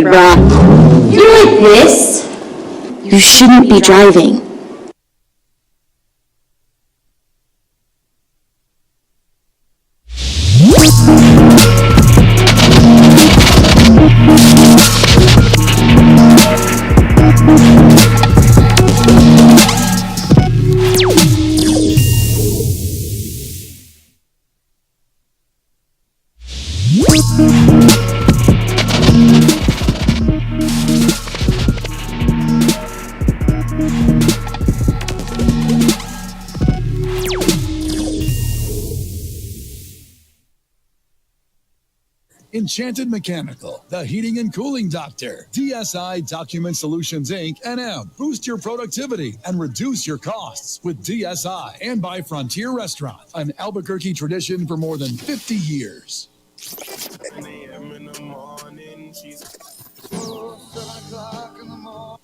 bruh. You're like this? You shouldn't be driving. Enchanted Mechanical, the heating and cooling doctor. DSI Document Solutions, Inc. NM. Boost your productivity and reduce your costs with DSI. And by Frontier Restaurant, an Albuquerque tradition for more than 50 years. 7 a.m. in the morning, she's 7 o'clock in the morning.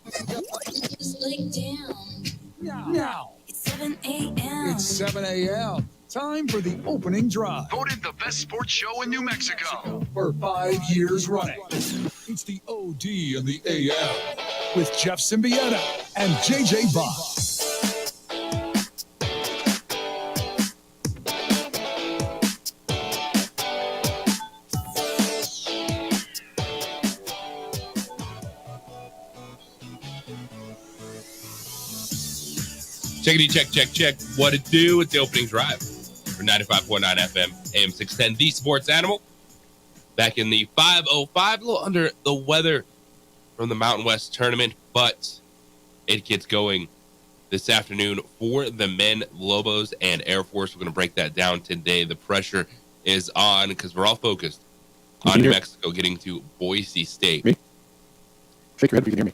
Just lay down. Now. It's 7 a.m. It's 7 a.m. Time for the opening drive. Voted the best sports show in New Mexico for 5 years running. It's the OD and the AM with Jeff Symbieta and JJ Bob. Check. What it do? It's the opening drive for 95.9 FM, AM 610, the Sports Animal. Back in the 5:05, a little under the weather from the Mountain West tournament, but it gets going this afternoon for the men, Lobos and Air Force. We're going to break that down today. The pressure is on because we're all focused on New Mexico getting to Boise State. Me? Shake your head if you can hear me.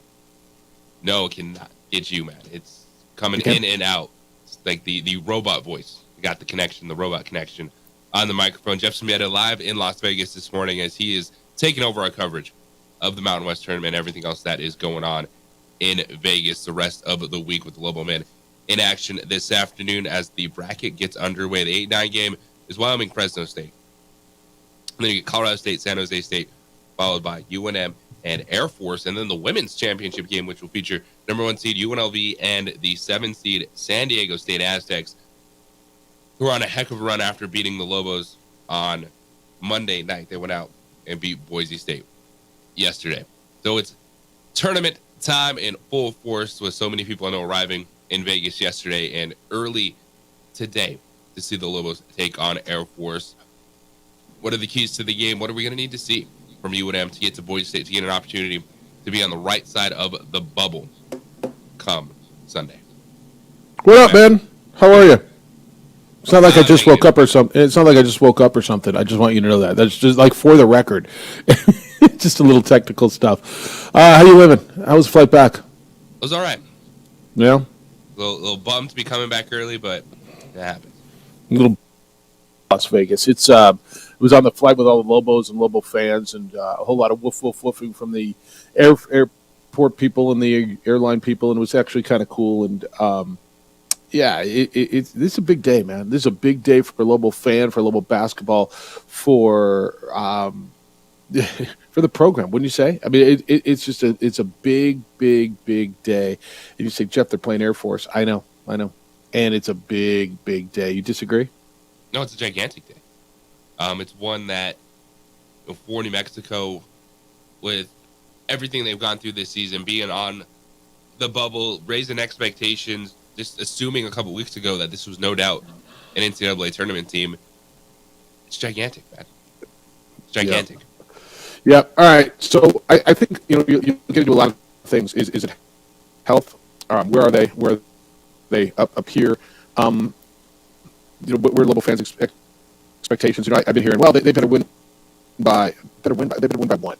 No, it cannot get you, man. It's coming in and out. It's like the robot voice. We got the robot connection on the microphone. Jeff Symbieta live in Las Vegas this morning as he is taking over our coverage of the Mountain West tournament and everything else that is going on in Vegas the rest of the week with the Lobo men in action this afternoon as the bracket gets underway. The 8-9 game is Wyoming-Fresno State. And then you get Colorado State, San Jose State, followed by UNM and Air Force. And then the women's championship game, which will feature number 1 seed UNLV and the 7 seed San Diego State Aztecs, who are on a heck of a run after beating the Lobos on Monday night. They went out and beat Boise State yesterday. So it's tournament time in full force with so many people I know arriving in Vegas yesterday and early today to see the Lobos take on Air Force. What are the keys to the game? What are we going to need to see from UNM to get to Boise State to get an opportunity to be on the right side of the bubble come Sunday? What up, man? How are you? It's not like I just woke up or something. It's not like I just woke up or something. I just want you to know that. That's just like for the record. Just a little technical stuff. How you living? How was the flight back? It was all right. Yeah? A little bummed to be coming back early, but it happens. A little Las Vegas. It was on the flight with all the Lobos and Lobo fans and a whole lot of woof woofing from the airport people and the airline people, and it was actually kind of cool. And yeah, this is a big day, man. This is a big day for a Lobo fan, for Lobo basketball, for for the program, wouldn't you say? I mean, it's a big day. And you say, Jeff, they're playing Air Force. I know, and it's a big day. You disagree? No, it's a gigantic day. It's one that for New Mexico, with everything they've gone through this season, being on the bubble, raising expectations, just assuming a couple weeks ago that this was no doubt an NCAA tournament team. It's gigantic, man. It's gigantic. Yeah. All right. So I think you get into a lot of things. Is it health? Where are they? Where are they up here? Where Lobo fans expectations? I've been hearing. Well, they better win by. They better win by one.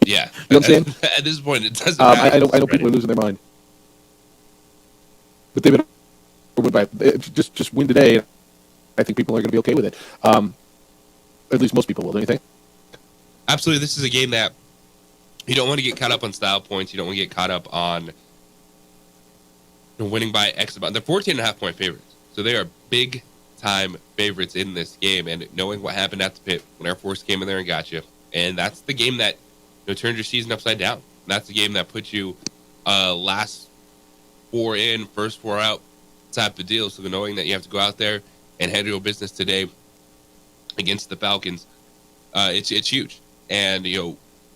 Yeah. You know what I'm saying? At this point, it doesn't matter. I know people are losing their mind. But they better win by just win today. I think people are going to be okay with it. At least most people will, don't you think? Absolutely. This is a game that you don't want to get caught up on style points. You don't want to get caught up on winning by X amount. They're 14.5-point favorites. So they are big-time favorites in this game. And knowing what happened at the pit when Air Force came in there and got you, and that's the game that turned your season upside down. That's the game that put you last 4 in, first 4 out type of deal. So knowing that you have to go out there and handle business today against the Falcons, it's huge. And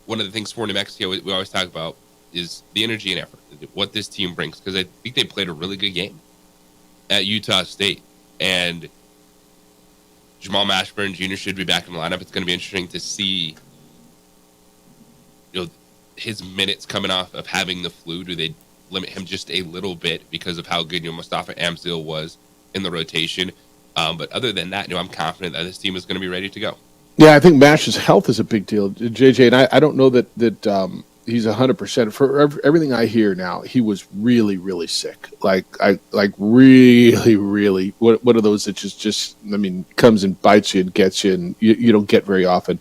one of the things for New Mexico we always talk about is the energy and effort, what this team brings, because I think they played a really good game at Utah State, and Jamal Mashburn Jr. should be back in the lineup. It's going to be interesting to see his minutes coming off of having the flu. Do they limit him just a little bit because of how good Mustafa Amzil was in the rotation? But other than that, I'm confident that this team is going to be ready to go. Yeah, I think Mash's health is a big deal, JJ, and I don't know that he's 100%. For everything I hear now, he was really, really sick. Like really, really. What are those that just comes and bites you and gets you, and you don't get very often.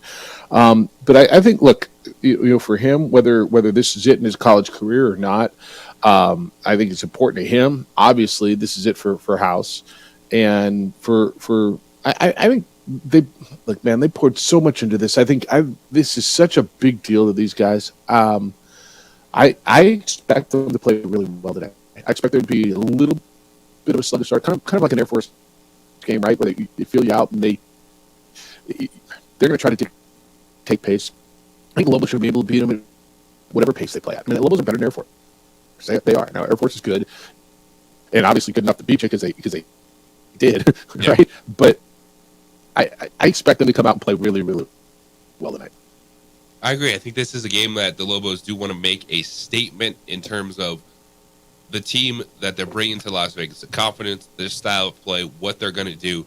But I think, look, for him, whether this is it in his college career or not, I think it's important to him. Obviously, this is it for House, and I think. They poured so much into this. I think this is such a big deal to these guys. I expect them to play really well today. I expect there to be a little bit of a sluggish start, kind of like an Air Force game, right? Where they feel you out and they're going to try to take pace. I think Lobos should be able to beat them at whatever pace they play at. Lobos are better than Air Force. They are. Now, Air Force is good, and obviously good enough to beat you because they did, yeah. Right? But I expect them to come out and play really, really well tonight. I agree. I think this is a game that the Lobos do want to make a statement in terms of the team that they're bringing to Las Vegas, the confidence, their style of play, what they're going to do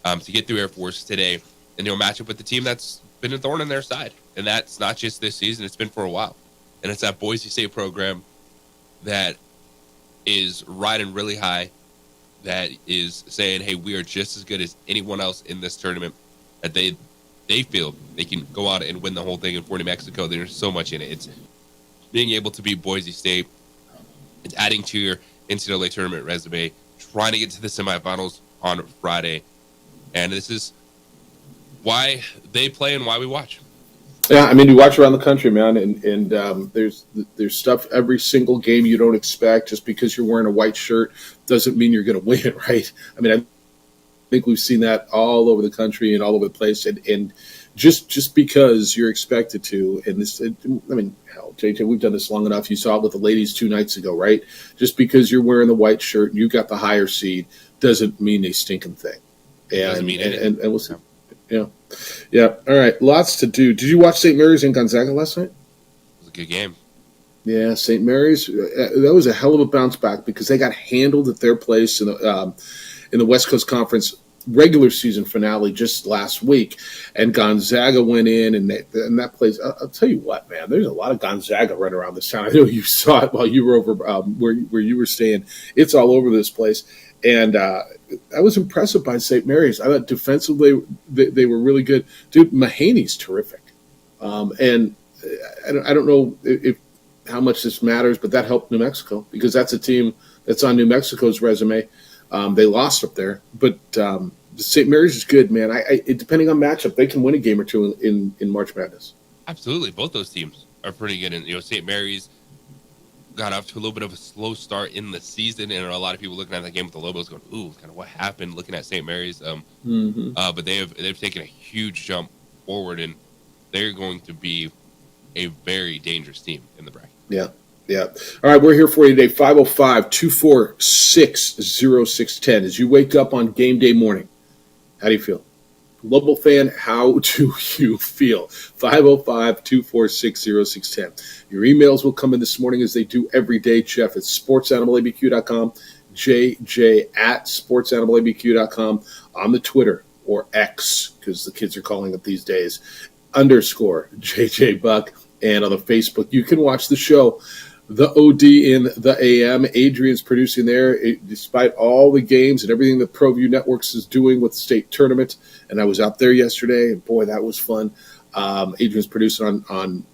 to get through Air Force today, and match up with the team that's been a thorn in their side. And that's not just this season. It's been for a while. And it's that Boise State program that is riding really high, that is saying, hey, we are just as good as anyone else in this tournament, that they feel they can go out and win the whole thing. And for New Mexico, there's so much in it. It's being able to beat Boise State, it's adding to your NCAA tournament resume, trying to get to the semifinals on Friday. And this is why they play and why we watch. Yeah, you watch around the country, man, and there's stuff every single game you don't expect. Just because you're wearing a white shirt doesn't mean you're going to win, right? I think we've seen that all over the country and all over the place, and just because you're expected to, and this, hell, JJ, we've done this long enough. You saw it with the ladies 2 nights ago, right? Just because you're wearing the white shirt and you got the higher seed doesn't mean a stinking thing. Doesn't mean anything. And we'll see. Yeah. All right. Lots to do. Did you watch St. Mary's and Gonzaga last night? It was a good game. Yeah, St. Mary's. That was a hell of a bounce back because they got handled at their place in the West Coast Conference regular season finale just last week, and Gonzaga went in and that place. I'll tell you what, man. There's a lot of Gonzaga running around this town. I know you saw it while you were over where you were staying. It's all over this place. And I was impressed by St. Mary's. I thought defensively they were really good. Dude, Mahaney's terrific. And I don't know if how much this matters, but that helped New Mexico because that's a team that's on New Mexico's resume. They lost up there. But St. Mary's is good, man. Depending on matchup, they can win a game or two in March Madness. Absolutely. Both those teams are pretty good. And, St. Mary's got off to a little bit of a slow start in the season, and a lot of people looking at that game with the Lobos going, ooh, kind of what happened looking at St. Mary's. But they've taken a huge jump forward, and they're going to be a very dangerous team in the bracket. Yeah. All right, we're here for you today, 505-246-0610. As you wake up on game day morning, how do you feel? Lobo fan, how do you feel? 505-246-0610. Your emails will come in this morning as they do every day. Jeff at sportsanimalabq.com, JJ at sportsanimalabq.com, on the Twitter or X, because the kids are calling it these days, _ JJ Buck, and on the Facebook. You can watch the show, The OD in the AM. Adrian's producing there, despite all the games and everything that ProView Networks is doing with the state tournament. And I was out there yesterday, and boy, that was fun. Adrian's producing on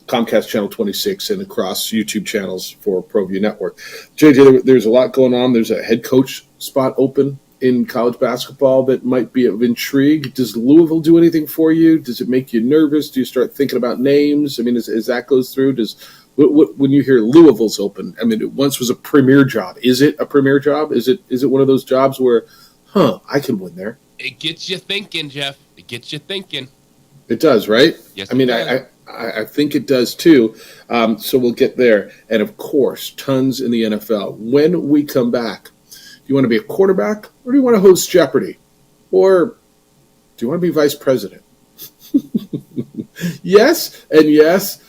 Comcast Channel 26 and across YouTube channels for ProView Network. JJ, there's a lot going on. There's a head coach spot open in college basketball that might be of intrigue? Does Louisville do anything for you? Does it make you nervous? Do you start thinking about names? I mean, as that goes through, when you hear Louisville's open, I mean, it once was a premier job. Is it a premier job? Is it one of those jobs where, I can win there? It gets you thinking, Jeff. It gets you thinking. It does, right? Yes, I mean, it does. I think it does too. So we'll get there. And of course, tons in the NFL. When we come back, do you want to be a quarterback or do you want to host Jeopardy? Or do you want to be vice president? Yes, and yes,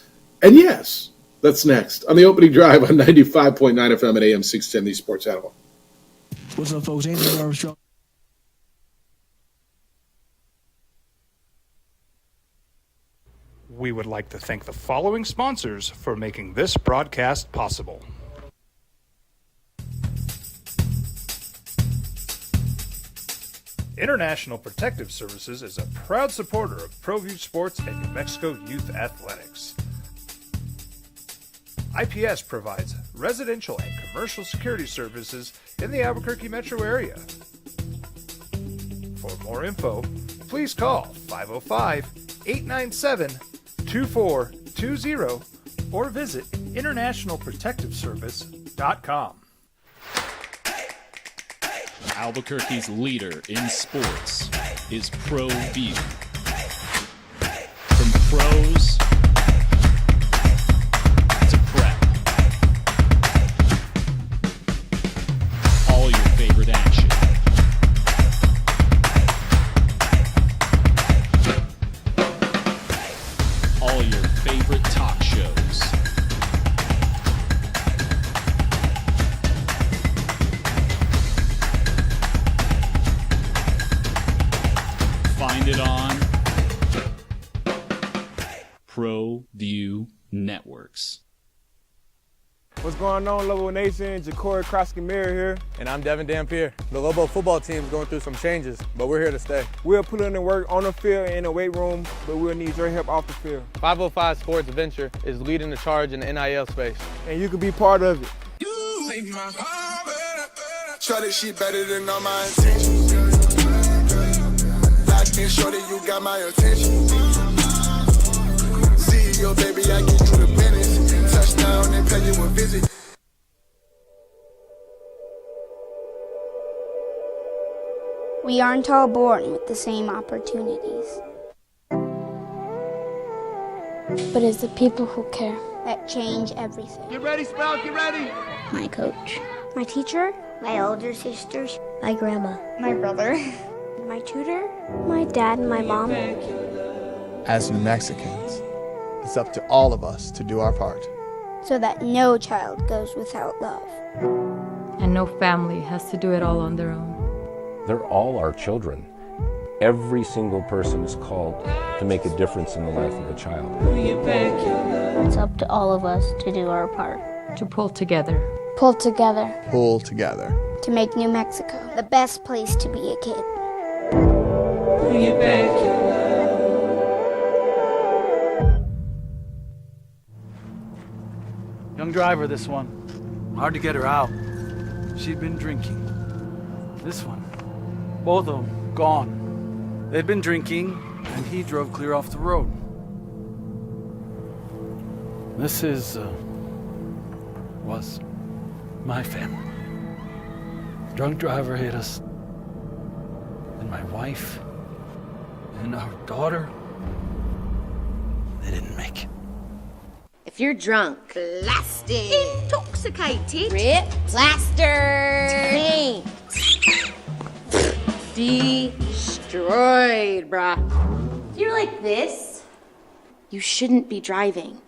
and yes. That's next on the opening drive on 95.9 FM at AM 610, the Sports Animal. What's up, folks? Anthony Armstrong. We would like to thank the following sponsors for making this broadcast possible. International Protective Services is a proud supporter of ProView Sports and New Mexico Youth Athletics. IPS provides residential and commercial security services in the Albuquerque metro area. For more info, please call 505-897-2420 or visit internationalprotectiveservice.com. Albuquerque's leader in sports is ProView. From pros to prep, all your favorite action. All your favorite talk shows. Find it on ProView Networks. What's going on, Lobo Nation? Ja'Cory Krosky-Miller here. And I'm Devin Dampier. The Lobo football team is going through some changes, but we're here to stay. We'll put in the work on the field and in the weight room, but we'll need your help off the field. 505 Sports Venture is leading the charge in the NIL space. And you can be part of it. Shorty, she better than all my intentions. Locked in, shorty, you got my attention. CEO, baby, I get you the business. Touchdown and pay you a visit. We aren't all born with the same opportunities. But it's the people who care that change everything. Get ready, Spout, get ready. My coach, my teacher, my older sisters, my grandma, my brother, my tutor, my dad, and my mom. As New Mexicans, it's up to all of us to do our part. So that no child goes without love. And no family has to do it all on their own. They're all our children. Every single person is called to make a difference in the life of a child. It's up to all of us to do our part. To pull together. Pull together. Pull together. To make New Mexico the best place to be a kid. Young driver, this one. Hard to get her out. She'd been drinking. This one. Both of them gone. They'd been drinking, and he drove clear off the road. This was my family. Drunk driver hit us. And my wife and our daughter, they didn't make it. If you're drunk, blasted, intoxicated, rip, plastered, destroyed, bruh. If you're like this, You shouldn't be driving.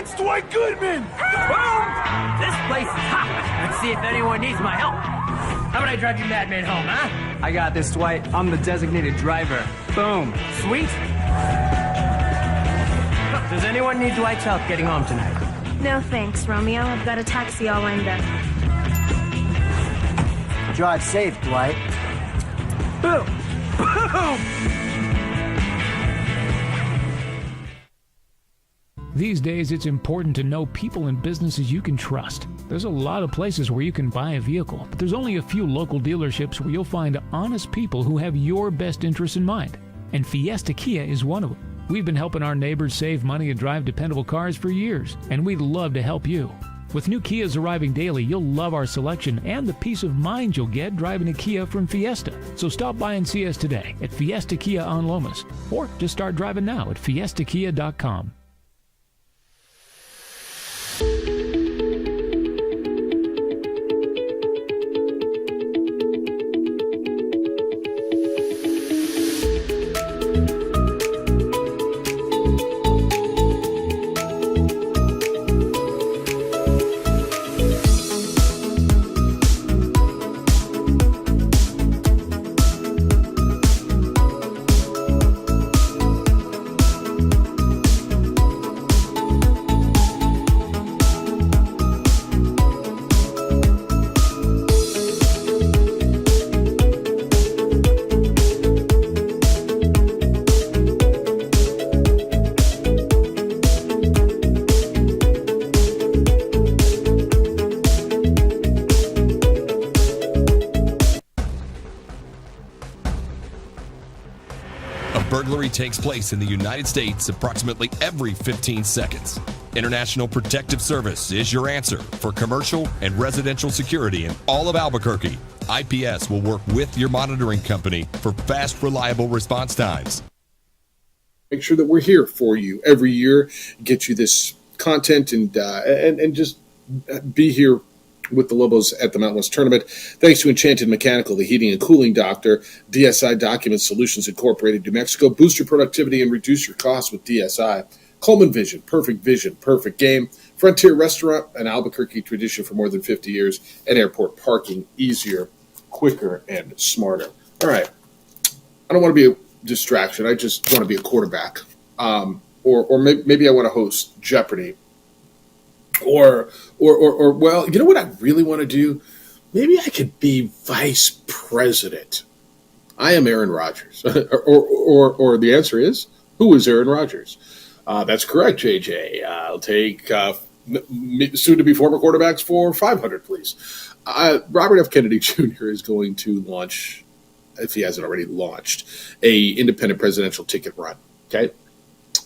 It's Dwight Goodman! Boom! This place is hot. Let's see if anyone needs my help. How about I drive you madman home, huh? I got this, Dwight. I'm the designated driver. Boom. Sweet. Does anyone need Dwight's help getting home tonight? No thanks, Romeo. I've got a taxi all lined up. Drive safe, Dwight. Boom! Boom! These days, it's important to know people and businesses you can trust. There's a lot of places where you can buy a vehicle, but there's only a few local dealerships where you'll find honest people who have your best interests in mind. And Fiesta Kia is one of them. We've been helping our neighbors save money and drive dependable cars for years, and we'd love to help you. With new Kias arriving daily, you'll love our selection and the peace of mind you'll get driving a Kia from Fiesta. So stop by and see us today at Fiesta Kia on Lomas, or just start driving now at fiestakia.com. Burglary takes place in the United States approximately every 15 seconds. International Protective Service is your answer for commercial and residential security in all of Albuquerque. IPS will work with your monitoring company for fast, reliable response times. Make sure that we're here for you every year, get you this content, and just be here with the Lobos at the Mountain West Tournament. Thanks to Enchanted Mechanical, the heating and cooling doctor, DSI Document Solutions Incorporated, New Mexico. Boost your productivity and reduce your costs with DSI. Coleman Vision, perfect game. Frontier Restaurant, an Albuquerque tradition for more than 50 years. And airport parking, easier, quicker, and smarter. All right. I don't want to be a distraction. I just want to be a quarterback. Or maybe I want to host Jeopardy. Or well, you know what I really want to do? Maybe I could be vice president. I am Aaron Rodgers. or the answer is, who is Aaron Rodgers? That's correct, JJ. I'll take soon-to-be former quarterbacks for 500, please. Robert F. Kennedy Jr. is going to launch, if he hasn't already launched, a independent presidential ticket run. Okay.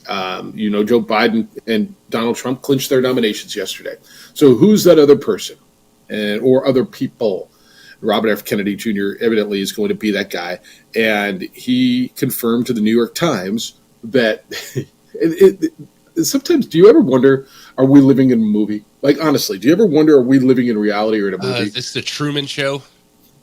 Joe Biden and Donald Trump clinched their nominations yesterday. So who's that other person or other people? Robert F. Kennedy Jr. evidently is going to be that guy. And he confirmed to the New York Times that sometimes, do you ever wonder, are we living in a movie? Like, honestly, do you ever wonder, are we living in reality or in a movie? Is this the Truman Show?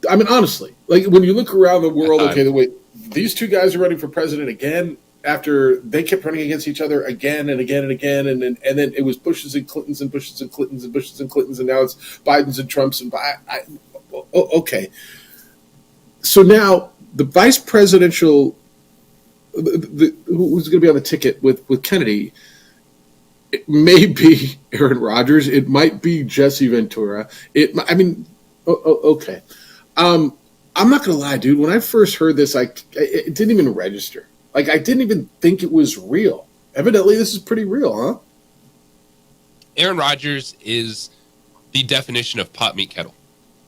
I mean, honestly, like when you look around the world, okay, the way these two guys are running for president again, after they kept running against each other again and again and again, and then it was Bushes and Clintons and Bushes and Clintons and Bushes and Clintons, and now it's Bidens and Trumps and okay. So now the vice presidential, who's going to be on the ticket with Kennedy? It may be Aaron Rodgers. It might be Jesse Ventura. Okay. I'm not going to lie, dude. When I first heard this, it didn't even register. Like, I didn't even think it was real. Evidently, this is pretty real, huh? Aaron Rodgers is the definition of pot meat kettle.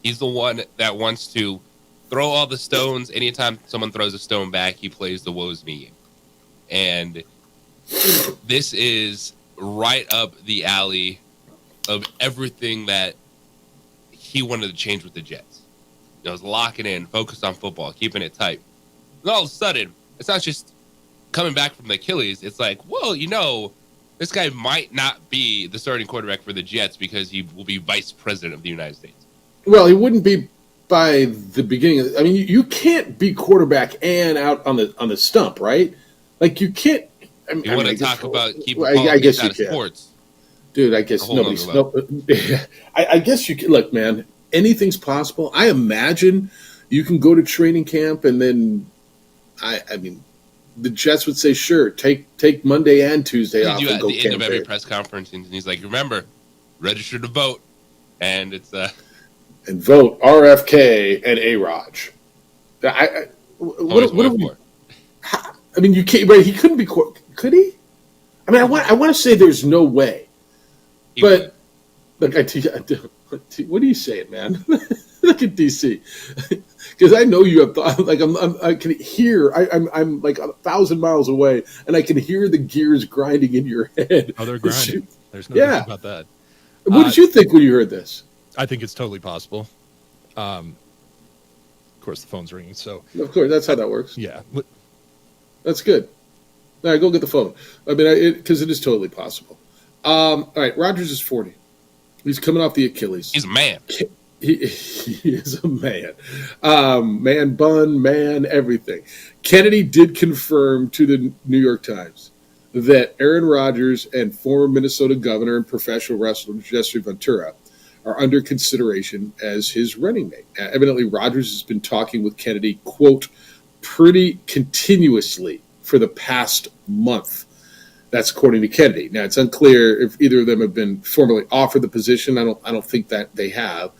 He's the one that wants to throw all the stones. Anytime someone throws a stone back, he plays the woes me game. And this is right up the alley of everything that he wanted to change with the Jets. It was locking in, focused on football, keeping it tight. And all of a sudden, it's not just coming back from the Achilles. It's like, well, this guy might not be the starting quarterback for the Jets because he will be vice president of the United States. Well, he wouldn't be by the beginning. I mean, you can't be quarterback and out on the stump, right? Like, you can't. You want to talk about keeping I guess out you of can. sports. Dude, I guess nobody's. No, I guess you can look, man. Anything's possible. I imagine you can go to training camp, and then, I mean, the Jets would say, "Sure, take Monday and Tuesday off." You and at go the end of every camp. press conference, and he's like, "Remember, register to vote," and it's and vote RFK and A-Raj. What are we? I mean, you can't. Right? He couldn't be. Could he? I mean, I want to say there's no way. But look, what are you saying, man? Look at DC, because I know you have thought. Like I can hear. I'm like 1,000 miles away, and I can hear the gears grinding in your head. Oh, they're grinding. There's no doubt about that. What did you think when you heard this? I think it's totally possible. Of course, the phone's ringing. So of course, that's how that works. Yeah, that's good. All right, go get the phone. I mean, because it is totally possible. All right, Rodgers is 40. He's coming off the Achilles. He's a man. He is a man. Man bun, man everything. Kennedy did confirm to the New York Times that Aaron Rodgers and former Minnesota governor and professional wrestler Jesse Ventura are under consideration as his running mate. Evidently, Rodgers has been talking with Kennedy, quote, pretty continuously for the past month. That's according to Kennedy. Now, it's unclear if either of them have been formally offered the position. I don't think that they have,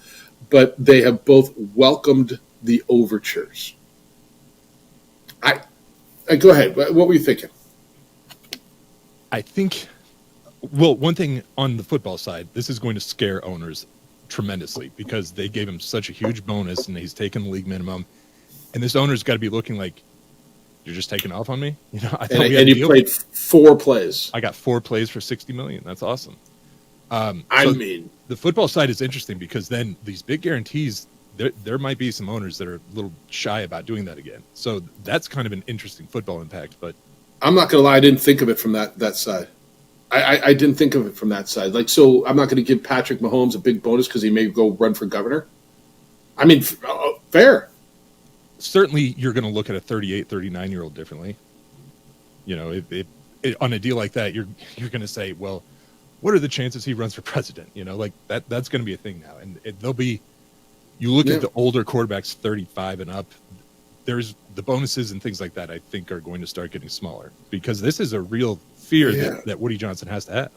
but they have both welcomed the overtures. I go ahead. What were you thinking? I think, well, one thing on the football side, this is going to scare owners tremendously because they gave him such a huge bonus and he's taken the league minimum, and this owner's got to be looking like, you're just taking off on me, you know. I thought and you played 4 plays. I got 4 plays for $60 million. That's awesome. I mean, the football side is interesting because then these big guarantees, there might be some owners that are a little shy about doing that again. So that's kind of an interesting football impact. But I'm not going to lie, I didn't think of it from that side. I didn't think of it from that side. Like, so I'm not going to give Patrick Mahomes a big bonus because he may go run for governor. I mean, fair. Certainly, you're going to look at a 38, 39-year-old differently. You know, on a deal like that, you're going to say, well, what are the chances he runs for president? You know, like that's going to be a thing now. And there'll be, you look at the older quarterbacks, 35 and up, there's the bonuses and things like that, I think, are going to start getting smaller because this is a real fear that Woody Johnson has to have.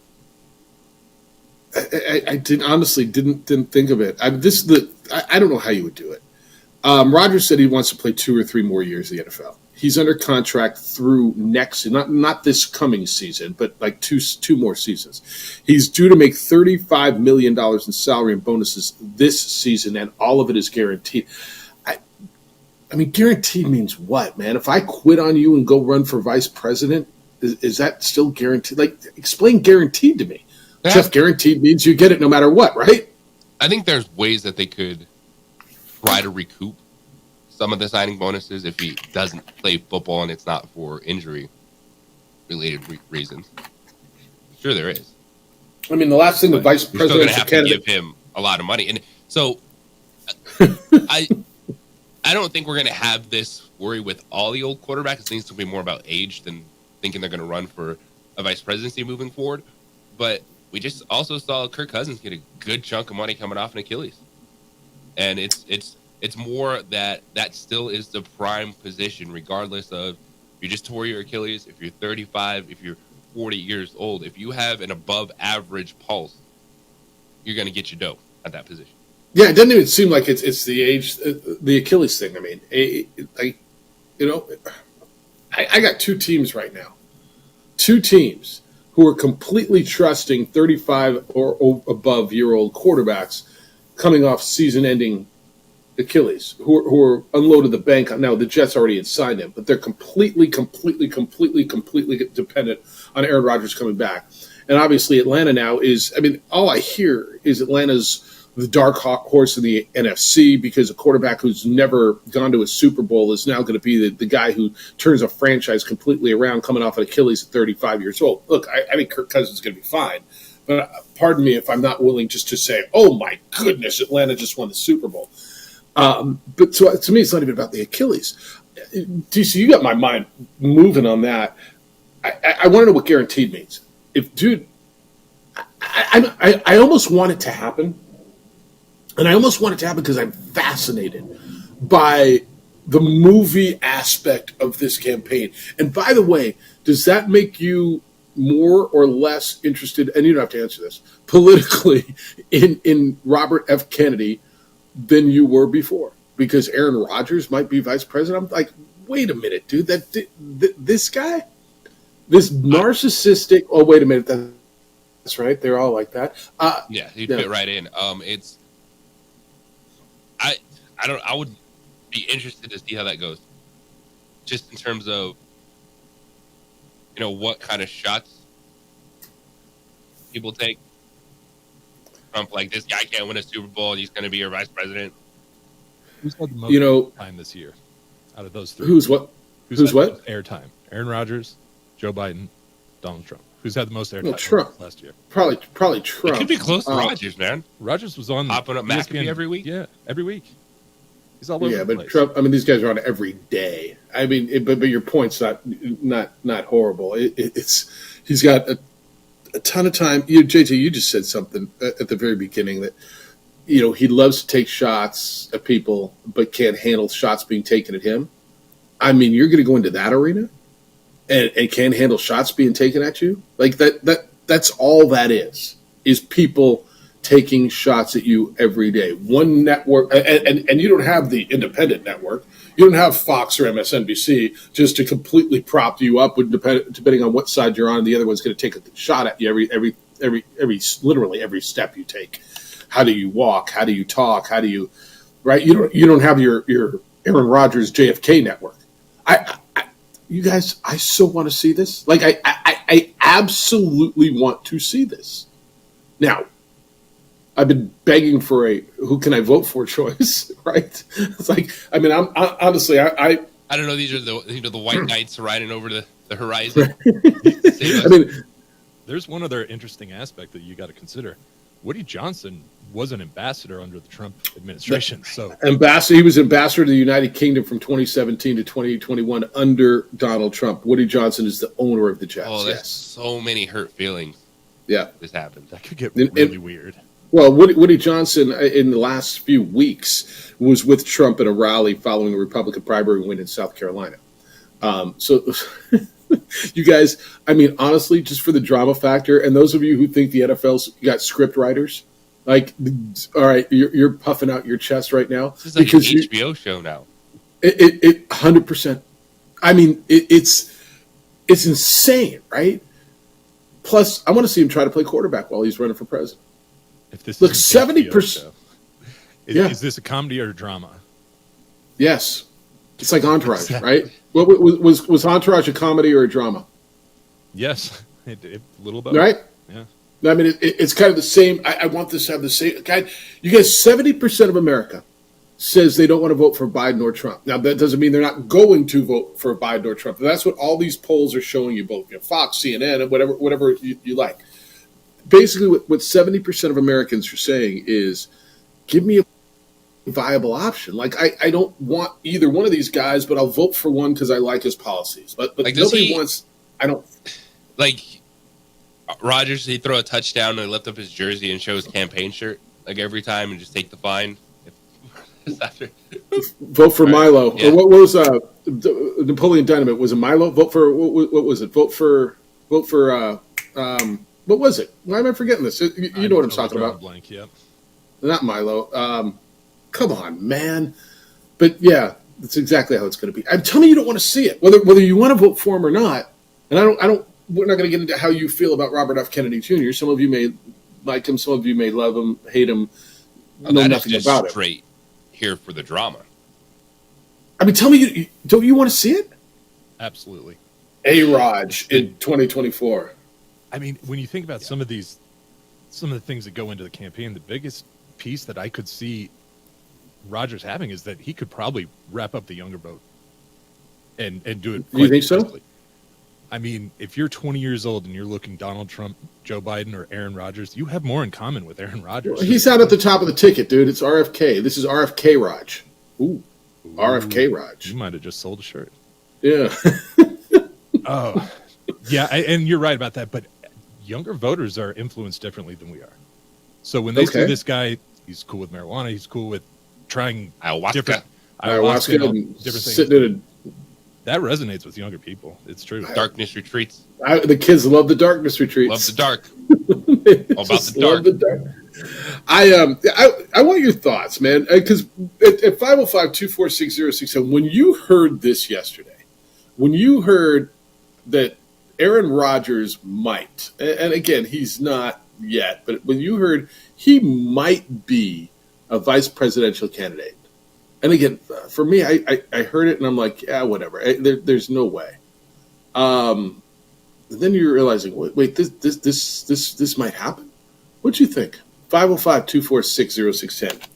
I honestly didn't think of it. I don't know how you would do it. Rodgers said he wants to play 2 or 3 more years in the NFL. He's under contract through next, not this coming season, but like two more seasons. He's due to make $35 million in salary and bonuses this season, and all of it is guaranteed. I mean, guaranteed means what, man? If I quit on you and go run for vice president, is that still guaranteed? Like, explain guaranteed to me. Yeah. Jeff, guaranteed means you get it no matter what, right? I think there's ways that they could try to recoup some of the signing bonuses if he doesn't play football and it's not for injury-related reasons. Sure, there is. I mean, the last thing the vice president you're still going to have to give him a lot of money, and so I don't think we're going to have this worry with all the old quarterbacks. It seems to be more about age than thinking they're going to run for a vice presidency moving forward. But we just also saw Kirk Cousins get a good chunk of money coming off an Achilles, and it's more that still is the prime position, regardless of if you just tore your Achilles, if you're 35, if you're 40 years old. If you have an above-average pulse, you're going to get your dough at that position. Yeah, it doesn't even seem like it's the age, the Achilles thing. I mean, I got 2 teams right now. 2 teams who are completely trusting 35 or above-year-old quarterbacks coming off season-ending Achilles, who are unloaded the bank. Now, the Jets already had signed him, but they're completely dependent on Aaron Rodgers coming back. And obviously Atlanta now is, I mean, all I hear is Atlanta's the dark horse in the NFC because a quarterback who's never gone to a Super Bowl is now going to be the guy who turns a franchise completely around coming off an Achilles at 35 years old. Look, I think Kirk Cousins is going to be fine. But pardon me if I'm not willing just to say, oh, my goodness, Atlanta just won the Super Bowl. But to me, it's not even about the Achilles. DC, you got my mind moving on that. I want to know what guaranteed means. If, dude, I almost want it to happen. And I almost want it to happen because I'm fascinated by the movie aspect of this campaign. And by the way, does that make you more or less interested, and you don't have to answer this, politically in Robert F. Kennedy than you were before? Because Aaron Rodgers might be vice president. I'm like, wait a minute, dude. This guy? This narcissistic... Oh, wait a minute. That's right. They're all like that. Yeah, he'd fit right in. I would be interested to see how that goes. Just in terms of, what kind of shots people take. Trump, like, this guy can't win a Super Bowl, he's going to be your vice president. Who's had the most time this year out of those three? Who's what? Who's what? Airtime. Aaron Rodgers, Joe Biden, Donald Trump. Who's had the most airtime Trump. last year? Probably Trump. It could be close to Rodgers, man. Rodgers was on popping up McAfee every week. Yeah, every week. He's all over the but place. Trump. I mean, these guys are on every day. I mean, but your point's not horrible. He's got a ton of time. JT, you just said something at the very beginning that he loves to take shots at people, but can't handle shots being taken at him. I mean, you're going to go into that arena and can't handle shots being taken at you? Like that's all that is people taking shots at you every day. One network, and you don't have the independent network. You don't have Fox or MSNBC just to completely prop you up, depending on what side you're on. The other one's going to take a shot at you literally every step you take. How do you walk? How do you talk? How do you, right? You don't have your Aaron Rodgers JFK network. You guys, I so want to see this. Like I absolutely want to see this. Now, I've been begging for a who can I vote for choice, right? It's like, I mean, I'm honestly, I don't know. These are the white knights riding over the horizon. I mean, there's one other interesting aspect that you got to consider. Woody Johnson was an ambassador under the Trump administration. He was ambassador to the United Kingdom from 2017 to 2021 under Donald Trump. Woody Johnson is the owner of the Jets. Oh, there's so many hurt feelings. Yeah, this happened. That could get really weird. Well, Woody Johnson, in the last few weeks, was with Trump at a rally following a Republican primary win in South Carolina. So, you guys, I mean, honestly, just for the drama factor, and those of you who think the NFL's got script writers, like, all right, you're puffing out your chest right now. This is like an HBO show now. It 100%. I mean, it's insane, right? Plus, I want to see him try to play quarterback while he's running for president. If this look, is 70%. Is this a comedy or a drama? Yes, it's like Entourage, right? What was Entourage a comedy or a drama? Yes, a little bit. Right? Yeah. I mean, it's kind of the same. I want this to have the same. God, you guys, 70% of America says they don't want to vote for Biden or Trump. Now, that doesn't mean they're not going to vote for Biden or Trump. That's what all these polls are showing you, both Fox, CNN, and whatever you like. Basically, what 70% of Americans are saying is, give me a viable option. Like, I don't want either one of these guys, but I'll vote for one because I like his policies. But like, nobody wants. I don't like Rodgers. He throw a touchdown and lift up his jersey and show his campaign shirt like every time and just take the fine. Vote for Milo. Yeah. Or what was Napoleon Dynamite? Was it Milo? Vote for what was it? Vote for what was it? Why am I forgetting this? You know what I'm talking about. Blank, yep. Not Milo. Come on, man. But yeah, that's exactly how it's going to be. I'm telling you, don't want to see it. Whether you want to vote for him or not. And I don't. We're not going to get into how you feel about Robert F. Kennedy Jr. Some of you may like him. Some of you may love him, hate him, know nothing about it. Straight here for the drama. I mean, tell me, don't you want to see it? Absolutely. A-Raj in 2024. I mean, when you think about some of the things that go into the campaign, the biggest piece that I could see Rodgers having is that he could probably wrap up the younger vote and do it. You think so? I mean, if you're 20 years old and you're looking Donald Trump, Joe Biden, or Aaron Rodgers, you have more in common with Aaron Rodgers. Well, he's out at the top of the ticket, dude. It's RFK. This is RFK Raj. Ooh. RFK Raj. You might have just sold a shirt. Yeah. Oh, yeah, and you're right about that. But younger voters are influenced differently than we are. So when they see this guy, he's cool with marijuana, he's cool with trying ayahuasca, different and different things. That resonates with younger people. It's true. Darkness retreats. The kids love the darkness retreats. Love the dark. All about the dark. I want your thoughts, man, because at 505-246-0610, when you heard this yesterday, when you heard that Aaron Rodgers might, and again, he's not yet, but when you heard he might be a vice presidential candidate, and again, for me, I heard it and I'm like, yeah, whatever. There's no way. And then you're realizing, wait, this might happen. What'd you think? 505-246-0610.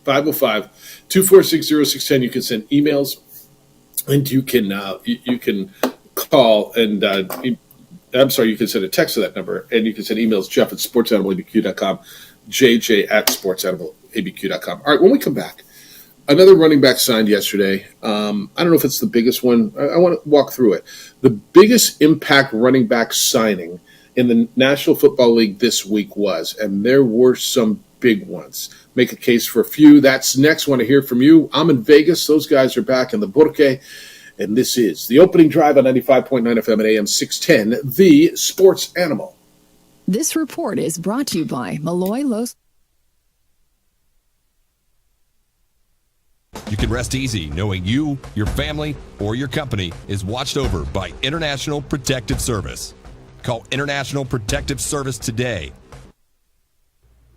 505-246-0610. You can send emails, and you can call and I'm sorry, you can send a text to that number, and you can send emails, Jeff at sportsanimalabq.com, JJ at sportsanimalabq.com. All right, when we come back, another running back signed yesterday. I don't know if it's the biggest one. I want to walk through it. The biggest impact running back signing in the National Football League this week was, and there were some big ones. Make a case for a few. That's next. Want to hear from you. I'm in Vegas. Those guys are back in the Burke. And this is the opening drive on 95.9 FM and AM 610, the Sports Animal. This report is brought to you by Malloy Los. You can rest easy knowing you, your family, or your company is watched over by International Protective Service. Call International Protective Service today.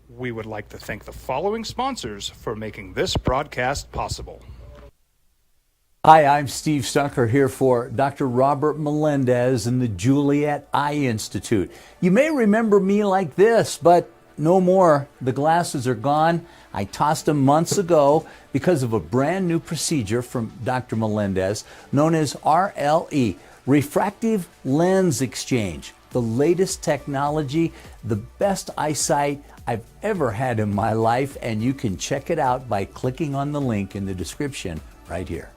We would like to thank the following sponsors for making this broadcast possible. Hi, I'm Steve Stucker here for Dr. Robert Melendez and the Juliet Eye Institute. You may remember me like this, but no more. The glasses are gone. I tossed them months ago because of a brand new procedure from Dr. Melendez known as RLE, Refractive Lens Exchange. The latest technology, the best eyesight I've ever had in my life, and you can check it out by clicking on the link in the description right here.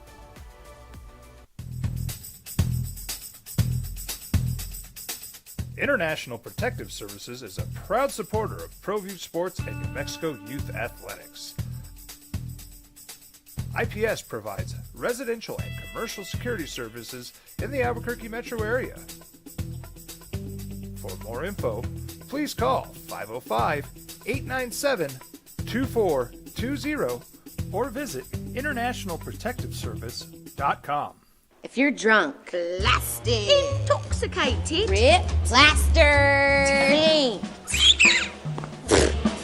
International Protective Services is a proud supporter of ProView Sports and New Mexico Youth Athletics. IPS provides residential and commercial security services in the Albuquerque metro area. For more info, please call 505-897-2420 or visit internationalprotectiveservice.com. If you're drunk, blasted, intoxicated, ripped, plastered,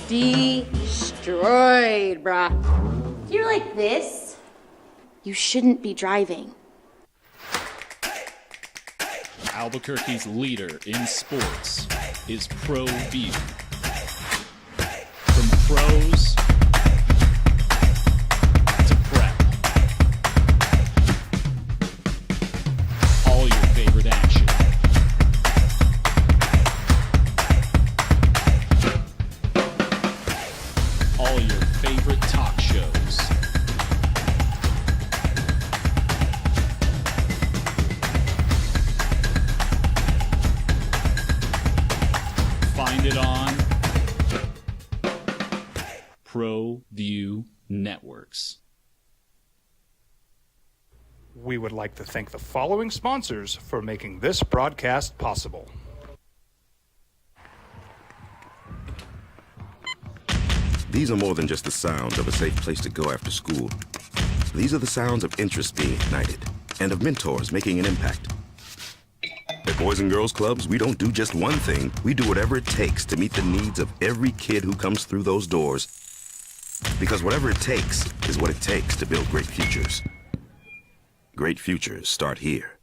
destroyed, bruh. If you're like this, you shouldn't be driving. Albuquerque's leader in sports is ProView. From pros to prep. All your favorite action. All your favorite talk shows. Find it on ProView Networks. We would like to thank the following sponsors for making this broadcast possible. These are more than just the sounds of a safe place to go after school. These are the sounds of interest being ignited and of mentors making an impact. At Boys and Girls Clubs, we don't do just one thing. We do whatever it takes to meet the needs of every kid who comes through those doors. Because whatever it takes is what it takes to build great futures. Great futures start here.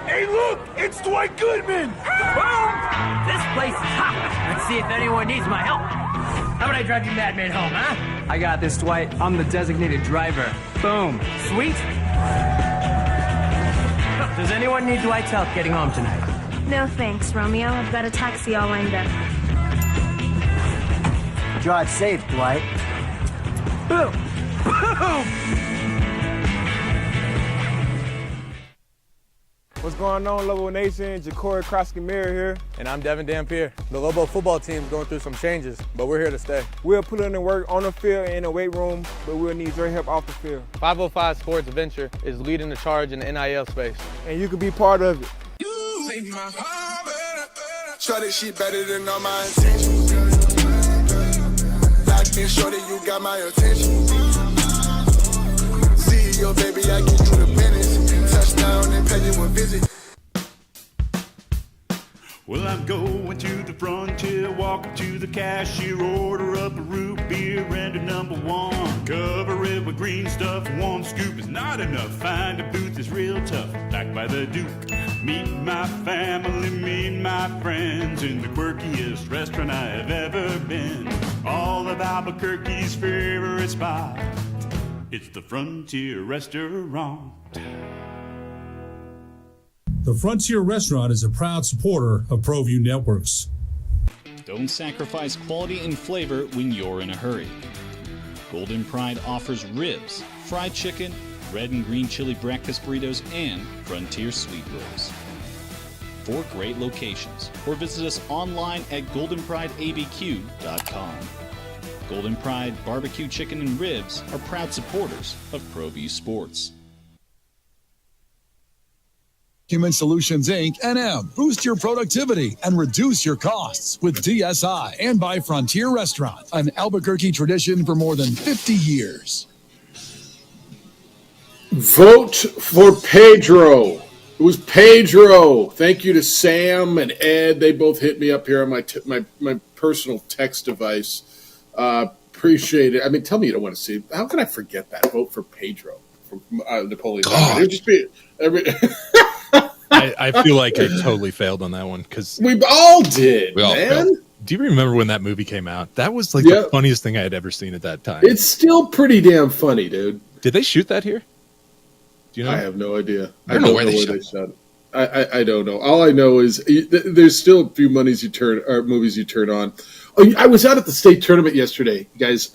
Hey, look! It's Dwight Goodman! Boom! This place is hot. Let's see if anyone needs my help. How about I drive you madman home, huh? I got this, Dwight. I'm the designated driver. Boom. Sweet? Does anyone need Dwight's help getting home tonight? No thanks, Romeo. I've got a taxi all lined up. Drive safe, Dwight. Boom! Boom! going on, Lobo Nation? Ja'Cory Krosky-Miller here. And I'm Devin Dampier. The Lobo football team is going through some changes, but we're here to stay. We'll put in the work on the field and in the weight room, but we'll need your help off the field. 505 Sports Venture is leading the charge in the NIL space. And you can be part of it. Shorty, she better than all my intentions. Locked in, shorty, you got my attention. See your baby, I get you the minutes. Touchdown and pay you a visit. Well, I'm going to the frontier, walking to the cashier, order up a root beer and a number one. Cover it with green stuff, one scoop is not enough. Find a booth is real tough, back by the Duke. Meet my family, meet my friends in the quirkiest restaurant I have ever been. All of Albuquerque's favorite spot, it's the Frontier Restaurant. The Frontier Restaurant is a proud supporter of ProView Networks. Don't sacrifice quality and flavor when you're in a hurry. Golden Pride offers ribs, fried chicken, red and green chili breakfast burritos, and Frontier sweet rolls. 4 great locations, or visit us online at goldenprideabq.com. Golden Pride Barbecue Chicken and Ribs are proud supporters of ProView Sports. Document Solutions Inc. NM. Boost your productivity and reduce your costs with DSI and by Frontier Restaurant, an Albuquerque tradition for more than 50 years. Vote for Pedro. It was Pedro. Thank you to Sam and Ed. They both hit me up here on my personal text device. Appreciate it. I mean, tell me you don't want to see it. How can I forget that? Vote for Pedro from Napoleon. It would just be I feel like I totally failed on that one because we all did, man. Do you remember when that movie came out? That was like the funniest thing I had ever seen at that time. It's still pretty damn funny, dude. Did they shoot that here? Do you know? I have no idea. I don't know where they shot it. I don't know. All I know is there's still a few movies you turn on. Oh, I was out at the state tournament yesterday, guys.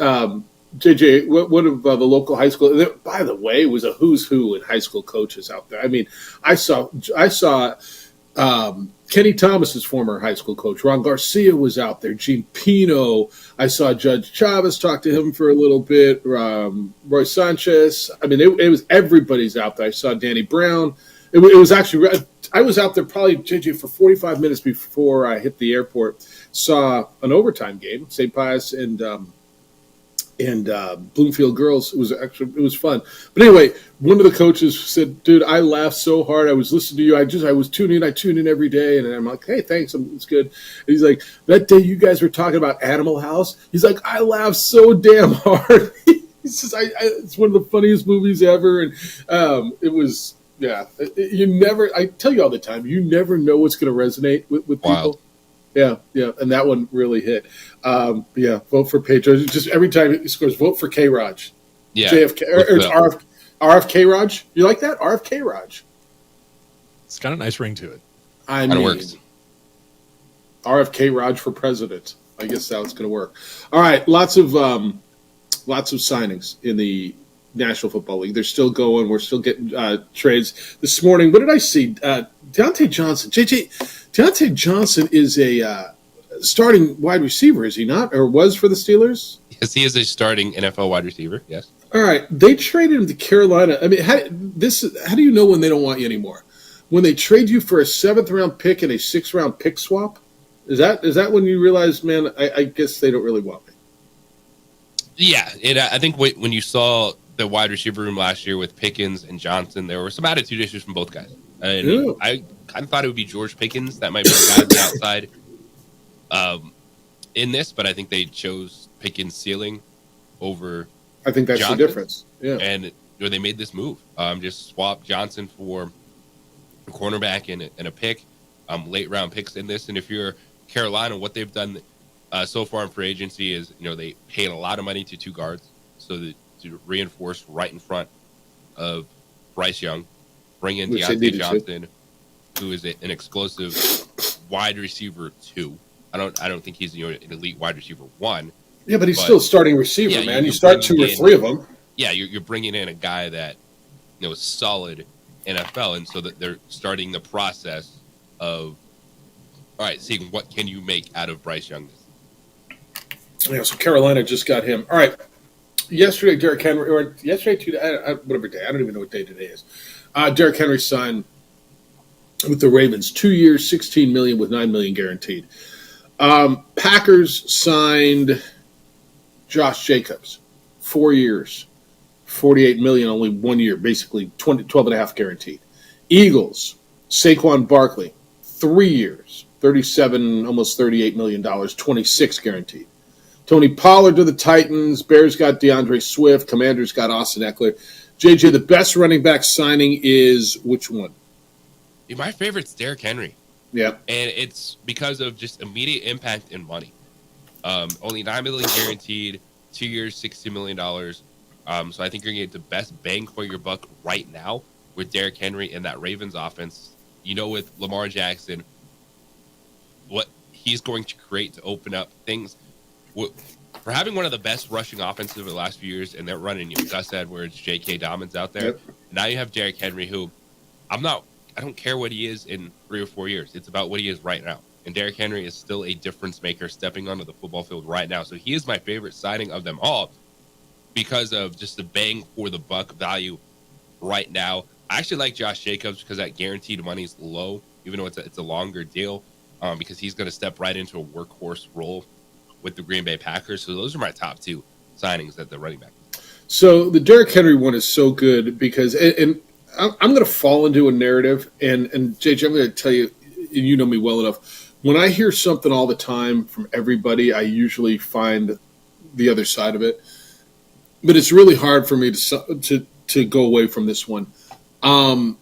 JJ, one of the local high school. By the way, it was a who's who in high school coaches out there. I mean, I saw Kenny Thomas's former high school coach. Ron Garcia was out there. Gene Pino. I saw Judge Chavez talk to him for a little bit. Roy Sanchez. I mean, it was everybody's out there. I saw Danny Brown. It was actually. I was out there probably, JJ, for 45 minutes before I hit the airport. Saw an overtime game, St. Pius and Bloomfield girls. It was fun. But anyway, one of the coaches said, "Dude, I laughed so hard. I was listening to you. I was tuning in. I tune in every day." And I'm like, "Hey, thanks. It's good." And he's like, "That day you guys were talking about Animal House." He's like, "I laughed so damn hard." He says, "It's one of the funniest movies ever." And it was, yeah. You never. I tell you all the time, you never know what's going to resonate with people. Wild. Yeah, and that one really hit. Vote for Pedro. Just every time he scores, vote for K-Raj. Yeah. JFK, or it's RFK Raj. You like that? RFK Raj. It's got a nice ring to it. I Kinda mean, works. RFK Raj for president. I guess that's going to work. All right, lots of signings in the National Football League. They're still going. We're still getting trades. This morning, what did I see? Deontay Johnson. Deontay Johnson is a starting wide receiver, is he not? Or was for the Steelers? Yes, he is a starting NFL wide receiver, yes. All right. They traded him to Carolina. I mean, how do you know when they don't want you anymore? When they trade you for a 7th-round pick and a 6th-round pick swap? Is that when you realize, man, I guess they don't really want me? Yeah, I think when you saw the wide receiver room last year with Pickens and Johnson, there were some attitude issues from both guys. And I kind of thought it would be George Pickens that might be the guy on the outside in this, but I think they chose Pickens' ceiling over I think that's Johnson. the difference. Yeah. And they made this move. Just swap Johnson for a cornerback and a pick, late-round picks in this. And if you're Carolina, what they've done so far in free agency is, they paid a lot of money to 2 guards to reinforce right in front of Bryce Young. Bring in Deontay Johnson, who is an explosive wide receiver 2. I don't think he's an elite wide receiver 1. Yeah, but he's still a starting receiver, man. You start 2 or 3 of them. Yeah, you're bringing in a guy that is solid NFL, and so that they're starting the process of, all right, seeing what can you make out of Bryce Young. Yeah, so Carolina just got him. All right. Yesterday, Derrick Henry, or yesterday, whatever day, I don't even know what day today is. Derrick Henry signed with the Ravens, 2 years, $16 million with $9 million guaranteed. Packers signed Josh Jacobs, 4 years, $48 million, only 1 year, basically 12.5 guaranteed. Eagles, Saquon Barkley, 3 years, $37, almost $38 million, 26 guaranteed. Tony Pollard to the Titans. Bears got DeAndre Swift. Commanders got Austin Eckler. JJ, the best running back signing is which one? My favorite's Derrick Henry. Yeah. And it's because of just immediate impact and money. Only $9 million guaranteed, 2 years, $60 million. So I think you're going to get the best bang for your buck right now with Derrick Henry in that Ravens offense. You know, with Lamar Jackson, what he's going to create to open up things. For having one of the best rushing offenses of the last few years, and they're running Gus Edwards, J.K. Dobbins out there. Yep. Now you have Derrick Henry, who I don't care what he is in 3 or 4 years. It's about what he is right now. And Derrick Henry is still a difference maker stepping onto the football field right now. So he is my favorite signing of them all because of just the bang for the buck value right now. I actually like Josh Jacobs because that guaranteed money is low, even though it's a longer deal, because he's going to step right into a workhorse role with the Green Bay Packers. So those are my top 2 signings at the running back. So the Derrick Henry one is so good because, and I'm going to fall into a narrative, and JJ, I'm going to tell you, and you know me well enough, when I hear something all the time from everybody, I usually find the other side of it. But it's really hard for me to go away from this one. God,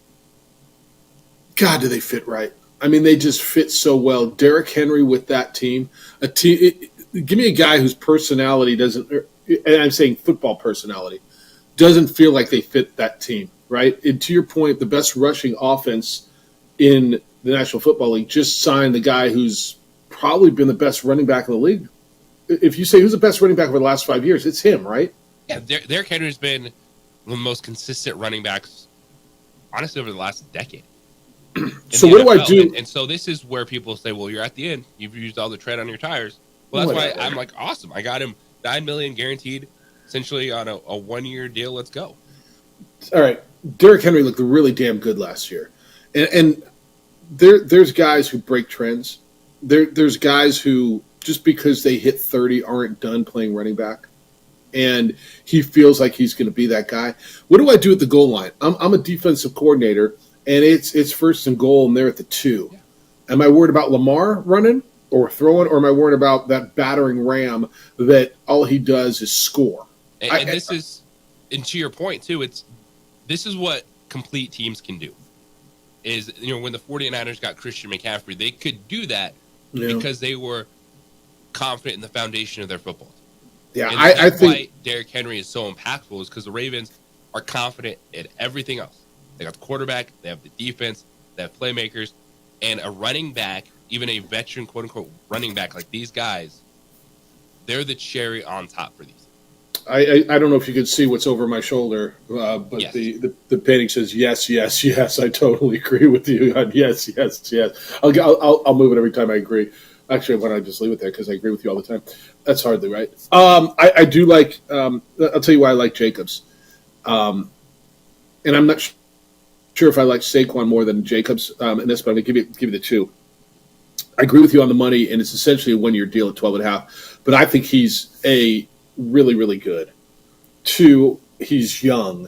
do they fit right? I mean, they just fit so well. Derrick Henry with that team, give me a guy whose personality doesn't, and I'm saying football personality, doesn't feel like they fit that team, right? And to your point, the best rushing offense in the National Football League just signed the guy who's probably been the best running back in the league. If you say who's the best running back over the last 5 years, it's him, right? Yeah, Derrick Henry's been one of the most consistent running backs, honestly, over the last decade. So what do I do? And so this is where people say, well, you're at the end. You've used all the tread on your tires. Well, that's why I'm like, awesome. I got him $9 million guaranteed, essentially on a 1 year deal. Let's go. All right. Derrick Henry looked really damn good last year. And there's guys who break trends. There's guys who, just because they hit 30, aren't done playing running back. And he feels like he's going to be that guy. What do I do at the goal line? I'm a defensive coordinator, and it's first and goal, and they're at the 2. Yeah. Am I worried about Lamar running or throwing, or am I worried about that battering ram that all he does is score? And this is, and to your point, too, this is what complete teams can do. Is, when the 49ers got Christian McCaffrey, they could do that because they were confident in the foundation of their football team. Yeah, and I think why Derrick Henry is so impactful is because the Ravens are confident in everything else. They got the quarterback, they have the defense, they have playmakers, and a running back, even a veteran, quote-unquote, running back like these guys, they're the cherry on top for these. I don't know if you can see what's over my shoulder, but yes. the painting says, yes, yes, yes. I totally agree with you on yes, yes, yes. I'll move it every time I agree. Actually, why don't I just leave it there because I agree with you all the time. That's hardly right. I do like I'll tell you why I like Jacobs. And I'm not sure if I like Saquon more than Jacobs in this, but I'm going to give you the 2. I agree with you on the money, and it's essentially a 1 year deal at 12.5. But I think he's really, really good. 2, he's young.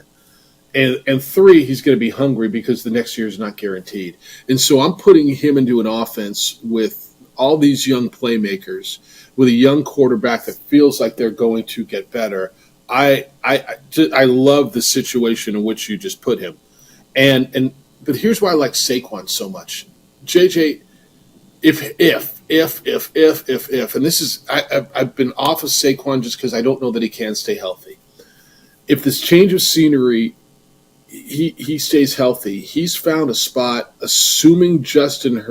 And 3, he's going to be hungry because the next year is not guaranteed. And so I'm putting him into an offense with all these young playmakers, with a young quarterback that feels like they're going to get better. I love the situation in which you just put him. But here's why I like Saquon so much. JJ, if, and this is, I've been off of Saquon just because I don't know that he can stay healthy. If this change of scenery, he stays healthy, he's found a spot, assuming Jalen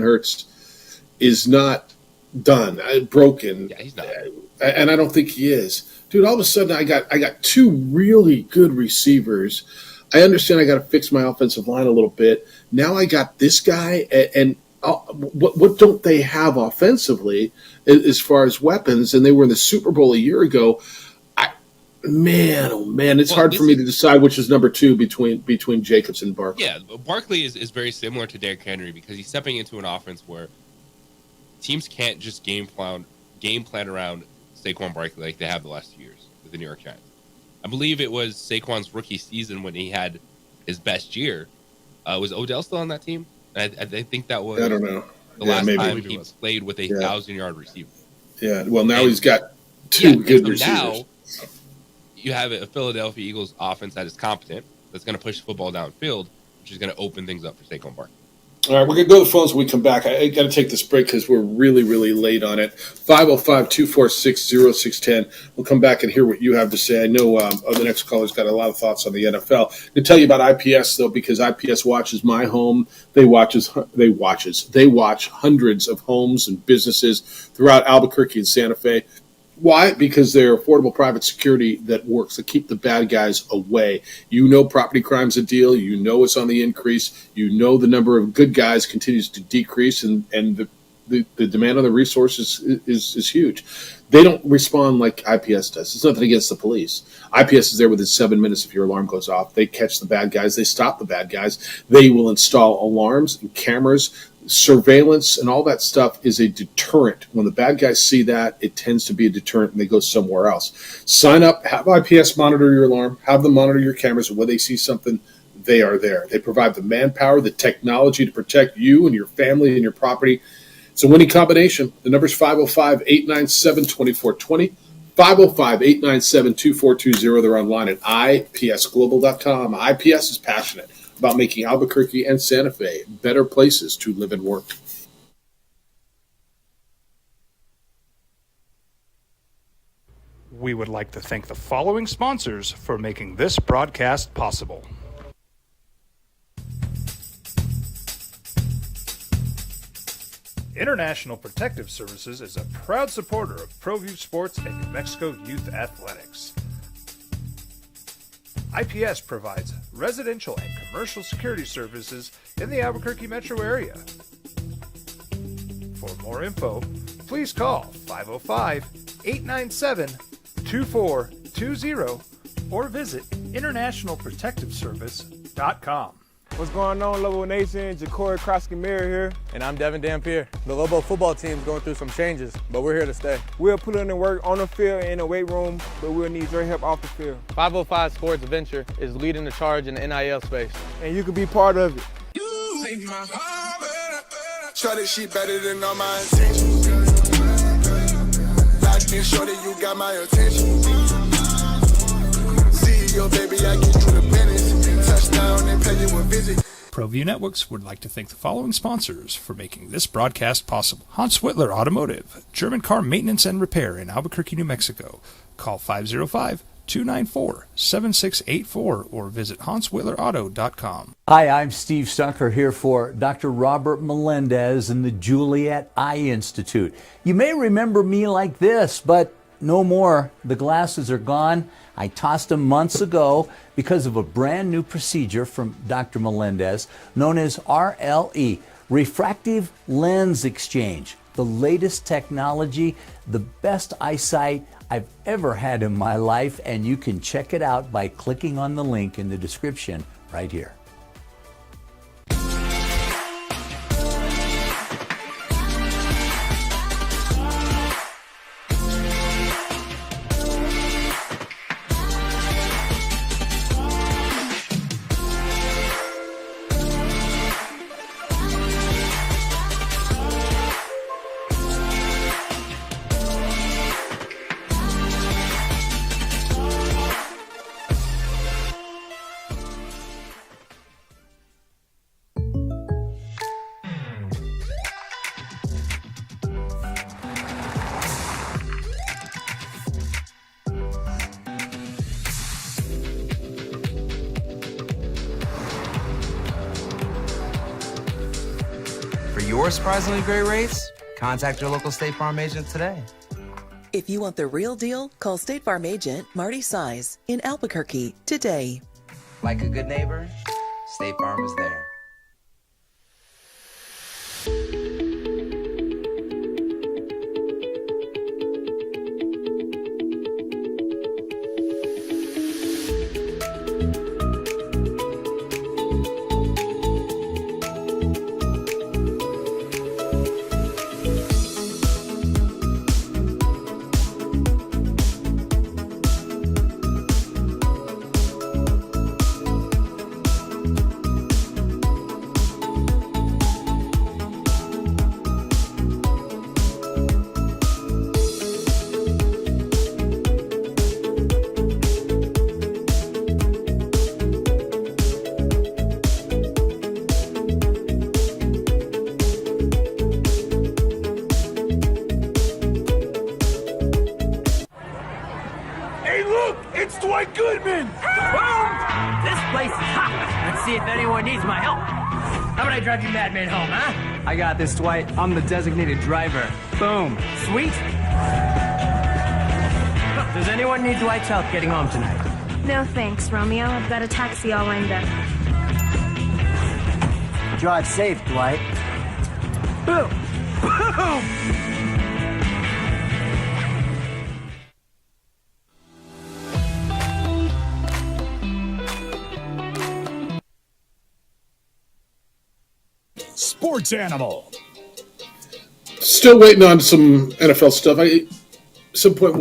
Hurts is not done, broken. Yeah, he's not. And I don't think he is. Dude, all of a sudden I got 2 really good receivers. I understand I got to fix my offensive line a little bit. Now I got this guy, and what don't they have offensively as far as weapons? And they were in the Super Bowl a year ago. It's hard for me to decide which is number two between Jacobs and Barkley. Yeah, Barkley is very similar to Derrick Henry because he's stepping into an offense where teams can't just game plan around Saquon Barkley like they have the last 2 years with the New York Giants. I believe it was Saquon's rookie season when he had his best year. Was Odell still on that team? I think that was I don't know. the last time he played with a 1,000-yard receiver. Yeah, well, now he's got two good receivers. Now you have a Philadelphia Eagles offense that is competent, that's going to push the football downfield, which is going to open things up for Saquon Barkley. All right, we're going to go to the phones when we come back. I got to take this break because we're really, really late on it. 505-246-0610. We'll come back and hear what you have to say. I know the next caller's got a lot of thoughts on the NFL. I'm going to tell you about IPS, though, because IPS watches my home. They watch hundreds of homes and businesses throughout Albuquerque and Santa Fe. Why? Because they're affordable private security that works to keep the bad guys away. You know property crime's a deal. You know it's on the increase. You know the number of good guys continues to decrease, and the demand on the resources is huge. They don't respond like IPS does. It's nothing against the police. IPS is there within 7 minutes if your alarm goes off. They catch the bad guys. They stop the bad guys. They will install alarms and cameras. Surveillance and all that stuff is a deterrent. When the bad guys see that, it tends to be a deterrent and they go somewhere else. Sign up, have IPS monitor your alarm, have them monitor your cameras, and when they see something, they are there. They provide the manpower, the technology to protect you and your family and your property. It's a winning combination. The number is 505-897-2420, 505-897-2420. They're online at ipsglobal.com. IPS is passionate about making Albuquerque and Santa Fe better places to live and work. We would like to thank the following sponsors for making this broadcast possible. International Protective Services is a proud supporter of ProView Sports and New Mexico Youth Athletics. IPS provides residential and commercial security services in the Albuquerque metro area. For more info, please call 505-897-2420 or visit internationalprotectiveservice.com. What's going on, Lobo Nation? Ja'Cory Krosky-Mir here. And I'm Devin Dampier. The Lobo football team's going through some changes, but we're here to stay. We'll put in the work on the field and in the weight room, but we'll need your help off the field. 505 Sports Venture is leading the charge in the NIL space. And you can be part of it. Shorty, she better than all my intentions. Locked in, shorty, you got my attention. See your baby, I get you the business. Touchdown and pay you a visit. ProView Networks would like to thank the following sponsors for making this broadcast possible. Hans Whitler Automotive, German car maintenance and repair in Albuquerque, New Mexico. Call 505-294-7684 or visit HansWhitlerAuto.com. Hi, I'm Steve Stucker here for Dr. Robert Melendez and the Juliet Eye Institute. You may remember me like this, but no more. The glasses are gone. I tossed them months ago because of a brand new procedure from Dr. Melendez known as RLE, Refractive Lens Exchange. The latest technology, the best eyesight I've ever had in my life, and you can check it out by clicking on the link in the description right here. For your surprisingly great rates, contact your local State Farm agent today. If you want the real deal, call State Farm agent Marty Size in Albuquerque today. Like a good neighbor, State Farm is there. Hey, look! It's Dwight Goodman! Boom! This place is hot. Let's see if anyone needs my help. How about I drive you madman home, huh? I got this, Dwight. I'm the designated driver. Boom. Sweet. Does anyone need Dwight's help getting home tonight? No thanks, Romeo. I've got a taxi all lined up. Drive safe, Dwight. Boom. Boom! Sports Animal. Still waiting on some NFL stuff. At some point,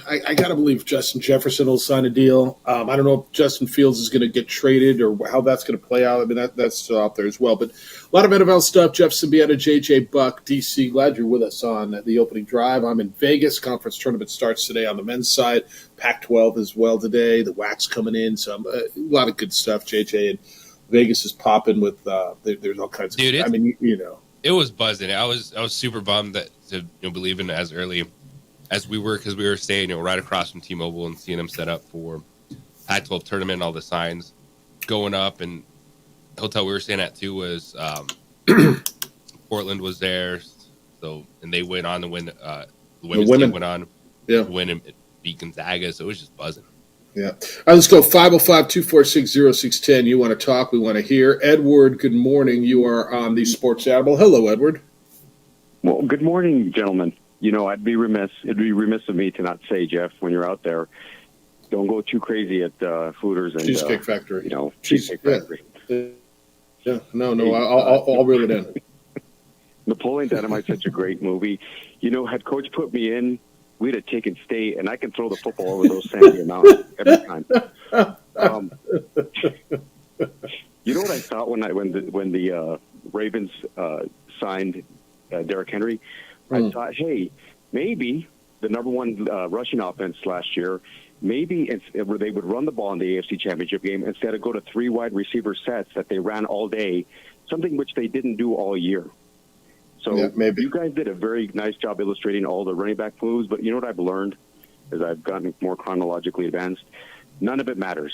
I got to believe Justin Jefferson will sign a deal. I don't know if Justin Fields is going to get traded or how that's going to play out. I mean, that's still out there as well. But a lot of NFL stuff. Jeff Symbieta, JJ Buck, DC. Glad you're with us on the opening drive. I'm in Vegas. Conference tournament starts today on the men's side. Pac-12 as well today. The WAC's coming in. So a lot of good stuff, JJ. And Vegas is popping with there's all kinds of. Dude, I mean, you know. It was buzzing. I was super bummed that to believe in as early as we were, because we were staying right across from T-Mobile and seeing them set up for Pac-12 tournament and all the signs going up. And the hotel we were staying at too was Portland was there, so and they went on to win. The women's team went on to win and beat Gonzaga, so it was just buzzing. Yeah. All right, let's go. 505-246-0610. You want to talk? We want to hear. Edward, good morning. You are on the Sports Animal. Hello, Edward. Well, good morning, gentlemen. You know, it'd be remiss of me to not say, Jeff, when you're out there, don't go too crazy at Hooters and Cheesecake Factory. You know, Cheesecake Factory. Yeah. No, I'll reel it in. Napoleon Dynamite's such a great movie. You know, had Coach put me in, we'd have taken state, and I can throw the football over those sandy mountains every time. You know what I thought when the Ravens signed Derrick Henry? I thought, hey, maybe the number one rushing offense last year, maybe where they would run the ball in the AFC Championship game instead of go to 3 wide receiver sets that they ran all day, something which they didn't do all year. So maybe you guys did a very nice job illustrating all the running back moves, but you know what I've learned as I've gotten more chronologically advanced? None of it matters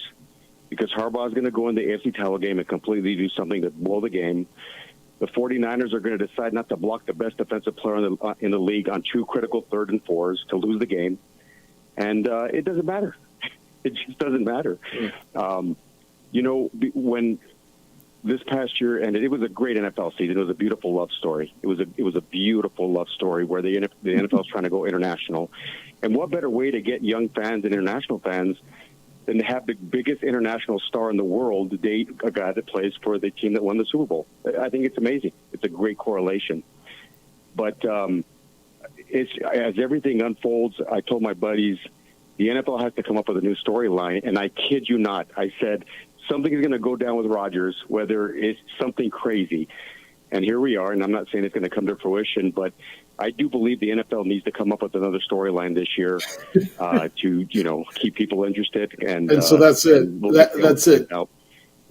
because Harbaugh is going to go in the AFC title game and completely do something to blow the game. The 49ers are going to decide not to block the best defensive player in the league on 2 critical 3rd and 4s to lose the game. And it doesn't matter. It just doesn't matter. You know, when this past year, and it was a great NFL season. It was a beautiful love story. It was a beautiful love story where the NFL is trying to go international. And what better way to get young fans and international fans than to have the biggest international star in the world date a guy that plays for the team that won the Super Bowl? I think it's amazing. It's a great correlation. But as everything unfolds, I told my buddies, the NFL has to come up with a new storyline. And I kid you not, I said, something is going to go down with Rodgers, whether it's something crazy. And here we are, and I'm not saying it's going to come to fruition, but I do believe the NFL needs to come up with another storyline this year to, keep people interested. And so that's it. That's it.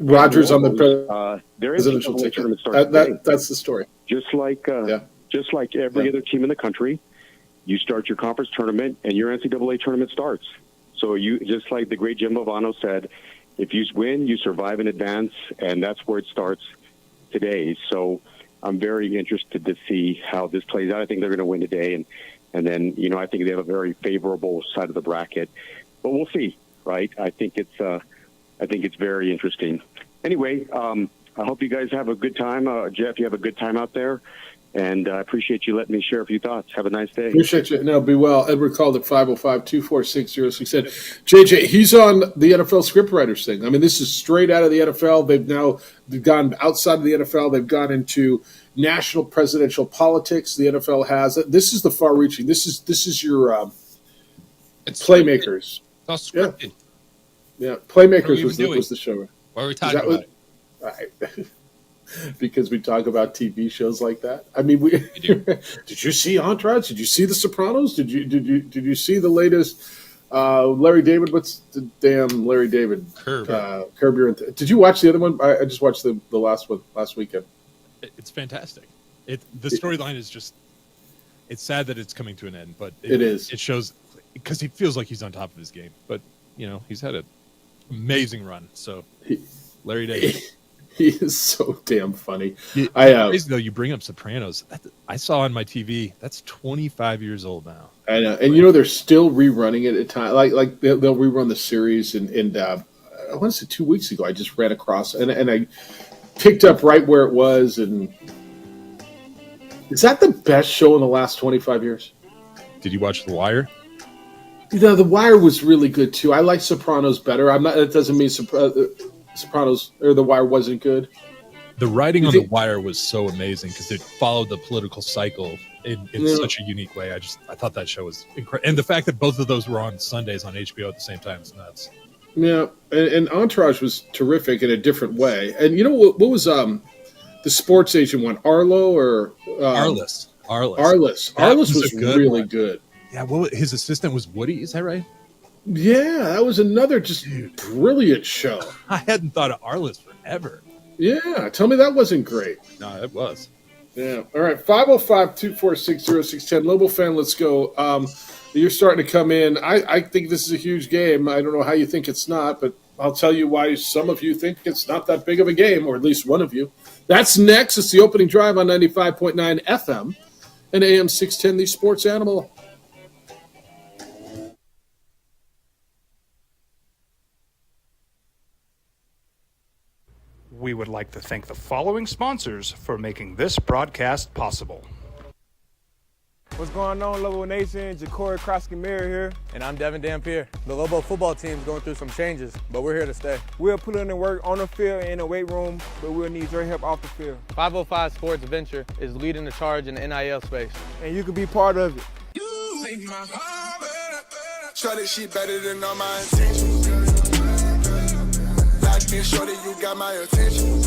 Rodgers on the presidential ticket. That's the story. Just like every other team in the country, you start your conference tournament and your NCAA tournament starts. So you, just like the great Jim Bovano said, if you win, you survive in advance, and that's where it starts today. So I'm very interested to see how this plays out. I think they're going to win today, and then, I think they have a very favorable side of the bracket. But we'll see, right? I think it's I think it's very interesting. Anyway, I hope you guys have a good time. Jeff, you have a good time out there. And I appreciate you letting me share a few thoughts. Have a nice day. Appreciate you. No, be well. Edward called at 505-246-0610. JJ, he's on the NFL scriptwriters thing. I mean, this is straight out of the NFL. They've now gone outside of the NFL. They've gone into national presidential politics. The NFL has it. This is the far-reaching. This is your Playmakers. It's all scripted. Yeah, Playmakers was the show. Why are we talking about it? Right. Because we talk about TV shows like that. I mean, did you see Entourage? Did you see The Sopranos? Did you see the latest Larry David? What's the damn Larry David? Curb Your Did you watch the other one? I just watched the last one last weekend. It's fantastic. The storyline is just. It's sad that it's coming to an end, but it is. It shows because he feels like he's on top of his game, but he's had an amazing run. So Larry David. He is so damn funny. Crazy though, you bring up Sopranos. I saw on my TV. That's 25 years old now. I know, and they're still rerunning it at times. Like they'll rerun the series, and I want to say 2 weeks ago, I just ran across and I picked up right where it was. And is that the best show in the last 25 years? Did you watch The Wire? The Wire was really good too. I like Sopranos better. I'm not. That doesn't mean Sopranos or The Wire wasn't good. The writing on The Wire was so amazing because it followed the political cycle in such a unique way. I thought that show was incredible, and the fact that both of those were on Sundays on HBO at the same time is nuts. Yeah, and Entourage was terrific in a different way. And what was the sports agent one? Arlo or Arliss? Arliss was really good. Yeah, well, his assistant was Woody. Is that right? Yeah, that was another just brilliant show. I hadn't thought of Arliss forever. Yeah, tell me that wasn't great. No, it was. Yeah. All right, 505-246-0610. Lobo fan, let's go. You're starting to come in. I think this is a huge game. I don't know how you think it's not, but I'll tell you why some of you think it's not that big of a game, or at least one of you. That's next. It's the opening drive on 95.9 FM and AM 610, the Sports Animal. We would like to thank the following sponsors for making this broadcast possible. What's going on, Lobo Nation? Ja'Cory Krosky-Miller here. And I'm Devin Dampier. The Lobo football team is going through some changes, but we're here to stay. We'll put in the work on the field and in the weight room, but we'll need your help off the field. 505 Sports Venture is leading the charge in the NIL space. And you can be part of it. You make my heart better. Shorty, she better than all my intentions. Like me, shorty, you got my attention.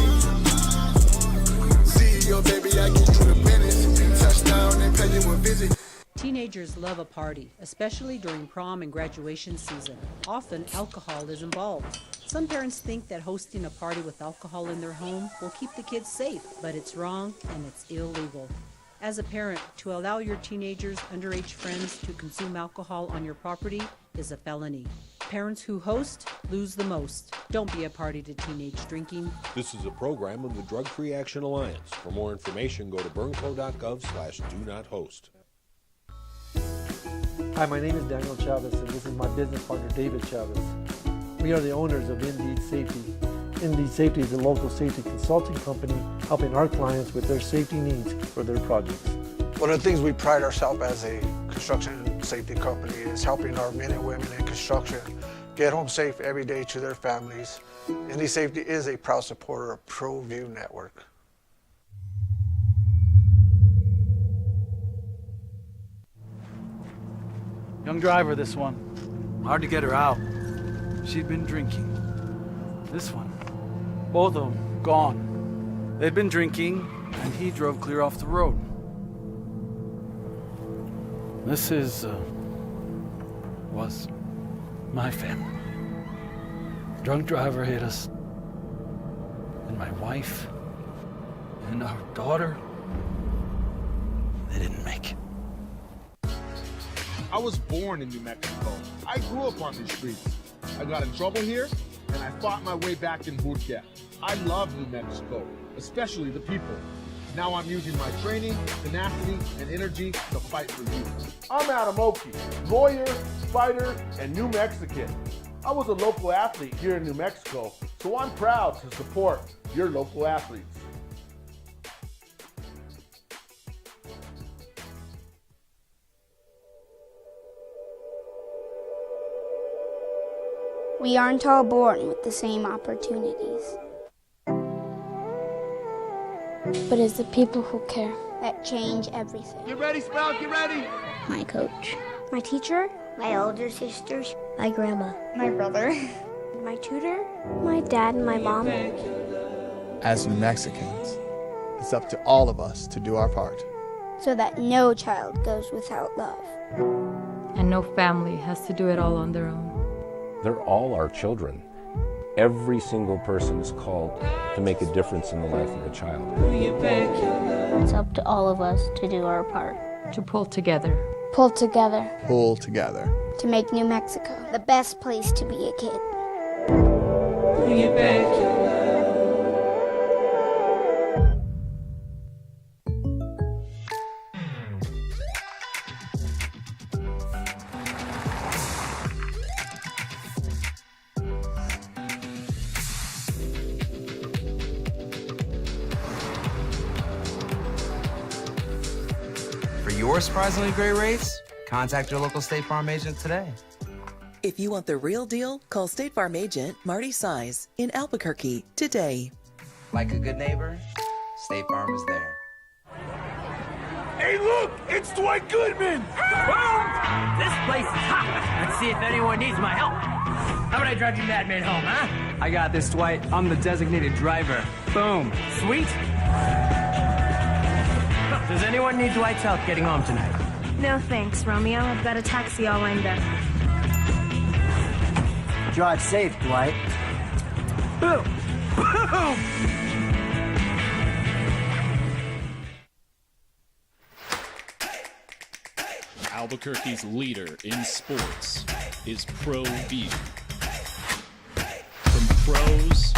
See your baby, I get you the business. Touchdown and pay you a visit. Teenagers love a party, especially during prom and graduation season. Often, alcohol is involved. Some parents think that hosting a party with alcohol in their home will keep the kids safe, but it's wrong and it's illegal. As a parent, to allow your teenagers' underage friends to consume alcohol on your property is a felony. Parents who host lose the most. Don't be a party to teenage drinking. This is a program of the Drug Free Action Alliance. For more information, go to burnco.gov/do-not-host. Hi, my name is Daniel Chavez, and this is my business partner, David Chavez. We are the owners of Indeed Safety. Indeed Safety is a local safety consulting company helping our clients with their safety needs for their projects. One of the things we pride ourselves as a construction safety company is helping our men and women in construction get home safe every day to their families. Indeed Safety is a proud supporter of ProView Network. Young driver, this one. Hard to get her out. She'd been drinking. This one. Both of them gone. They'd been drinking, and he drove clear off the road. This was my family. Drunk driver hit us. And my wife and our daughter, they didn't make it. I was born in New Mexico. I grew up on these streets. I got in trouble here, and I fought my way back in boot camp. I love New Mexico, especially the people. Now I'm using my training, tenacity, and energy to fight for you. I'm Adam Oki, lawyer, fighter, and New Mexican. I was a local athlete here in New Mexico, so I'm proud to support your local athletes. We aren't all born with the same opportunities. But it's the people who care that change everything. Get ready, Sprout, get ready! My coach. My teacher. My older sisters. My grandma. My brother. My tutor. My dad and my mom. As New Mexicans, it's up to all of us to do our part. So that no child goes without love. And no family has to do it all on their own. They're all our children. Every single person is called to make a difference in the life of a child. It's up to all of us to do our part. To pull together. Pull together. Pull together. To make New Mexico the best place to be a kid. For your surprisingly great rates, contact your local State Farm agent today. If you want the real deal, call State Farm agent Marty Size in Albuquerque today. Like a good neighbor, State Farm is there. Hey, look! It's Dwight Goodman! Boom! This place is hot. Let's see if anyone needs my help. How about I drive you madman home, huh? I got this, Dwight. I'm the designated driver. Boom. Sweet. Does anyone need Dwight's help getting home tonight? No thanks, Romeo. I've got a taxi all lined up. Drive safe, Dwight. Boom! Boom! Albuquerque's leader in sports is Pro View. From pros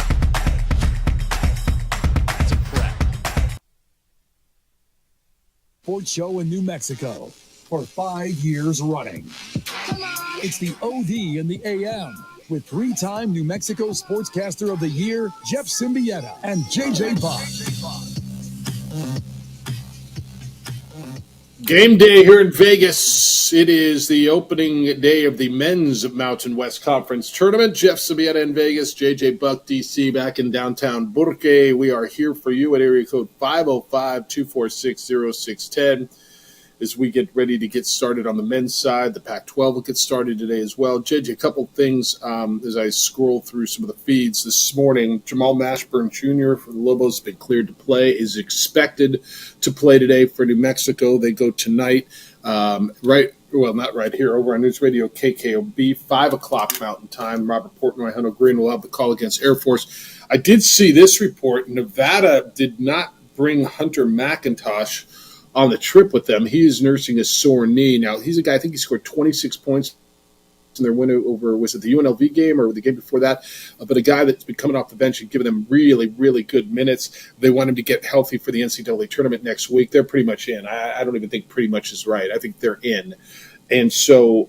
to prep. Sports show in New Mexico for 5 years running. It's the OD in the AM with three-time New Mexico Sportscaster of the Year, Jeff Symbieta and JJ Buck. Game day here in Vegas. It is the opening day of the men's Mountain West Conference tournament. Jeff Symbieta in Vegas, JJ Buck, DC, back in downtown Burque. We are here for you at area code 505-246-0610 as we get ready to get started on the men's side. The Pac-12 will get started today as well. JJ, a couple things as I scroll through some of the feeds this morning. Jamal Mashburn Jr. for the Lobos has been cleared to play, is expected to play today for New Mexico. They go tonight, not right here, over on News Radio KKOB, 5 o'clock Mountain Time. Robert Portnoy, Hunter Green will have the call against Air Force. I did see this report. Nevada did not bring Hunter McIntosh on the trip with them. He is nursing a sore knee. Now, he's a guy, I think he scored 26 points in their win over, was it the UNLV game or the game before that? But a guy that's been coming off the bench and giving them really, really good minutes. They want him to get healthy for the NCAA tournament next week. They're pretty much in. I don't even think pretty much is right. I think they're in. And so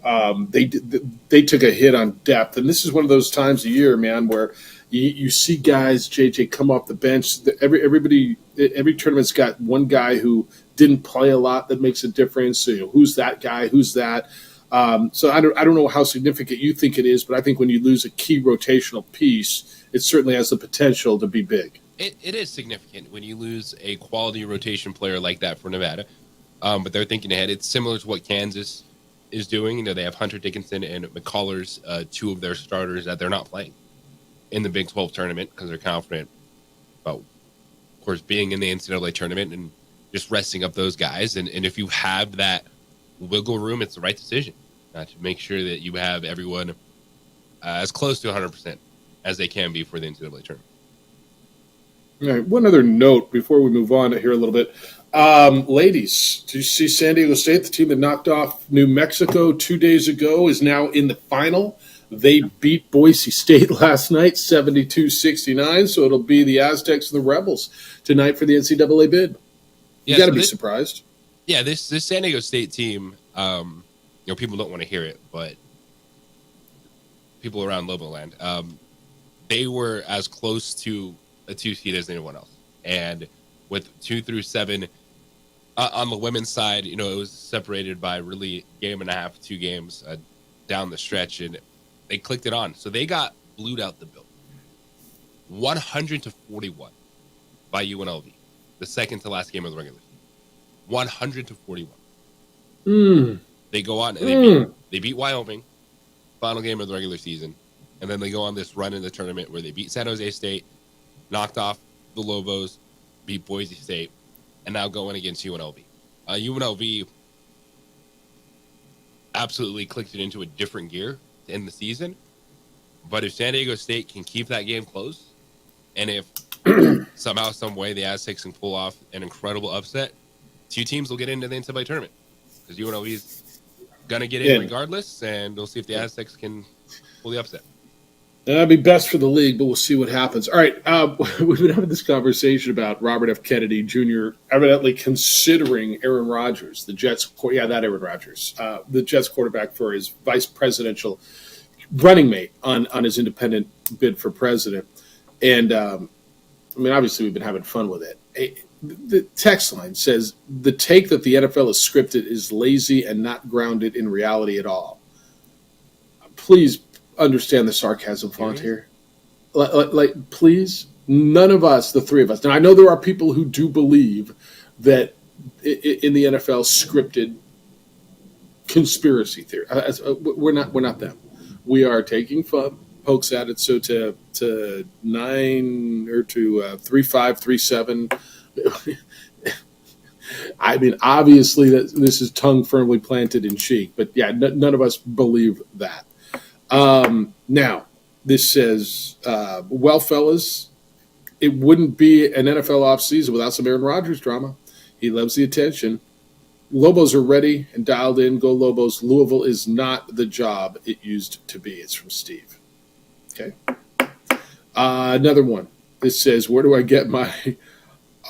they took a hit on depth. And this is one of those times of year, man, where you see guys, JJ, come off the bench. Every tournament's got one guy who didn't play a lot that makes a difference. So, who's that guy? Who's that? So I don't know how significant you think it is, but I think when you lose a key rotational piece, it certainly has the potential to be big. It is significant when you lose a quality rotation player like that for Nevada. But they're thinking ahead. It's similar to what Kansas is doing. You know, they have Hunter Dickinson and McCullers, two of their starters that they're not playing in the Big 12 tournament because they're confident about, of course, being in the NCAA tournament and just resting up those guys. And if you have that wiggle room, it's the right decision to make sure that you have everyone as close to 100% as they can be for the NCAA tournament. All right, one other note before we move on here a little bit. Ladies, did you see San Diego State, the team that knocked off New Mexico 2 days ago, is now in the final? They beat Boise State last night, 72-69, so it'll be the Aztecs and the Rebels tonight for the NCAA bid. You got to be surprised. Yeah, this San Diego State team, people don't want to hear it, but people around Loboland, they were as close to a 2 seed as anyone else. And with 2 through 7 on the women's side, it was separated by really game and a half, 2 games down the stretch, and they clicked it on. So they got blued out the bill, 100-41 by UNLV, the second to last game of the regular season. 100-41. They go on and they beat Wyoming, final game of the regular season, and then they go on this run in the tournament where they beat San Jose State, knocked off the Lobos, beat Boise State, and now going against UNLV. UNLV absolutely clicked it into a different gear to end the season. But if San Diego State can keep that game close, and if somehow, some way, the Aztecs can pull off an incredible upset, 2 teams will get into the NCAA tournament because UNLV is going to get in regardless, and we'll see if the Aztecs can pull the upset. That'd be best for the league, but we'll see what happens. All right, we've been having this conversation about Robert F. Kennedy Jr. evidently considering Aaron Rodgers, the Jets. That Aaron Rodgers, the Jets quarterback, for his vice presidential running mate on his independent bid for president. And obviously we've been having fun with it. The text line says the take that the NFL is scripted is lazy and not grounded in reality at all. Please understand the sarcasm font here. Please, none of us, the 3 of us. Now, I know there are people who do believe that in the NFL scripted conspiracy theory. We're not them. We are taking pokes at it. So to 9 or to 3.5, 3.7. Obviously this is tongue firmly planted in cheek, but yeah, none of us believe that. Now, this says, well, fellas, it wouldn't be an NFL offseason without some Aaron Rodgers drama. He loves the attention. Lobos are ready and dialed in. Go Lobos. Louisville is not the job it used to be. It's from Steve. Okay. Another one. This says, where do I get my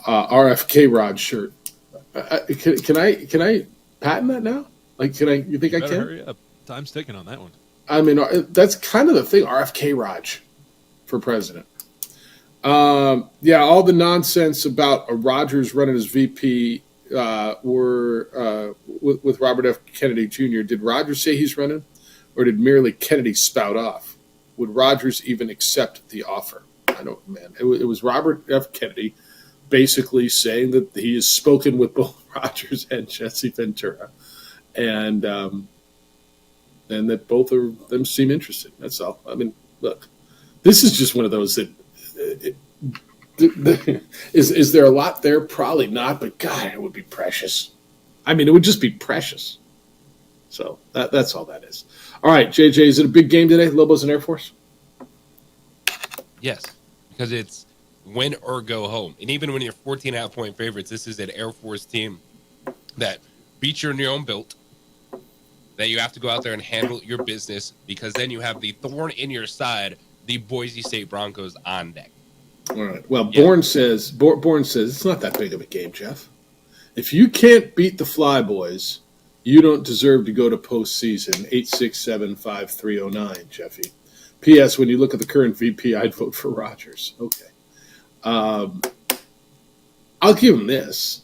RFK Rod shirt? Can I patent that now? You think I can? Hurry up. Time's ticking on that one. That's kind of the thing, RFK Raj for president. All the nonsense about Rodgers running as VP were with Robert F. Kennedy Jr. Did Rodgers say he's running, or did merely Kennedy spout off? Would Rodgers even accept the offer? I don't, man. It was Robert F. Kennedy basically saying that he has spoken with both Rodgers and Jesse Ventura, and that both of them seem interested. That's all. Look, this is just one of those that is there a lot there? Probably not, but God, it would be precious. It would just be precious. So that's all that is. All right, JJ, is it a big game today, Lobos and Air Force? Yes, because it's win or go home. And even when you're 14.5-point favorites, this is an Air Force team that beat you in your own built, that you have to go out there and handle your business, because then you have the thorn in your side, the Boise State Broncos on deck. All right. Well, Bourne says it's not that big of a game, Jeff. If you can't beat the Flyboys, you don't deserve to go to postseason. 867-5309, Jeffy. P.S. When you look at the current VP, I'd vote for Rodgers. Okay. I'll give him this.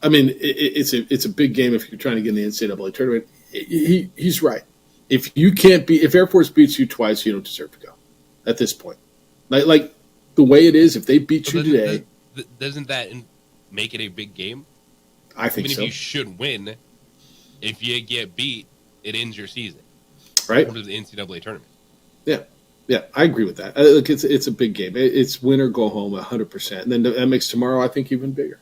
It's a big game if you're trying to get in the NCAA tournament. He's right. If Air Force beats you twice, you don't deserve to go at this point. Like the way it is, if they beat you today, doesn't that make it a big game? I think so. If you should win, if you get beat, it ends your season. Right. Or the NCAA tournament. Yeah, I agree with that. Look, it's a big game. It's win or go home 100%. And then that makes tomorrow, I think, even bigger.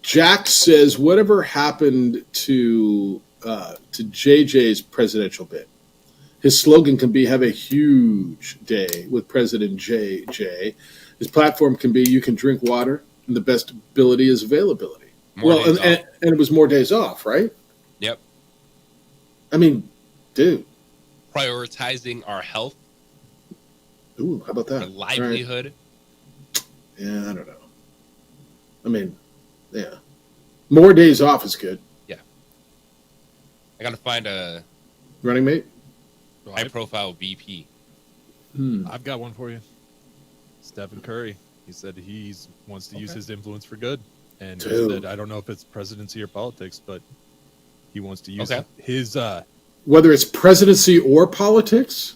Jack says, whatever happened to JJ's presidential bid? His slogan can be, have a huge day with President JJ. His platform can be, you can drink water, and the best ability is availability. And it was more days off, right? Yep. Dude. Prioritizing our health. Ooh, how about that? Our livelihood. Right. Yeah, I don't know. Yeah. More days off is good. Yeah. I got to find a running mate. high-profile VP. I've got one for you. Stephen Curry. He said he wants to use his influence for good. And he Dude. said, I don't know if it's presidency or politics, but he wants to use his... Whether it's presidency or politics?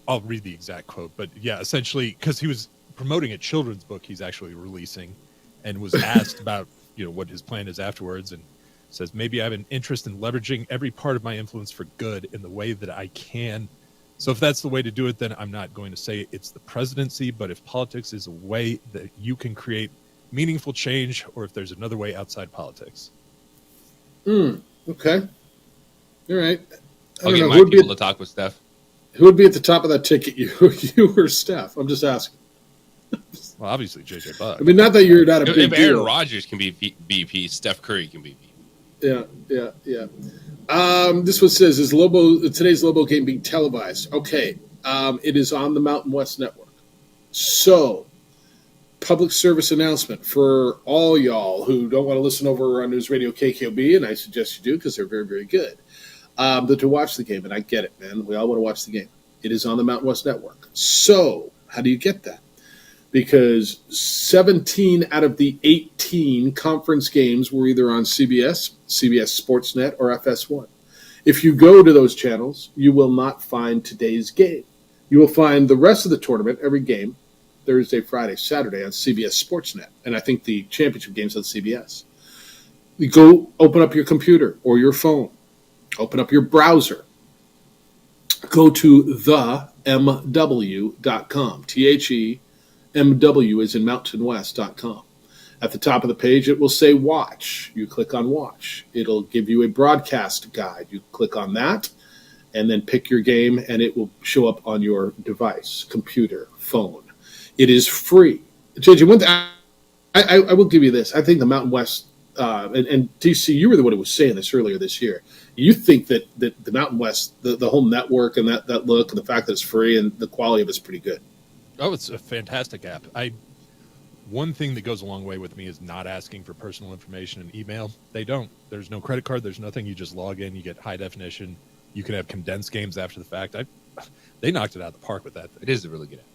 I'll read the exact quote. But yeah, essentially, because he was promoting a children's book he's actually releasing and was asked about what his plan is afterwards, and says, maybe I have an interest in leveraging every part of my influence for good in the way that I can. So if that's the way to do it, then I'm not going to say it's the presidency, but if politics is a way that you can create meaningful change, or if there's another way outside politics. Okay. All right. I'll get my people to talk with Steph. Who would be at the top of that ticket, you or Steph? I'm just asking. Well, obviously, JJ Buck. I mean, not that you're not a big If Aaron deal. Rodgers can be VP, Steph Curry can be VP. Yeah. This one says, is today's Lobo game being televised? Okay. It is on the Mountain West Network. So, public service announcement for all y'all who don't want to listen over on News Radio KKOB, and I suggest you do because they're very, very good, but to watch the game. And I get it, man. We all want to watch the game. It is on the Mountain West Network. So, how do you get that? Because 17 out of the 18 conference games were either on CBS, CBS Sportsnet, or FS1. If you go to those channels, you will not find today's game. You will find the rest of the tournament, every game, Thursday, Friday, Saturday on CBS Sportsnet. And I think the championship game's on CBS. You go open up your computer or your phone. Open up your browser. Go to themw.com. THEMW is in mountainwest.com. At the top of the page, it will say watch. You click on watch. It'll give you a broadcast guide. You click on that and then pick your game, and it will show up on your device, computer, phone. It is free. JJ, one thing, I will give you this. I think the Mountain West, and DC, you were the one who was saying this earlier this year. You think that the Mountain West, the whole network and that look and the fact that it's free and the quality of it's pretty good. Oh, it's a fantastic app. One thing that goes a long way with me is not asking for personal information in email. They don't. There's no credit card. There's nothing. You just log in. You get high definition. You can have condensed games after the fact. They knocked it out of the park with that thing. It is a really good app.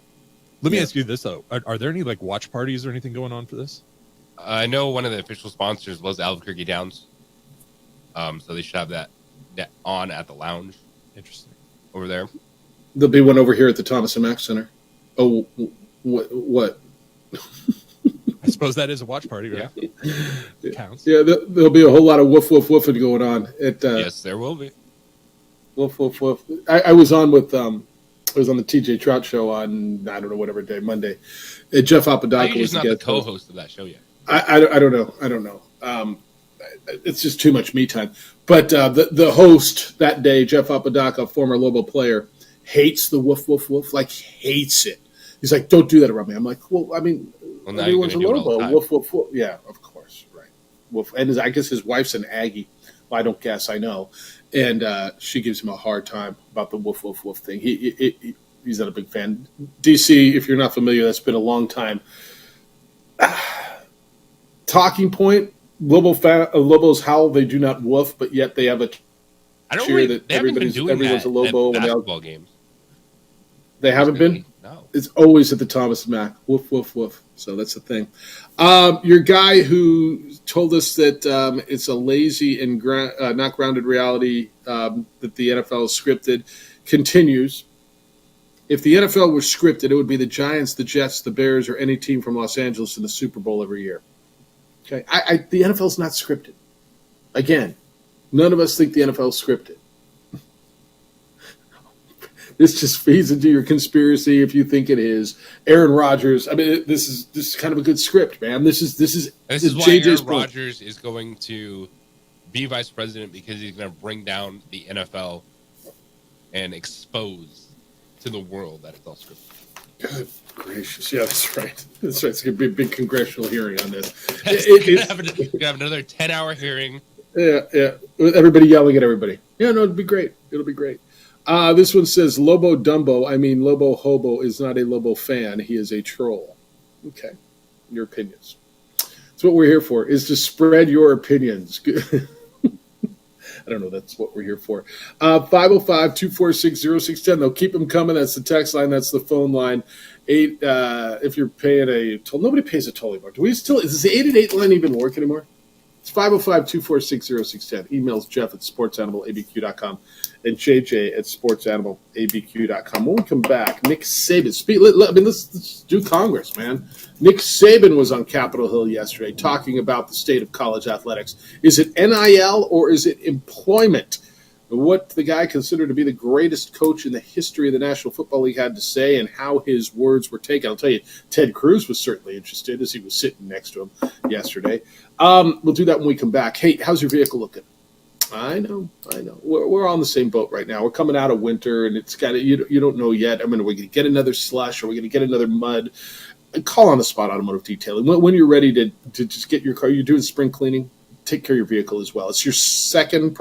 Let me ask you this, though. Are there any watch parties or anything going on for this? I know one of the official sponsors was Albuquerque Downs. So they should have that on at the lounge. Interesting. Over there. There'll be one over here at the Thomas and Mack Center. Oh, what? I suppose that is a watch party, right? Yeah. It counts. Yeah, there'll be a whole lot of woof, woof, woofing going on. Yes, there will be. Woof, woof, woof. I was on with, I was on the TJ Trout show on, I don't know, whatever day, Monday. Jeff Apodaca was not the co-host of that show yet. I don't know. It's just too much me time. But the host that day, Jeff Apodaca, former Lobo player, hates the woof, woof, woof, hates it. He's like, don't do that around me. I'm like, well, I mean, everyone's a Lobo. Woof, woof, woof. Yeah, of course, right. Woof. And I guess his wife's an Aggie. Well, I don't guess, I know. And she gives him a hard time about the woof, woof, woof thing. He's not a big fan. DC, if you're not familiar, that's been a long time. Talking point, Lobos howl, they do not woof, but yet they have a cheer that everyone's a Lobo. At basketball games. They haven't been? No. It's always at the Thomas Mack. Woof, woof, woof. So that's the thing. Your guy who told us that it's a lazy and not grounded reality that the NFL is scripted continues. If the NFL were scripted, it would be the Giants, the Jets, the Bears, or any team from Los Angeles in the Super Bowl every year. Okay, the NFL is not scripted. Again, none of us think the NFL is scripted. This just feeds into your conspiracy if you think it is. Aaron Rodgers. I mean, this is kind of a good script, man. This is why JJ's Aaron Rodgers is going to be vice president, because he's going to bring down the NFL and expose to the world that it's all scripted. Good gracious. Yeah, that's right. That's right. It's going to be a big congressional hearing on this. We're going to have another 10-hour hearing. Yeah. With everybody yelling at everybody. Yeah, no, it'll be great. It'll be great. This one says, Lobo Dumbo, Lobo Hobo is not a Lobo fan. He is a troll. Okay. Your opinions. That's what we're here for, is to spread your opinions. I don't know. That's what we're here for. 505-246-0610. They'll keep them coming. That's the text line. That's the phone line. If you're paying a toll, nobody pays a toll anymore. Is the 888 line even work anymore? It's 505-246-0610. Emails Jeff at sportsanimалabq.com and JJ at sportsanimалabq.com. When we come back, Nick Saban. Let's do Congress, man. Nick Saban was on Capitol Hill yesterday talking about the state of college athletics. Is it NIL or is it employment? What the guy considered to be the greatest coach in the history of the National Football League had to say and how his words were taken. I'll tell you, Ted Cruz was certainly interested as he was sitting next to him yesterday. We'll do that when we come back. Hey, how's your vehicle looking? I know. We're on the same boat right now. We're coming out of winter, and it's got you don't know yet. are we going to get another slush? Are we going to get another mud? Call On the Spot Automotive Detailing. When you're ready to just get your car, you're doing spring cleaning, take care of your vehicle as well. It's your second,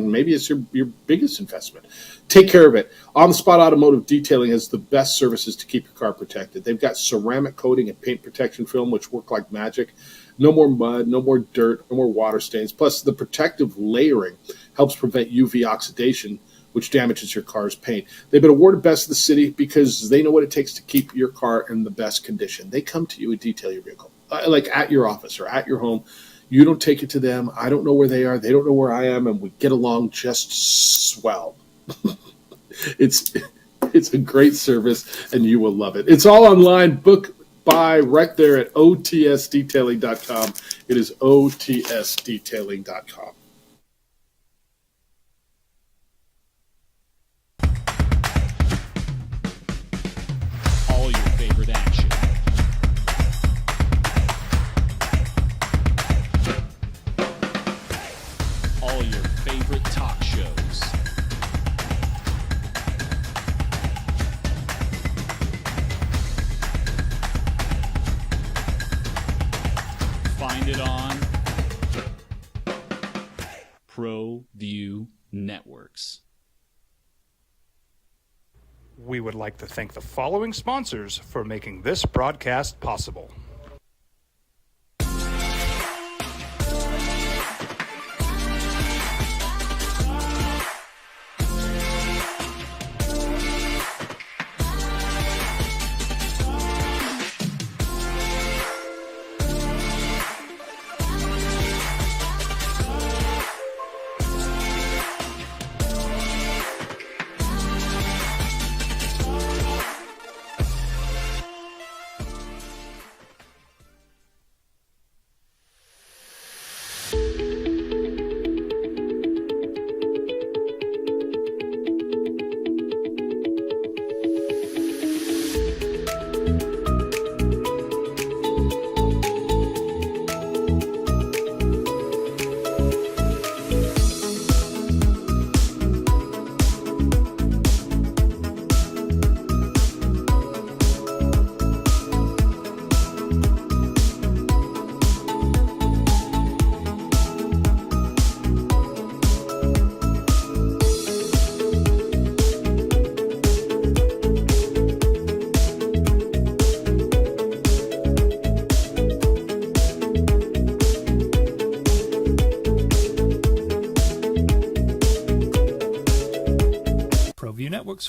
maybe it's your biggest investment. Take care of it. On the Spot Automotive Detailing has the best services to keep your car protected. They've got ceramic coating and paint protection film, which work like magic. No more mud, no more dirt, no more water stains. Plus, the protective layering helps prevent UV oxidation, which damages your car's paint. They've been awarded Best of the City because they know what it takes to keep your car in the best condition. They come to you and detail your vehicle, like at your office or at your home. You don't take it to them. I don't know where they are. They don't know where I am, and we get along just swell. It's a great service, and you will love it. It's all online. Book by right there at otsdetailing.com. It is otsdetailing.com. All your favorite action. All your favorite talk shows. Find it on ProView Networks. We would like to thank the following sponsors for making this broadcast possible.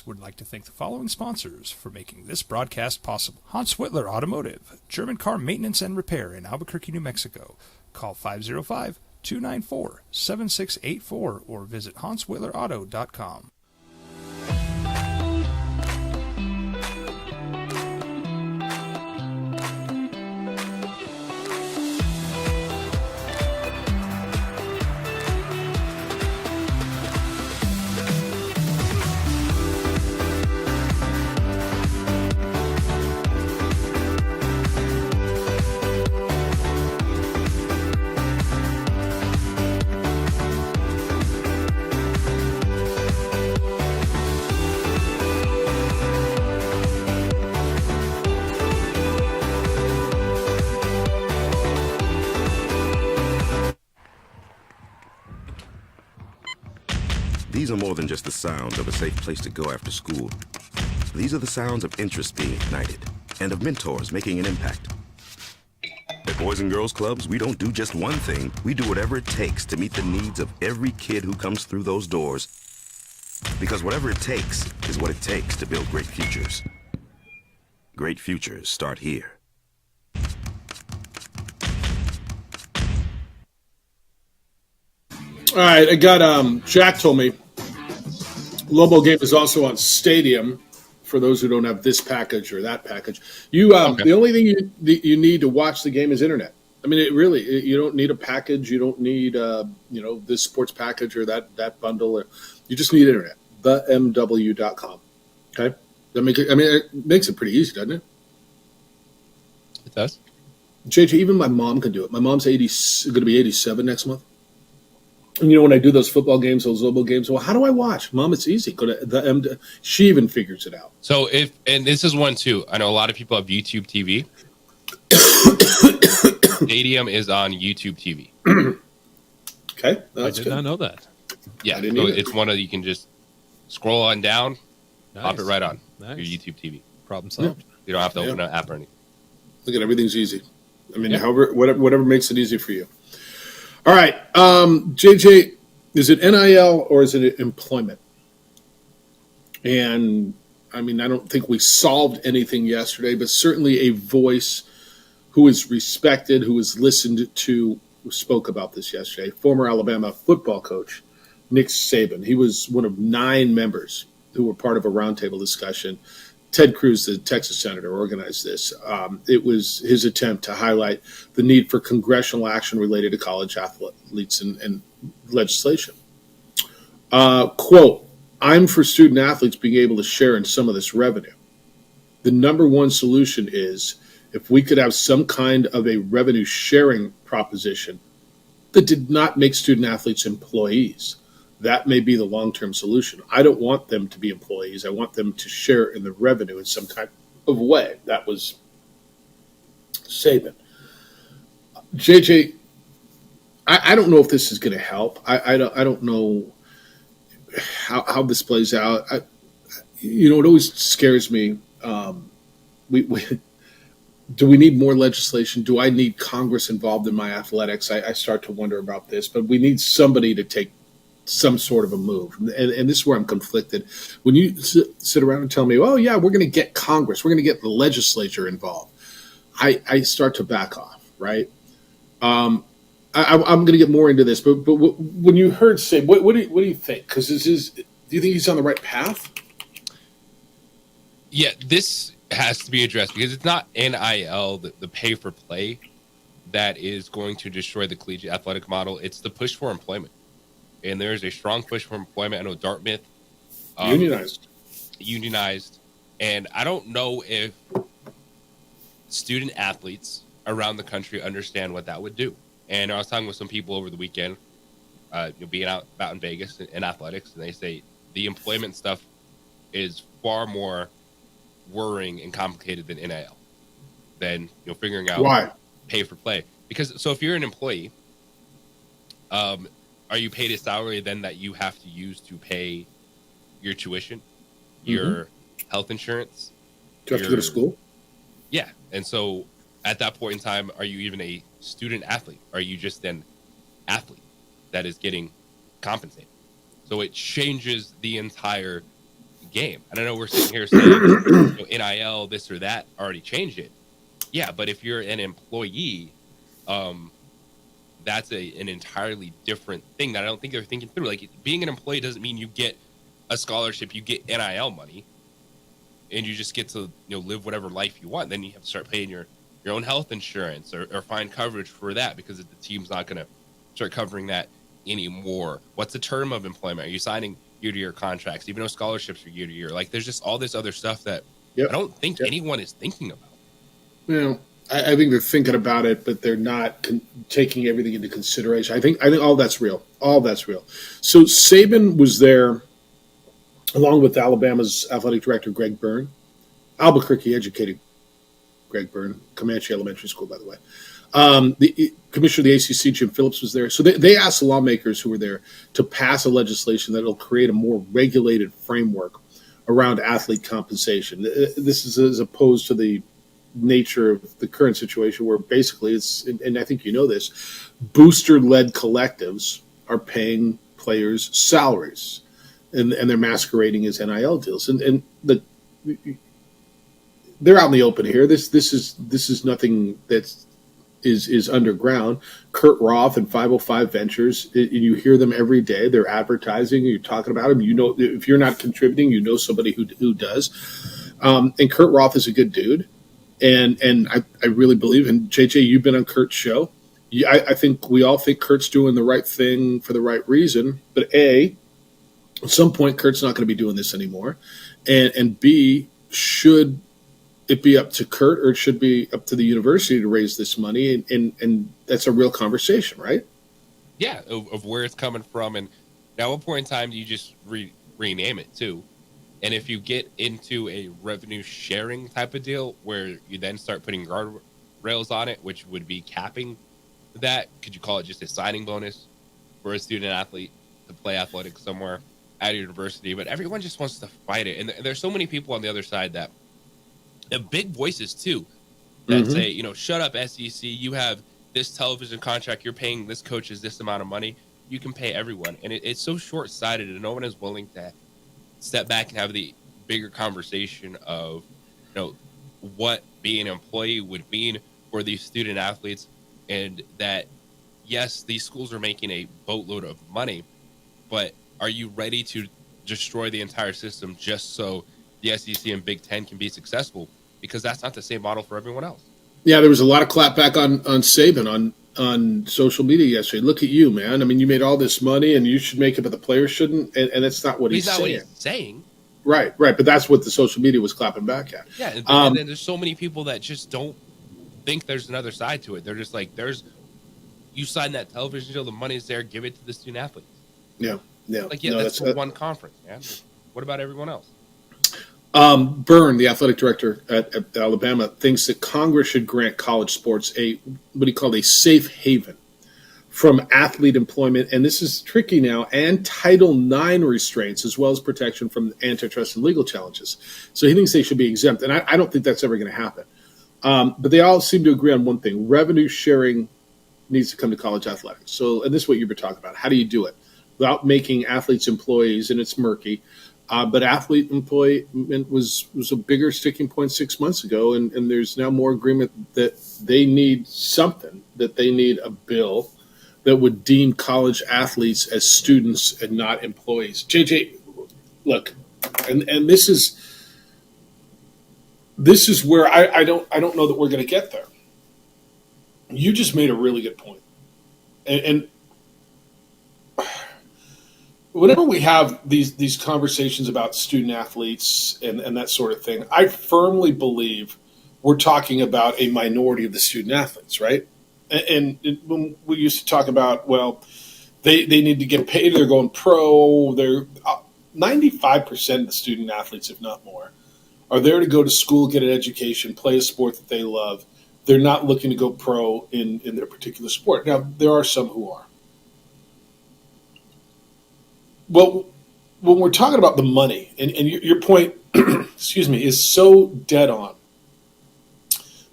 Would like to thank the following sponsors for making this broadcast possible. Hans Whitler Automotive, German car maintenance and repair in Albuquerque, New Mexico. Call 505-294-7684 or visit HansWhitlerAuto.com. These are more than just the sounds of a safe place to go after school. These are the sounds of interest being ignited and of mentors making an impact. At Boys and Girls Clubs, we don't do just one thing. We do whatever it takes to meet the needs of every kid who comes through those doors. Because whatever it takes is what it takes to build great futures. Great futures start here. All right, I got Jack told me Lobo game is also on Stadium for those who don't have this package or that package. You The only thing you need to watch the game is internet. I mean, you don't need a package. You don't need this sports package or that bundle. You just need internet. TheMW.com. Okay, it makes it pretty easy, doesn't it? It does. JJ, even my mom can do it. My mom's going to be 87 next month. And when I do those football games, those Lobo games, well, how do I watch? Mom, it's easy. Go to the M. She even figures it out. So and this is one too. I know a lot of people have YouTube TV. Stadium is on YouTube TV. Okay, I did not know that. Yeah, so it's one of you can just scroll on down, pop it right on your YouTube TV. Problem solved. You don't have to open an app or anything. Look at everything's easy. I mean, whatever makes it easy for you. All right, JJ, is it NIL or is it employment? And I mean, I don't think we solved anything yesterday, but certainly a voice who is respected, who is listened to, who spoke about this yesterday. Former Alabama football coach Nick Saban. He was one of 9 members who were part of a roundtable discussion. Ted Cruz, the Texas senator, organized this. It was his attempt to highlight the need for congressional action related to college athletes and legislation. Quote, I'm for student athletes being able to share in some of this revenue. The number one solution is if we could have some kind of a revenue sharing proposition that did not make student athletes employees. That may be the long-term solution. I don't want them to be employees. I want them to share in the revenue in some kind of way. That was Saban. JJ, I don't know if this is going to help. I don't know how this plays out. It always scares me. Do we need more legislation? Do I need Congress involved in my athletics? I start to wonder about this, but we need somebody to take some sort of a move. And this is where I'm conflicted. When you sit around and tell me, oh, yeah, we're going to get Congress, we're going to get the legislature involved, I start to back off, right? I'm going to get more into this, but when you heard Saban, what do you think? Because do you think he's on the right path? Yeah, this has to be addressed because it's not NIL, the pay for play, that is going to destroy the collegiate athletic model. It's the push for employment. And there's a strong push for employment. I know Dartmouth unionized, and I don't know if student athletes around the country understand what that would do. And I was talking with some people over the weekend, being out in Vegas in athletics, and they say the employment stuff is far more worrying and complicated than NIL, than figuring out why pay for play. Because if you're an employee, are you paid a salary then that you have to use to pay your tuition, your health insurance? Do you have to go to school? Yeah. And so at that point in time, are you even a student athlete? Are you just an athlete that is getting compensated? So it changes the entire game. And I know we're sitting here saying NIL, this or that, already changed it. Yeah, but if you're an employee, that's an entirely different thing that I don't think they're thinking through. Like, being an employee doesn't mean you get a scholarship, you get NIL money, and you just get to live whatever life you want. Then you have to start paying your own health insurance or find coverage for that because the team's not going to start covering that anymore. What's the term of employment? Are you signing year-to-year contracts, even though scholarships are year-to-year? Like, there's just all this other stuff that I don't think anyone is thinking about. I think they're thinking about it, but they're not taking everything into consideration. I think all that's real. All that's real. So Saban was there along with Alabama's athletic director, Greg Byrne. Albuquerque educated Greg Byrne, Comanche Elementary School, by the way. The commissioner of the ACC, Jim Phillips, was there. So they asked the lawmakers who were there to pass a legislation that will create a more regulated framework around athlete compensation. This is as opposed to the nature of the current situation, where basically it's, and I think you know this, booster-led collectives are paying players salaries, and they're masquerading as NIL deals, and they're out in the open here. This is nothing that is underground. Kurt Roth and 505 Ventures, you hear them every day. They're advertising. You're talking about them. You know, if you're not contributing, you know somebody who does. And Kurt Roth is a good dude, and I really believe. And JJ, you've been on Kurt's show. I think we all think Kurt's doing the right thing for the right reason. But A, at some point, Kurt's not going to be doing this anymore. And B, should it be up to Kurt, or it should be up to the university to raise this money? And that's a real conversation, right? Yeah, of where it's coming from. And now at what point in time do you just rename it too? And if you get into a revenue sharing type of deal where you then start putting guardrails on it, which would be capping that, could you call it just a signing bonus for a student athlete to play athletics somewhere at a university? But everyone just wants to fight it. And there's so many people on the other side that have big voices too that say, you know, shut up, SEC. You have this television contract. You're paying this coaches this amount of money. You can pay everyone. And it's so short-sighted, and no one is willing to step back and have the bigger conversation of, you know, what being an employee would mean for these student athletes. And that, yes, these schools are making a boatload of money, but are you ready to destroy the entire system just so the SEC and Big Ten can be successful? Because that's not the same model for everyone else. Yeah, there was a lot of clapback on Saban on social media yesterday. Look at you, man. I mean, you made all this money, and you should make it, but the players shouldn't. And that's not what he's saying. What he's saying. Right. But that's what the social media was clapping back at. Yeah, and then there's so many people that just don't think there's another side to it. They're just like, you sign that television deal, the money's there, give it to the student athletes. Yeah. Like, yeah, that's for one conference, man. What about everyone else? Byrne, the athletic director at Alabama, thinks that Congress should grant college sports what he called a safe haven from athlete employment, and this is tricky now, and Title IX restraints, as well as protection from antitrust and legal challenges. So he thinks they should be exempt, and I don't think that's ever going to happen. But they all seem to agree on one thing: revenue sharing needs to come to college athletics. So, and this is what you were talking about. How do you do it without making athletes employees? And it's murky. But athlete employment was a bigger sticking point 6 months ago, and there's now more agreement that they need something, that they need a bill that would deem college athletes as students and not employees. JJ, look, and this is where I don't know that we're going to get there. You just made a really good point, and whenever we have these conversations about student athletes and that sort of thing, I firmly believe we're talking about a minority of the student athletes, right? And when we used to talk about, well, they need to get paid, they're going pro, they're 95% of the student athletes, if not more, are there to go to school, get an education, play a sport that they love. They're not looking to go pro in their particular sport. Now, there are some who are. Well, when we're talking about the money, and your point, excuse me, is so dead on.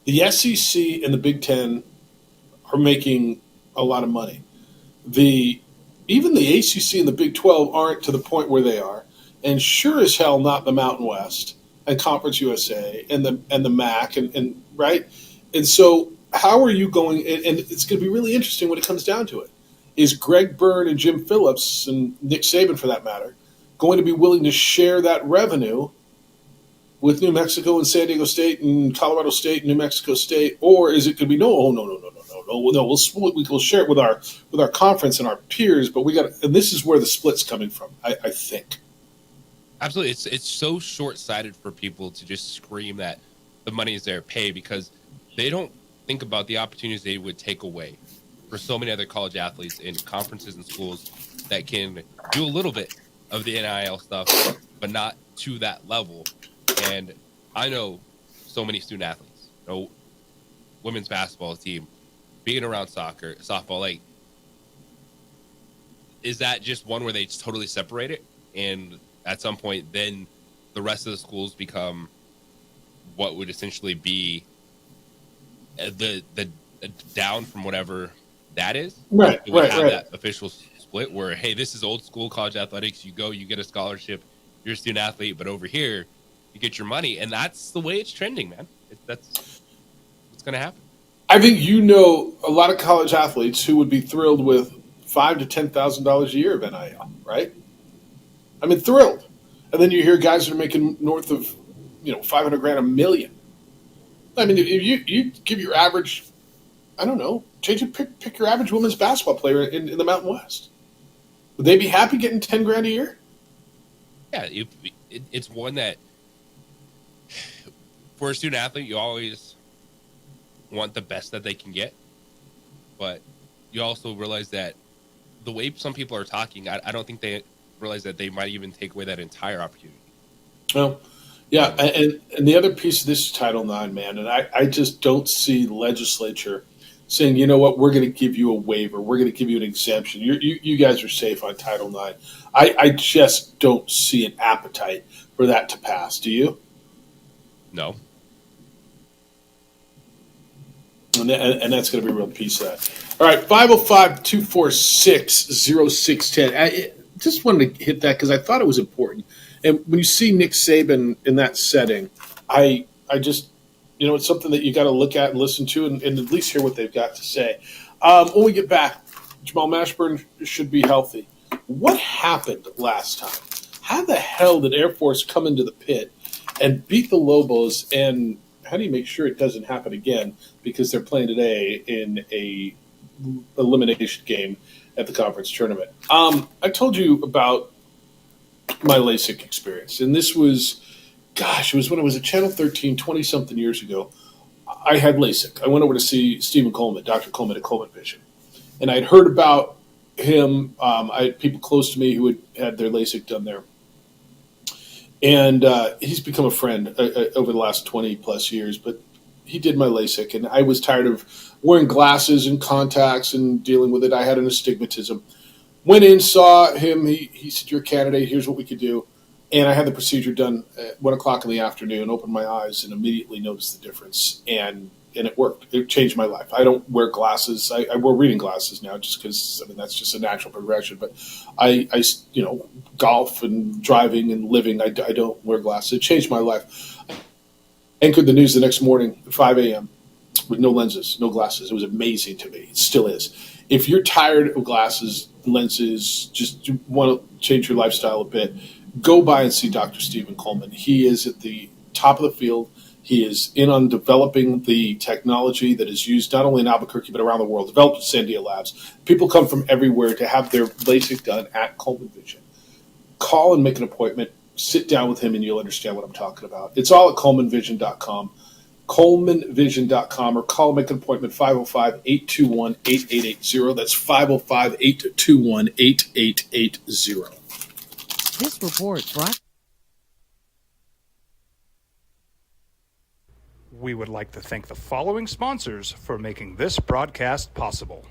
The SEC and the Big Ten are making a lot of money. Even the ACC and the Big 12 aren't to the point where they are, and sure as hell not the Mountain West and Conference USA and the MAC and right. And so, how are you going? And it's going to be really interesting when it comes down to it. Is Greg Byrne and Jim Phillips and Nick Saban, for that matter, going to be willing to share that revenue with New Mexico and San Diego State and Colorado State and New Mexico State, or is it going to be no? We'll share it with our conference and our peers, but and this is where the split's coming from, I think. Absolutely, it's so short-sighted for people to just scream that the money is there, pay, because they don't think about the opportunities they would take away for so many other college athletes in conferences and schools that can do a little bit of the NIL stuff, but not to that level. And I know so many student athletes, women's basketball team, being around soccer, softball, like, is that just one where they totally separate it? And at some point, then the rest of the schools become what would essentially be the down from whatever that is. Right, We have right. that official split where, hey, this is old school college athletics. You go, you get a scholarship, you're a student athlete, but over here, you get your money, and that's the way it's trending, man. That's what's going to happen. I think a lot of college athletes who would be thrilled with $5,000 to $10,000 a year of NIL, right? I mean, thrilled. And then you hear guys that are making north of, $500,000, $1 million. I mean, if you give your average, I don't know, pick your average women's basketball player in the Mountain West. Would they be happy getting $10,000 a year? Yeah, it's one that for a student athlete, you always want the best that they can get, but you also realize that the way some people are talking, I don't think they realize that they might even take away that entire opportunity. Well, yeah, and the other piece of this is Title IX, man, and I just don't see the legislature saying, you know what, we're going to give you a waiver, we're going to give you an exemption. You guys are safe on Title IX. I just don't see an appetite for that to pass. Do you? No. And that's going to be a real piece of that. All right, 505-246-0610. I just wanted to hit that because I thought it was important. And when you see Nick Saban in that setting, I just, it's something that you got to look at and listen to and at least hear what they've got to say. When we get back, Jamal Mashburn should be healthy. What happened last time? How the hell did Air Force come into the pit and beat the Lobos, and how do you make sure it doesn't happen again? Because they're playing today in a elimination game at the conference tournament. I told you about my LASIK experience, and this was, it was when I was at Channel 13 20-something years ago. I had LASIK. I went over to see Stephen Coleman, Dr. Coleman at Coleman Vision, and I'd heard about him. I had people close to me who had their LASIK done there. And he's become a friend over the last 20-plus years, but he did my LASIK, and I was tired of wearing glasses and contacts and dealing with it. I had an astigmatism. Went in, saw him. He said, "You're a candidate. Here's what we could do." And I had the procedure done at 1 o'clock in the afternoon, opened my eyes, and immediately noticed the difference. And it worked. It changed my life. I don't wear glasses. I wear reading glasses now just because, that's just a natural progression. But I golf and driving and living, I don't wear glasses. It changed my life. I anchored the news the next morning at 5 a.m. with no lenses, no glasses. It was amazing to me. It still is. If you're tired of glasses, lenses, just want to change your lifestyle a bit, go by and see Dr. Stephen Coleman. He is at the top of the field. He is in on developing the technology that is used not only in Albuquerque but around the world, developed at Sandia Labs. People come from everywhere to have their LASIK done at Coleman Vision. Call and make an appointment. Sit down with him and you'll understand what I'm talking about. It's all at ColemanVision.com. ColemanVision.com, or call and make an appointment, 505-821-8880. That's 505-821-8880. This report brought. We would like to thank the following sponsors for making this broadcast possible.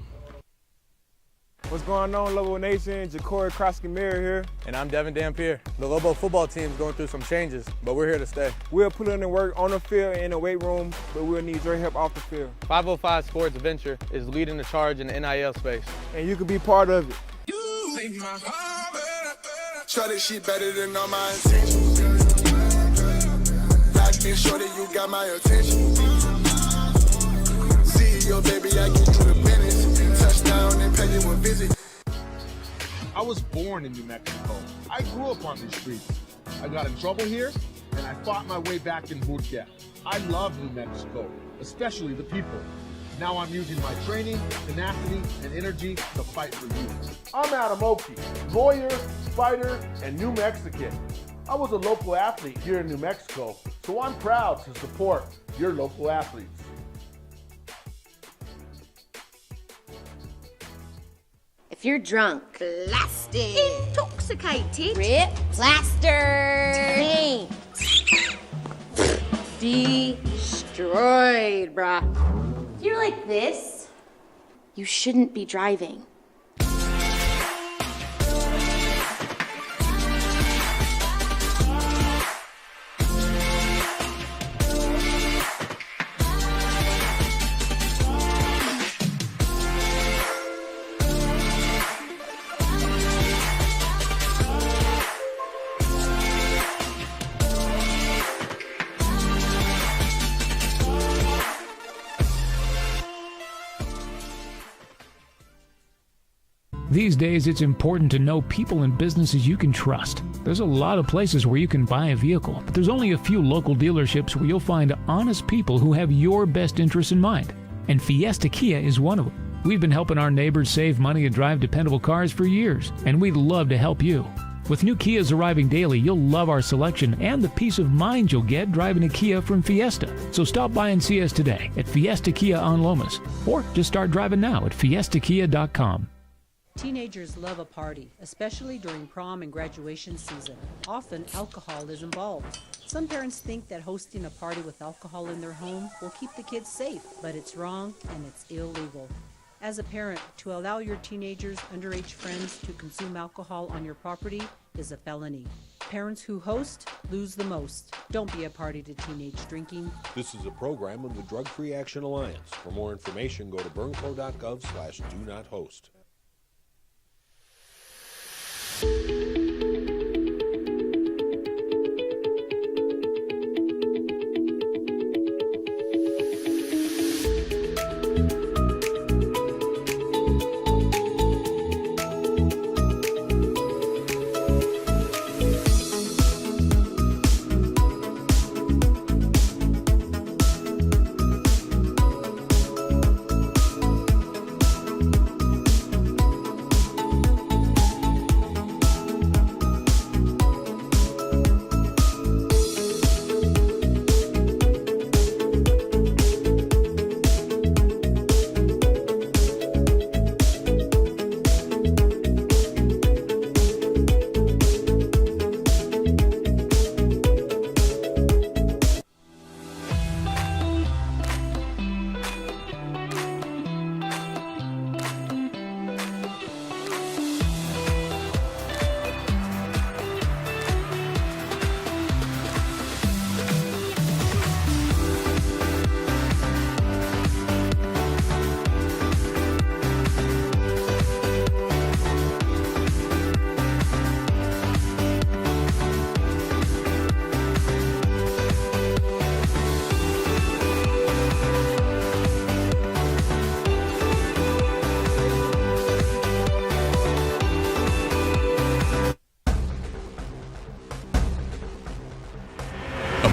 What's going on, Lobo Nation? Ja'Cory Krosky-Mirror here. And I'm Devin Dampier. The Lobo football team is going through some changes, but we're here to stay. We'll put in the work on the field and in the weight room, but we'll need your help off the field. 505 Sports Venture is leading the charge in the NIL space. And you can be part of it. Try this shit better than all my intentions. Like me, shorty, you got my attention. See your baby, I get you the business. Touchdown and pay you a visit. I was born in New Mexico. I grew up on these streets. I got in trouble here, and I fought my way back in boot camp. I love New Mexico, especially the people. Now I'm using my training, tenacity, and energy to fight for you. I'm Adam Oki, lawyer, fighter, and New Mexican. I was a local athlete here in New Mexico, so I'm proud to support your local athletes. If you're drunk, blasted, intoxicated, rip, plaster, taint, destroyed, bruh. If you're like this, you shouldn't be driving. These days, it's important to know people and businesses you can trust. There's a lot of places where you can buy a vehicle, but there's only a few local dealerships where you'll find honest people who have your best interests in mind. And Fiesta Kia is one of them. We've been helping our neighbors save money and drive dependable cars for years, and we'd love to help you. With new Kias arriving daily, you'll love our selection and the peace of mind you'll get driving a Kia from Fiesta. So stop by and see us today at Fiesta Kia on Lomas, or just start driving now at fiestakia.com. Teenagers love a party, especially during prom and graduation season. Often, alcohol is involved. Some parents think that hosting a party with alcohol in their home will keep the kids safe, but it's wrong and it's illegal. As a parent, to allow your teenagers' underage friends to consume alcohol on your property is a felony. Parents who host lose the most. Don't be a party to teenage drinking. This is a program of the Drug Free Action Alliance. For more information, go to burnco.gov/do-not-host.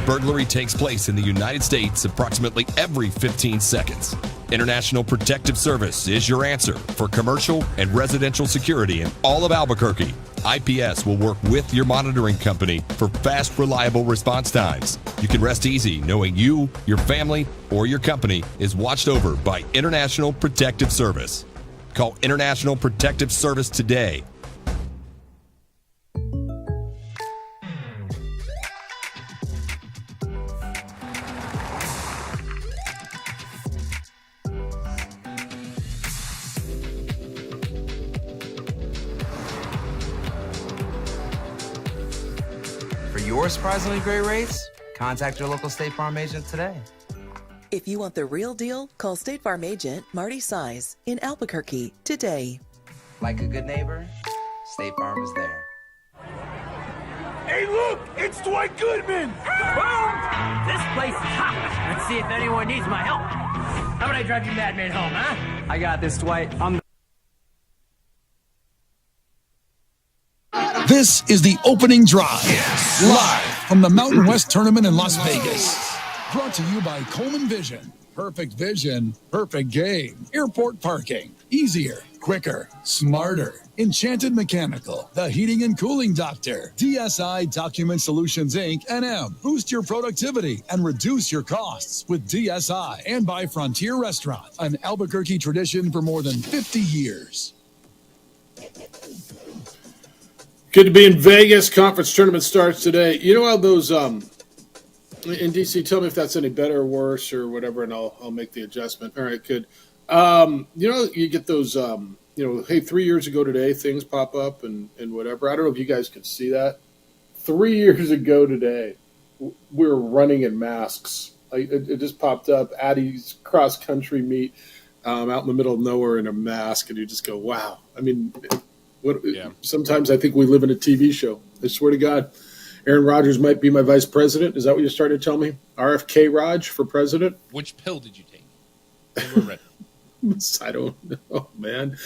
Burglary takes place in the United States approximately every 15 seconds. International Protective Service is your answer for commercial and residential security in all of Albuquerque. IPS will work with your monitoring company for fast, reliable response times. You can rest easy knowing you, your family, or your company is watched over by International Protective Service. Call International Protective Service today. For your surprisingly great rates, contact your local State Farm agent today. If you want the real deal, call State Farm agent Marty Size in Albuquerque today. Like a good neighbor, State Farm is there. Hey, look! It's Dwight Goodman! Boom! This place is hot. Let's see if anyone needs my help. How about I drive you madman home, huh? I got this, Dwight. This is the opening drive, live from the Mountain West Tournament in Las Vegas. Brought to you by Coleman Vision. Perfect vision, perfect game. Airport parking. Easier, quicker, smarter. Enchanted Mechanical, the heating and cooling doctor. DSI Document Solutions, Inc. NM. Boost your productivity and reduce your costs with DSI. And by Frontier Restaurant, an Albuquerque tradition for more than 50 years. Good to be in Vegas. Conference tournament starts today. You know how those in DC, tell me if that's any better or worse or whatever, and I'll make the adjustment. All right, good. You know, you get those hey, 3 years ago today, things pop up and whatever. I don't know if you guys could see that. 3 years ago today, we were running in masks. It just popped up. Addie's cross country meet out in the middle of nowhere in a mask, and you just go, wow. I mean, sometimes I think we live in a TV show. I swear to God. Aaron Rodgers might be my vice president. Is that what you're starting to tell me? RFK Raj for president? Which pill did you take? We're ready. I don't know, man.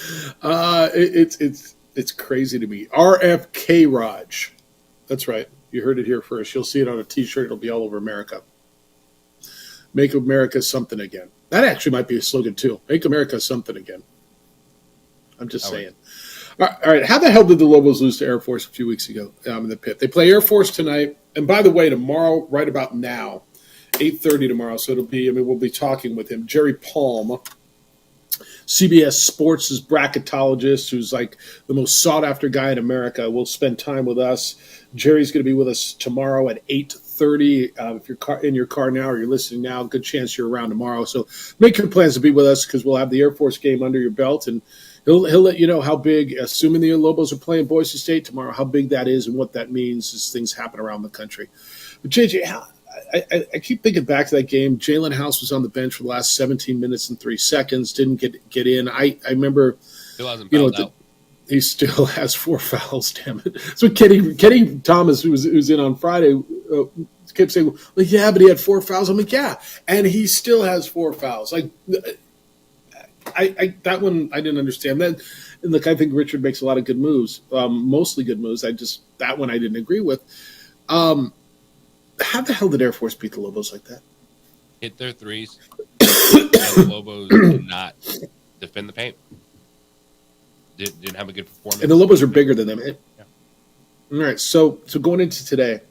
It's crazy to me. RFK Raj. That's right. You heard it here first. You'll see it on a T-shirt. It'll be all over America. Make America something again. That actually might be a slogan too. Make America something again. I'm just saying. All right. How the hell did the Lobos lose to Air Force a few weeks ago in the pit? They play Air Force tonight. And by the way, tomorrow, right about now, 8:30 tomorrow. So we'll be talking with him. Jerry Palm, CBS Sports' bracketologist, who's like the most sought-after guy in America, will spend time with us. Jerry's going to be with us tomorrow at 8:30. If you're in your car now or you're listening now, good chance you're around tomorrow. So make your plans to be with us because we'll have the Air Force game under your belt, and he'll let you know how big, assuming the Lobos are playing Boise State tomorrow, how big that is and what that means as things happen around the country. But JJ, I keep thinking back to that game. Jalen House was on the bench for the last 17 minutes and 3 seconds, didn't get in. I remember, Still hasn't fouled out. he still has 4 fouls, damn it. So Kenny Thomas, who was in on Friday, kept saying, well, yeah, but he had 4 fouls. I'm like, yeah, and he still has 4 fouls. Like, that one I didn't understand. That, and look, I think Richard makes a lot of good moves, mostly good moves. That one I didn't agree with. How the hell did Air Force beat the Lobos like that? Hit their threes. And the Lobos did not defend the paint. Didn't have a good performance. And the Lobos are bigger than them. All right, so going into today,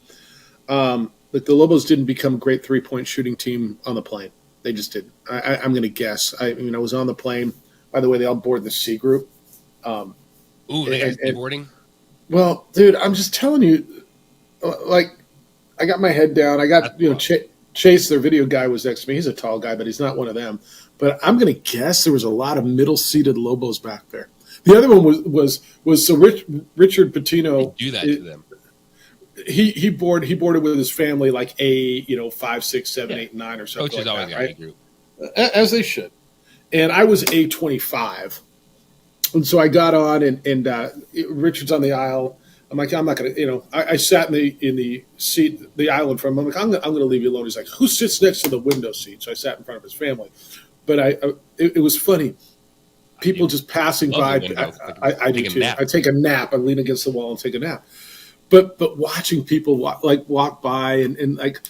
the Lobos didn't become a great 3-point shooting team on the plane. They just didn't. I'm going to guess. I was on the plane. By the way, they all boarded the C group. They got boarding? Well, dude, I'm just telling you, like, I got my head down. I got, Chase, their video guy, was next to me. He's a tall guy, but he's not one of them. But I'm going to guess there was a lot of middle-seated Lobos back there. The other one was so Richard Pitino. Do that to them. He boarded with his family like A, 5, 6, 7, 8, 9 or something. Coaches like always that, got right? a group. As they should. And I was A25. And so I got on and Richard's on the aisle. I'm like, I'm not going to, I sat in the seat, the aisle in front of him. I'm like, I'm going to leave you alone. He's like, who sits next to the window seat? So I sat in front of his family. But it was funny. People just passing by. I do too. I take a nap. I lean against the wall and take a nap. But watching people walk by and like,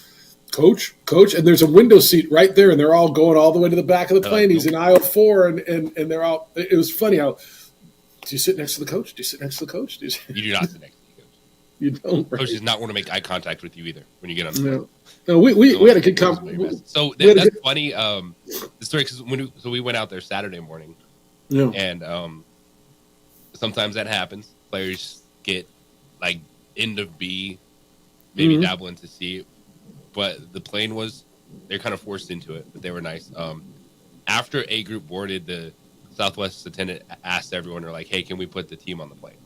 coach, and there's a window seat right there, and they're all going all the way to the back of the plane. He's in aisle 4, and they're all. It was funny how. Do you sit next to the coach? Do you sit next to the coach? You do not sit next to the coach. You don't. Right? Coach does not want to make eye contact with you either when you get on the plane. No, we had a good conversation. So that's funny. The story, because we went out there Saturday morning. Yeah. And sometimes that happens. Players get like end of B, maybe dabble into C. But the plane they're kind of forced into it, but they were nice. After A group boarded, the Southwest attendant asked everyone, they're like, hey, can we put the team on the plane?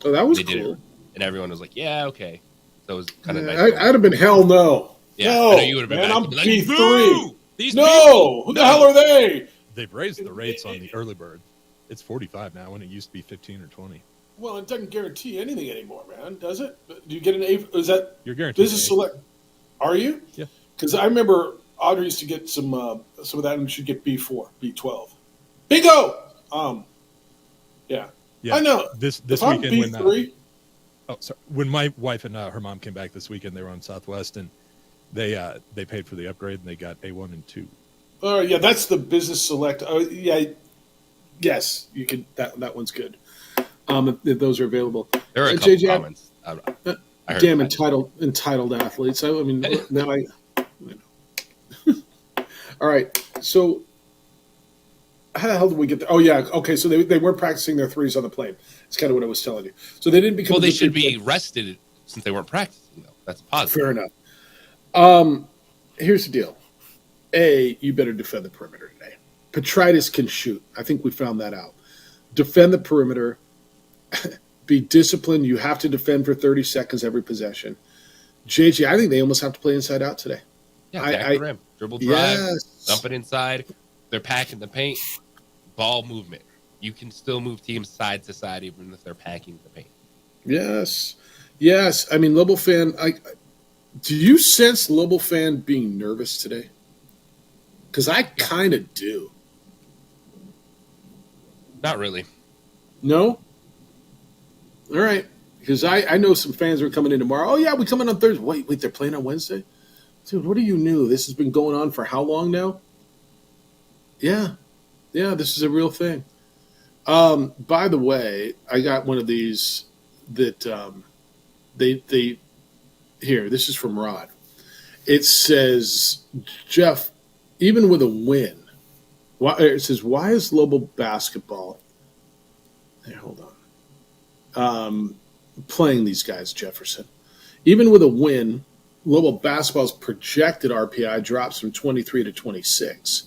Oh, that was they cool. Did it, and everyone was like, yeah, okay. So it was kind of nice. I'd have been hell no. Yeah, no, I know you would have been. Man, I'm like, B3. These no, people. Who the hell are they? They've raised the rates on the early bird. It's 45 now when it used to be 15 or 20. Well, it doesn't guarantee anything anymore, man, does it? Do you get an A? Is that you're guaranteed? Business select? Are you? Yeah. Because I remember Audrey used to get some of that, and she'd get B4, B12. Bingo. Yeah. I know. This if I'm weekend B3, when my wife and her mom came back this weekend, they were on Southwest, and they paid for the upgrade, and they got A1 and 2. Yeah, that's the business select. Yes, you can. That one's good. If those are available. There are a couple JJ, comments. Damn entitled athletes. I mean, now I know. All right, so how the hell did we get there? Oh yeah, okay. So they weren't practicing their threes on the plane. It's kind of what I was telling you. So they didn't become. Well, they should be rested since they weren't practicing. Though that's positive. Fair enough. Here's the deal. You better defend the perimeter today. Petritis can shoot. I think we found that out. Defend the perimeter. Be disciplined. You have to defend for 30 seconds every possession. JJ, I think they almost have to play inside out today. Yeah, attack the rim. Dribble drive, dump it inside. They're packing the paint. Ball movement. You can still move teams side to side even if they're packing the paint. Yes. I mean, Lobo fan, do you sense Lobo fan being nervous today? Because I kind of do. Not really. No? All right. Because I know some fans are coming in tomorrow. Oh, yeah, we come in on Thursday. Wait, they're playing on Wednesday? Dude, what are you new? This has been going on for how long now? Yeah, this is a real thing. By the way, I got one of these that they here. This is from Rod. It says, Jeff, even with a win, it says, why is Lobo basketball? Here, hold on. Playing these guys, Jefferson. Even with a win, Lobo basketball's projected RPI drops from 23 to 26.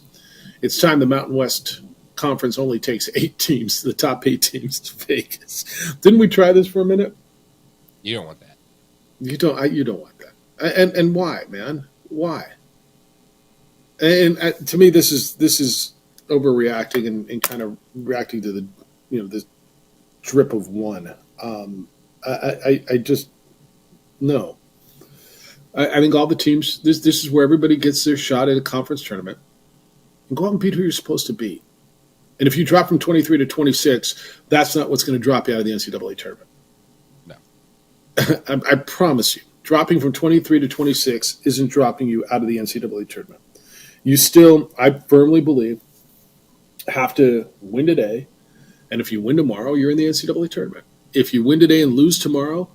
It's time the Mountain West Conference only takes 8 teams, the top 8 teams, to Vegas. Didn't we try this for a minute? You don't want that. You don't want that. And why, man? Why? And to me, this is overreacting and kind of reacting to the this drip of one. I just no. I think all the teams. This is where everybody gets their shot at a conference tournament. And go out and beat who you're supposed to beat. And if you drop from 23 to 26, that's not what's going to drop you out of the NCAA tournament. No. I promise you, dropping from 23 to 26 isn't dropping you out of the NCAA tournament. You still, I firmly believe, have to win today. And if you win tomorrow, you're in the NCAA tournament. If you win today and lose tomorrow,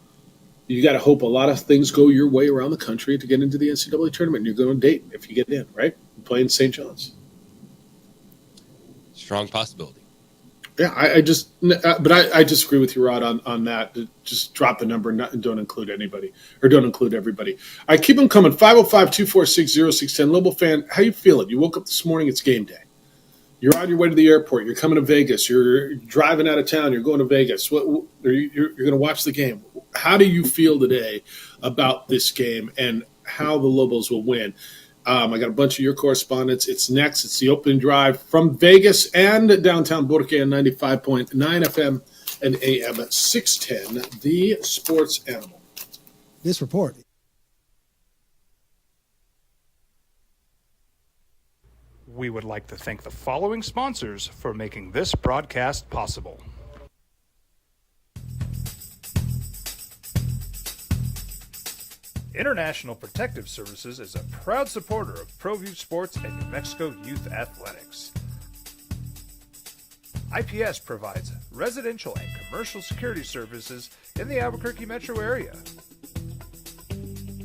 you got to hope a lot of things go your way around the country to get into the NCAA tournament. You're going to Dayton if you get in, right? You're playing St. John's. Strong possibility. Yeah, I disagree with you, Rod, on that. Just drop the number and don't include anybody or don't include everybody. I keep them coming. 505-246-0610. Lobo fan, how you feeling? You woke up this morning. It's game day. You're on your way to the airport. You're coming to Vegas. You're driving out of town. You're going to Vegas. You're going to watch the game. How do you feel today about this game and how the Lobos will win? I got a bunch of your correspondence. It's next. It's the opening drive from Vegas and downtown Burke on 95.9 FM and AM 610, the sports animal. This report. We would like to thank the following sponsors for making this broadcast possible. International Protective Services is a proud supporter of ProView Sports and New Mexico Youth Athletics. IPS provides residential and commercial security services in the Albuquerque metro area.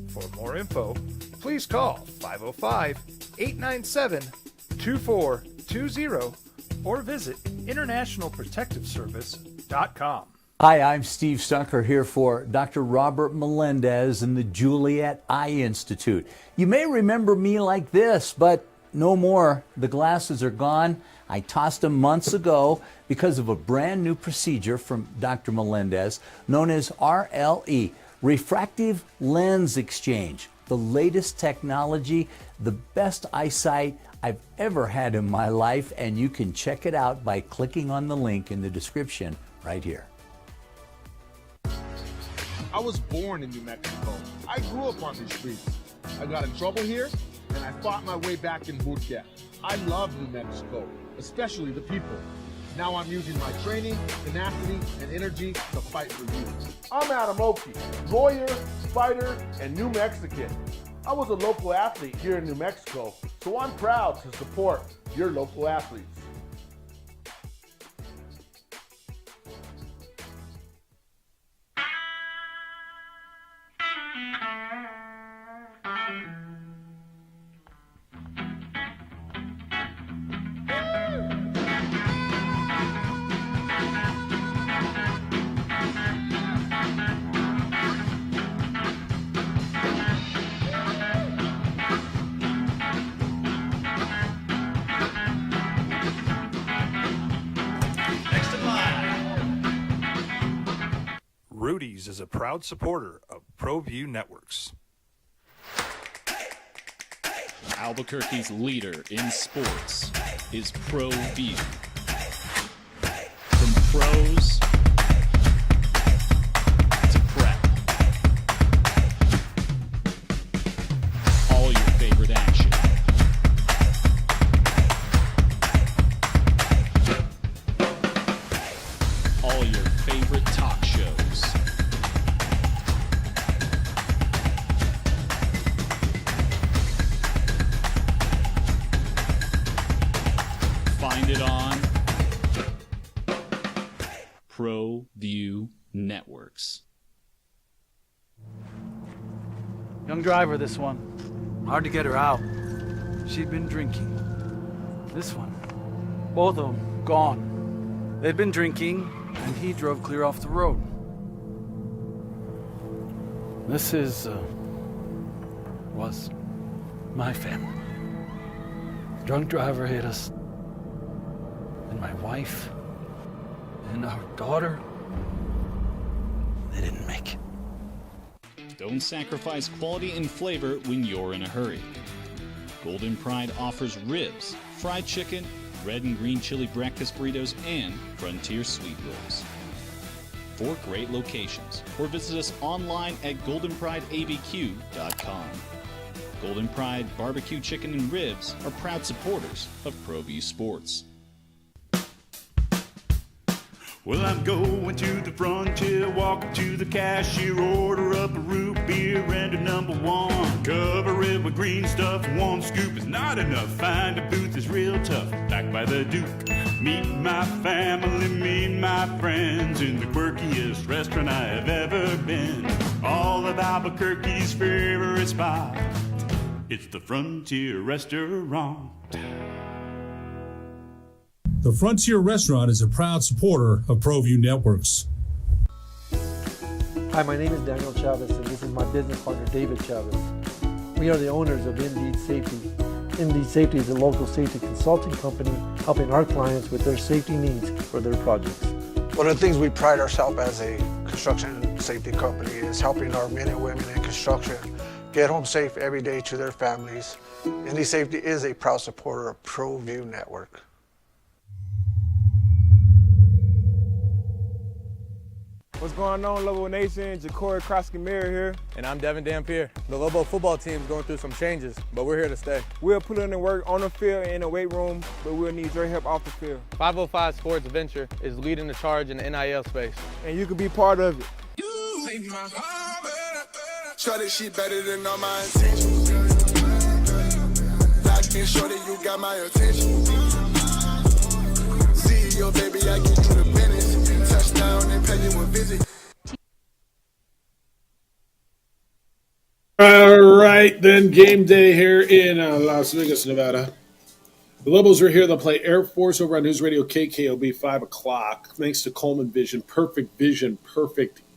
For more info, please call 505-897-2420 or visit internationalprotectiveservice.com. Hi, I'm Steve Stucker here for Dr. Robert Melendez and the Juliet Eye Institute. You may remember me like this, but no more. The glasses are gone. I tossed them months ago because of a brand new procedure from Dr. Melendez known as RLE, Refractive Lens Exchange. The latest technology, the best eyesight I've ever had in my life, and you can check it out by clicking on the link in the description right here. I was born in New Mexico. I grew up on these streets. I got in trouble here, and I fought my way back in boot camp. I love New Mexico, especially the people. Now I'm using my training, tenacity, and energy to fight for you. I'm Adam Oki, lawyer, fighter, and New Mexican. I was a local athlete here in New Mexico, so I'm proud to support your local athletes. Rudy's is a proud supporter of ProView Networks. Albuquerque's leader in sports is ProView. From pros to prep, all your favorite action. Find it on ProView Networks. Young driver, this one. Hard to get her out. She'd been drinking. This one. Both of them gone. They'd been drinking, and he drove clear off the road. This was my family. Drunk driver hit us. And my wife and our daughter, they didn't make it. Don't sacrifice quality and flavor when you're in a hurry. Golden Pride offers ribs, fried chicken, red and green chili breakfast burritos, and Frontier sweet rolls. 4 great locations, or visit us online at goldenprideabq.com. Golden Pride Barbecue Chicken and Ribs are proud supporters of ProView Sports. Well, I'm going to the frontier, walk up to the cashier, order up a root beer and a #1. Cover it with green stuff, 1 scoop is not enough. Find a booth is real tough, back by the Duke. Meet my family, meet my friends in the quirkiest restaurant I have ever been. All of Albuquerque's favorite spot, it's the Frontier Restaurant. The Frontier Restaurant is a proud supporter of ProView Networks. Hi, my name is Daniel Chavez, and this is my business partner, David Chavez. We are the owners of Indeed Safety. Indeed Safety is a local safety consulting company helping our clients with their safety needs for their projects. One of the things we pride ourselves as a construction safety company is helping our men and women in construction get home safe every day to their families. Indeed Safety is a proud supporter of ProView Network. What's going on, Lobo Nation? Ja'Cory Krosky-Miller here. And I'm Devin Dampier. The Lobo football team is going through some changes, but we're here to stay. We'll put in the work on the field and in the weight room, but we'll need your help off the field. 505 Sports Venture is leading the charge in the NIL space. And you can be part of it. Shorty, she better than all my intentions. Locked in, shorty, you got my attention. CEO, baby, I get you the business. Touchdown and pay you a visit. All right, then game day here in Las Vegas, Nevada. The Lobos are here. They'll play Air Force over on News Radio KKOB 5 o'clock. Thanks to Coleman Vision, perfect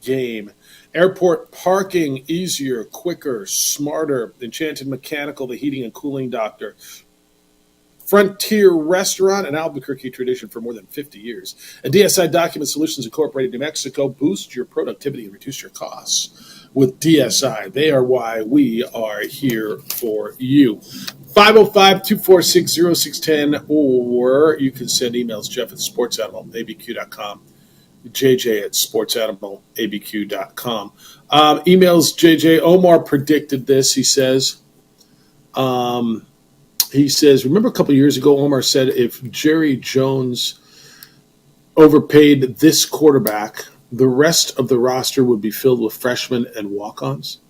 game. Airport parking easier, quicker, smarter. Enchanted Mechanical, the heating and cooling doctor. Frontier Restaurant, an Albuquerque tradition for more than 50 years. And DSI Document Solutions Incorporated, New Mexico. Boost your productivity and reduce your costs with DSI. They are why we are here for you. 505-246-0610, or you can send emails, Jeff at sportsanimalabq.com, JJ at sportsanimalabq.com. Emails, JJ. Omar predicted this, he says. Remember a couple years ago, Omar said if Jerry Jones overpaid this quarterback, the rest of the roster would be filled with freshmen and walk-ons.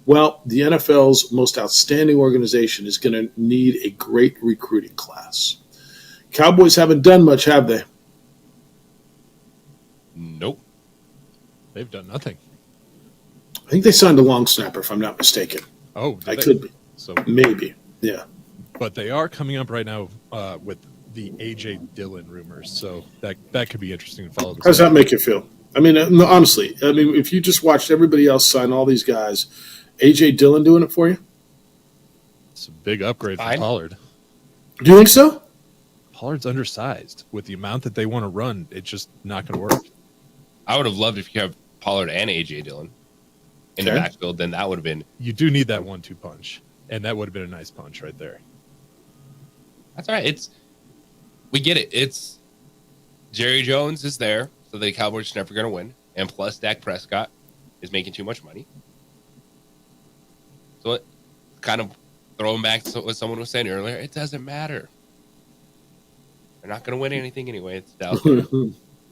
Well, the NFL's most outstanding organization is going to need a great recruiting class. Cowboys haven't done much, have they? Nope. They've done nothing. I think they signed a long snapper, if I'm not mistaken. Oh, I could be. So maybe, yeah. But they are coming up right now with the A.J. Dillon rumors, so that could be interesting to follow. How does that make you feel? I mean, no, honestly, if you just watched everybody else sign all these guys, A.J. Dillon doing it for you? It's a big upgrade for Pollard. Do you think so? Pollard's undersized. With the amount that they want to run, it's just not going to work. I would have loved if you have Pollard and A.J. Dillon in the backfield, then that would have been... You do need that 1-2 punch, and that would have been a nice punch right there. That's all right. We get it. It's Jerry Jones is there, so the Cowboys are never going to win. And plus, Dak Prescott is making too much money. So it kind of throwing back to what someone was saying earlier, it doesn't matter. They're not going to win anything anyway. It's Dallas.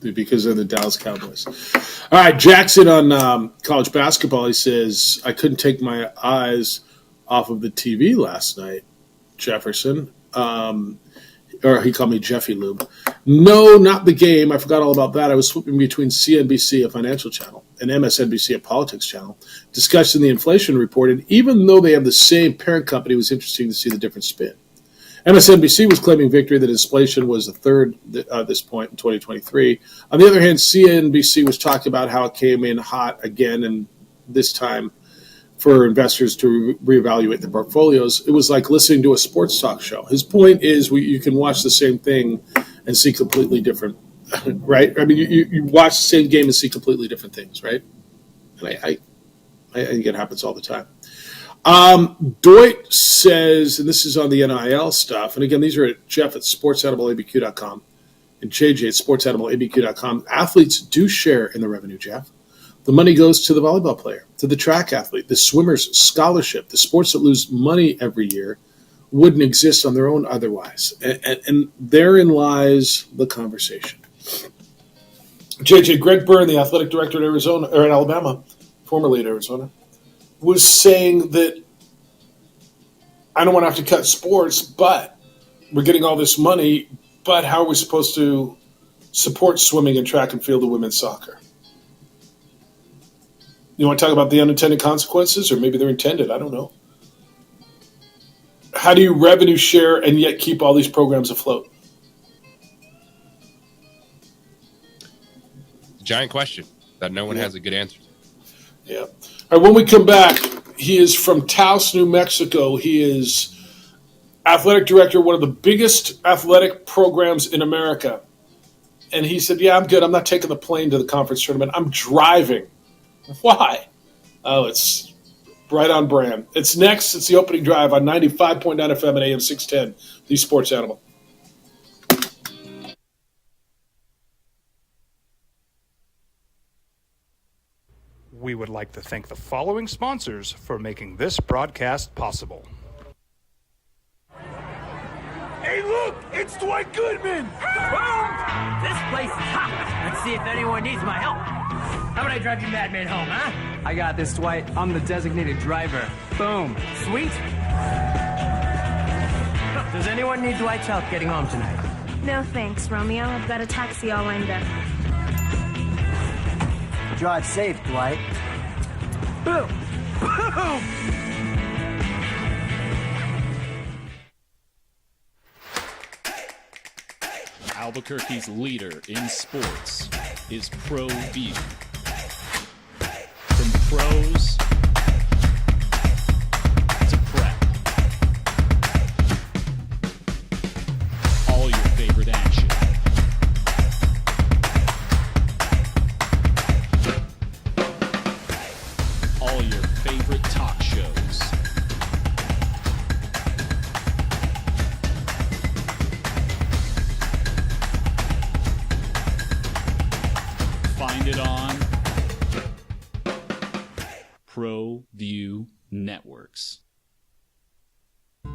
Because they're the Dallas Cowboys. All right, Jackson on college basketball, he says, I couldn't take my eyes off of the TV last night, Jefferson. or he called me Jeffy Lube. No, not the game. I forgot all about that. I was flipping between CNBC, a financial channel, and MSNBC, a politics channel, discussing the inflation report. And even though they have the same parent company, it was interesting to see the different spin. MSNBC was claiming victory that inflation was a third at this point in 2023. On the other hand, CNBC was talking about how it came in hot again, and this time for investors to reevaluate their portfolios. It was like listening to a sports talk show. His point is you can watch the same thing and see completely different, right? I mean, you watch the same game and see completely different things, right? And I think it happens all the time. Deutsch says, and this is on the NIL stuff, and again, these are at Jeff at sportsanimалabq.com and JJ at sportsanimалabq.com. Athletes do share in the revenue, Jeff. The money goes to the volleyball player, to the track athlete, the swimmer's scholarship. The sports that lose money every year wouldn't exist on their own otherwise. And therein lies the conversation. JJ, Greg Byrne, the athletic director at Arizona, or at Alabama, formerly at Arizona, was saying that I don't want to have to cut sports, but we're getting all this money, but how are we supposed to support swimming and track and field and women's soccer? You want to talk about the unintended consequences, or maybe they're intended? I don't know. How do you revenue share and yet keep all these programs afloat? Giant question that no one has a good answer to. Yeah. All right, when we come back, he is from Taos, New Mexico. He is athletic director, one of the biggest athletic programs in America. And he said, yeah, I'm good. I'm not taking the plane to the conference tournament. I'm driving. Why? Oh, it's right on brand. It's next. It's the opening drive on 95.9 FM and AM 610, the Sports Animal. We would like to thank the following sponsors for making this broadcast possible. Hey, look! It's Dwight Goodman! Boom! This place is hot. Let's see if anyone needs my help. How about I drive you madman home, huh? I got this, Dwight. I'm the designated driver. Boom. Sweet. Does anyone need Dwight's help getting home tonight? No thanks, Romeo. I've got a taxi all lined up. Drive safe, Dwight. Boom! Boom! Albuquerque's leader in sports is ProView. From pros to prep, all your favorite action. All your favorite talk shows. Find it on ProView Networks.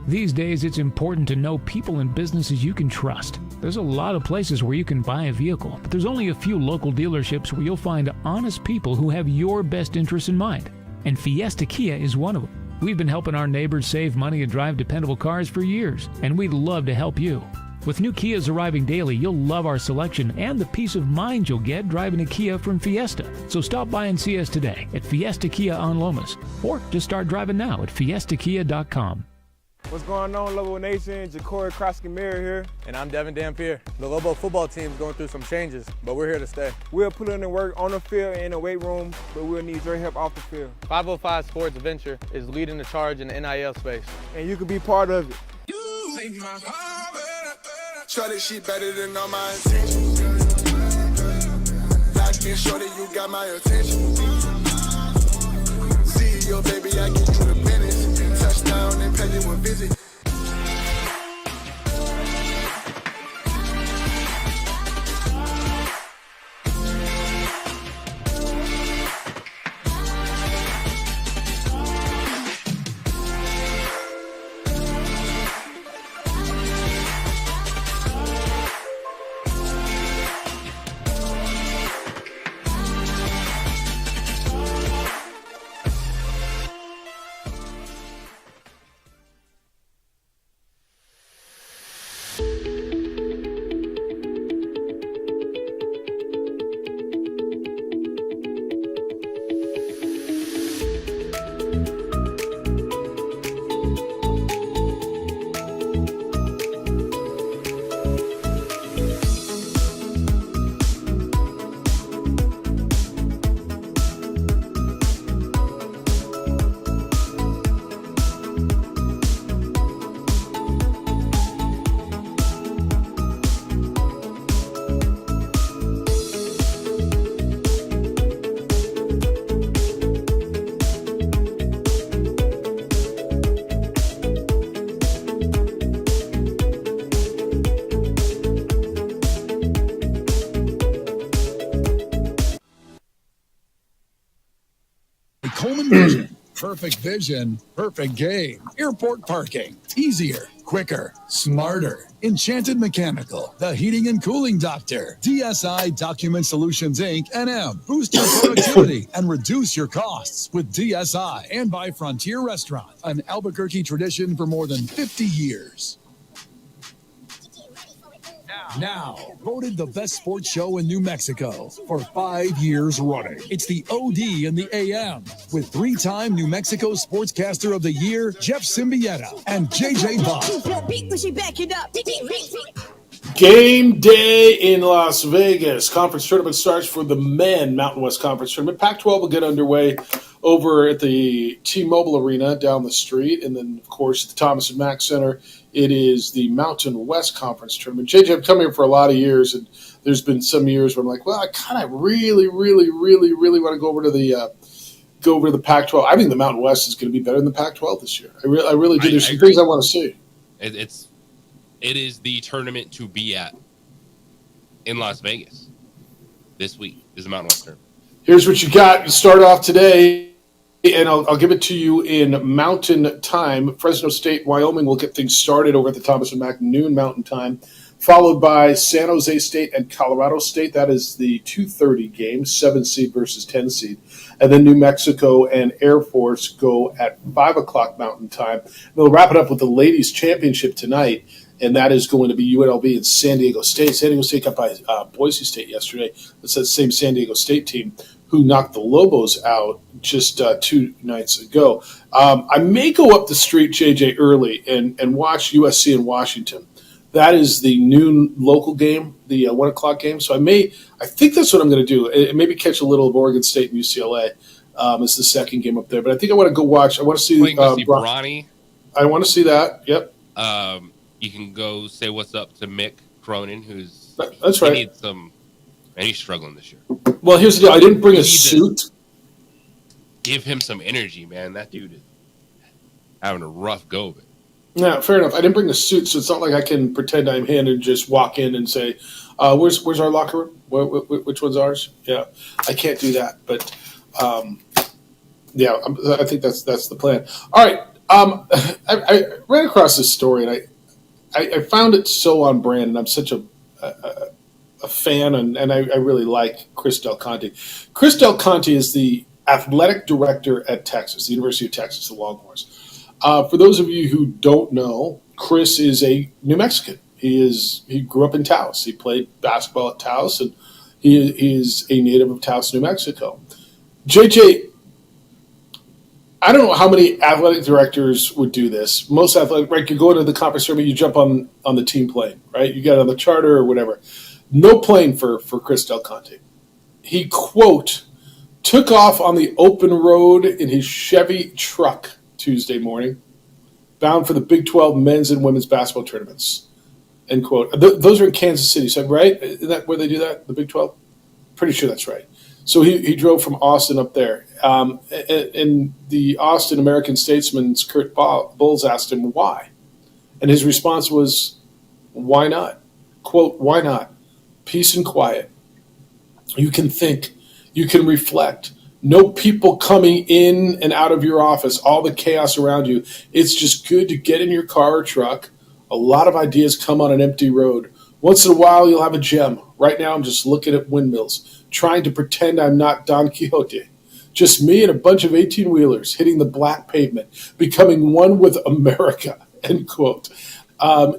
These days, it's important to know people and businesses you can trust. There's a lot of places where you can buy a vehicle, but there's only a few local dealerships where you'll find honest people who have your best interests in mind. And Fiesta Kia is one of them. We've been helping our neighbors save money and drive dependable cars for years, and we'd love to help you. With new Kias arriving daily, you'll love our selection and the peace of mind you'll get driving a Kia from Fiesta. So stop by and see us today at Fiesta Kia on Lomas, or just start driving now at fiestakia.com. What's going on, Lobo Nation? Ja'Cory Cross-Camara here. And I'm Devin Dampier. The Lobo football team is going through some changes, but we're here to stay. We'll put in the work on the field and in the weight room, but we'll need your help off the field. 505 Sports Venture is leading the charge in the NIL space. And you can be part of it. Shorty, she better than all my intentions. Locked in, shorty, you got my attention. See your baby, I get you the business. Touchdown and pay you a visit. Bowman Vision. Perfect vision, perfect game. Airport parking. Easier, quicker, smarter. Enchanted Mechanical, the heating and cooling doctor. DSI Document Solutions, Inc. NM. Boost your productivity and reduce your costs with DSI. And by Frontier Restaurant, an Albuquerque tradition for more than 50 years. Now, voted the best sports show in New Mexico for 5 years running. It's the OD in the AM with 3-time New Mexico Sportscaster of the Year, Jeff Symbieta and JJ Bob. Game day in Las Vegas. Conference tournament starts for the men. Mountain West Conference tournament. Pac-12 will get underway over at the T-Mobile Arena down the street. And then, of course, at the Thomas and Mack Center, it is the Mountain West Conference tournament. JJ, I've come here for a lot of years, and there's been some years where I'm like, well, I kind of really want to go over to the Pac-12. I think the Mountain West is going to be better than the Pac-12 this year. I really do. There's some things I want to see. It is the tournament to be at in Las Vegas this week. Is the Mountain West tournament. Here's what you got. You start off today, and I'll give it to you in Mountain Time. Fresno State, Wyoming will get things started over at the Thomas and Mack, noon Mountain Time, followed by San Jose State and Colorado State. That is the 2:30 game, 7 seed versus 10 seed. And then New Mexico and Air Force go at 5 o'clock Mountain Time. They'll wrap it up with the Ladies Championship tonight, and that is going to be UNLV and San Diego State. San Diego State got by Boise State yesterday. It's that same San Diego State team who knocked the Lobos out just 2 nights ago. I may go up the street, JJ, early and watch USC and Washington. That is the noon local game, the 1 o'clock game. So I think that's what I'm going to do. And maybe catch a little of Oregon State and UCLA as the second game up there. But I think I want to go watch. I want to see Bronny. I want to see that. Yep. You can go say what's up to Mick Cronin, who's that's right. He needs some, and he's struggling this year. Well, here's the deal. I didn't bring a suit. Give him some energy, man. That dude is having a rough go of it. Yeah, fair enough. I didn't bring a suit, so it's not like I can pretend I'm him and just walk in and say, where's our locker room? Which one's ours? Yeah, I can't do that. But, yeah, I think that's the plan. All right. I ran across this story, and I found it so on brand, and I'm such a fan, and I really like Chris Del Conte. Chris Del Conte is the athletic director at Texas, the University of Texas, the Longhorns. For those of you who don't know, Chris is a New Mexican. He grew up in Taos. He played basketball at Taos, and he is a native of Taos, New Mexico. JJ, I don't know how many athletic directors would do this. Most athletic, right? You go into the conference tournament, you jump on the team plane, right? You get on the charter or whatever. No plane for Chris Del Conte. He, quote, took off on the open road in his Chevy truck Tuesday morning, bound for the Big 12 men's and women's basketball tournaments, end quote. Those are in Kansas City, so right? Isn't that where they do that, the Big 12? Pretty sure that's right. So he drove from Austin up there. And the Austin American Statesman's Kurt Bowles asked him why. And his response was, why not? Quote, why not? Peace and quiet. You can think. You can reflect. No people coming in and out of your office, all the chaos around you. It's just good to get in your car or truck. A lot of ideas come on an empty road. Once in a while, you'll have a gem. Right now, I'm just looking at windmills, trying to pretend I'm not Don Quixote. Just me and a bunch of 18-wheelers hitting the black pavement, becoming one with America, end quote.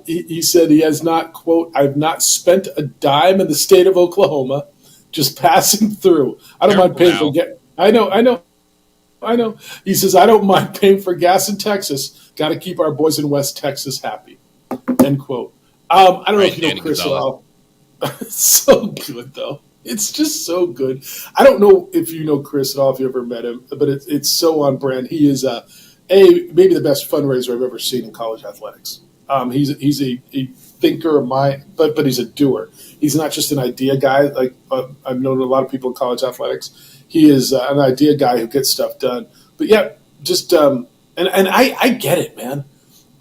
He said he has not, quote, I've not spent a dime in the state of Oklahoma, just passing through. I don't mind paying for gas. I know. He says, I don't mind paying for gas in Texas. Got to keep our boys in West Texas happy, end quote. I don't know if you know Chris at all. It's so good, though. It's just so good. I don't know if you know Chris at all, if you ever met him, but it's so on brand. He is maybe the best fundraiser I've ever seen in college athletics. He's a thinker of mine, but he's a doer. He's not just an idea guy. Like I've known a lot of people in college athletics. He is an idea guy who gets stuff done. But yeah, just and I get it, man.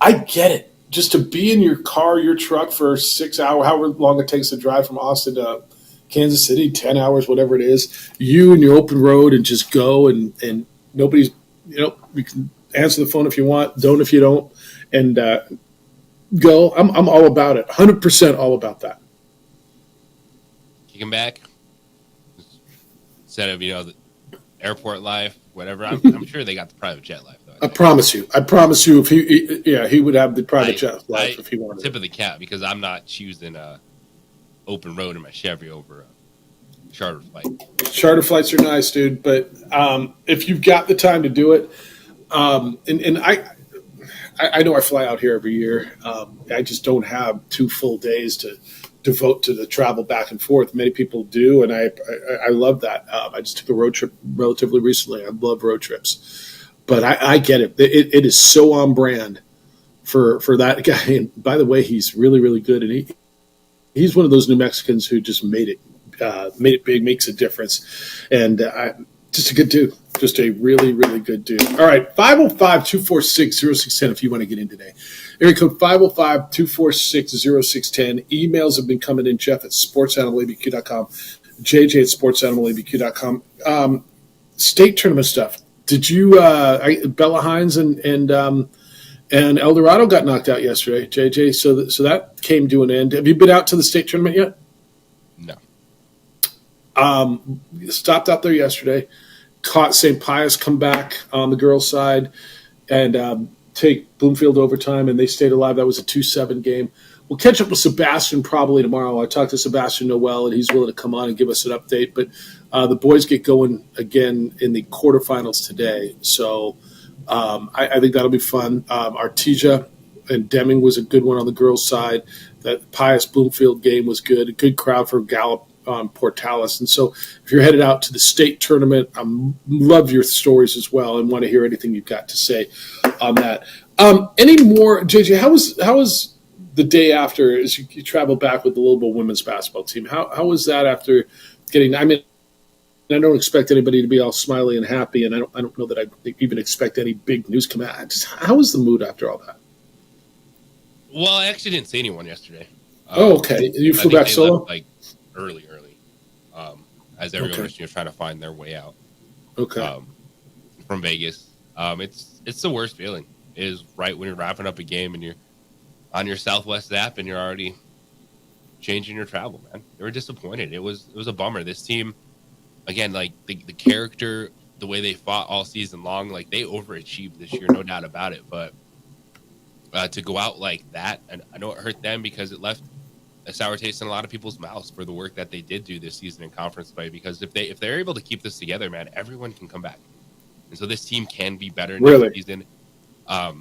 I get it. Just to be in your car, your truck for 6 hours, however long it takes to drive from Austin to Kansas City, 10 hours, whatever it is, you and your open road and just go and Nobody's, you can answer the phone if you want, don't if you don't, and go. I'm all about it, 100% all about that. Kick him back instead of the airport life, whatever. I'm sure they got the private jet life though. I promise you. If he would have the private jet life if he wanted. Tip of the cap, because I'm not choosing open road in my Chevy over a charter flight. Charter flights are nice, dude, but if you've got the time to do it, and I know I fly out here every year. I just don't have 2 full days to devote to the travel back and forth. Many people do, and I love that. I just took a road trip relatively recently. I love road trips, but I get it. It is so on brand for that guy. And by the way, he's really, really good, and he's one of those New Mexicans who just made it big, makes a difference, and just a good dude. Just a really, really good dude. All right, 505-246-0610 if you want to get in today. Area code 505-246-0610. Emails have been coming in, Jeff at sportsanimalabq.com, JJ at sportsanimalabq.com. State tournament stuff. Did you Bella Hines and El Dorado got knocked out yesterday, JJ, so that came to an end. Have you been out to the state tournament yet? No. Stopped out there yesterday. Caught St. Pius come back on the girls' side and take Bloomfield overtime, and they stayed alive. That was a 2-7 game. We'll catch up with Sebastian probably tomorrow. I talked to Sebastian Noel, and he's willing to come on and give us an update. But the boys get going again in the quarterfinals today. So I think that'll be fun. Artesia and Deming was a good one on the girls' side. That Pius-Bloomfield game was good. A good crowd for Gallup. Portales. And so if you're headed out to the state tournament, I love your stories as well and want to hear anything you've got to say on that. Any more, JJ, how was the day after as you travel back with the Lowellville women's basketball team? How was that after getting, I don't expect anybody to be all smiley and happy, and I don't know that I even expect any big news come out. Just how was the mood after all that? Well, I actually didn't see anyone yesterday. Okay. You flew back solo? Left, early, as everyone was trying to find their way out. Okay. From Vegas, it's the worst feeling. It is right when you're wrapping up a game and you're on your Southwest app and you're already changing your travel. Man, they were disappointed. It was a bummer. This team, again, the character, the way they fought all season long, they overachieved this year, no doubt about it. But to go out like that, and I know it hurt them because it left a sour taste in a lot of people's mouths for the work that they did do this season in conference play, because if they're able to keep this together, man, everyone can come back. And so this team can be better next season. I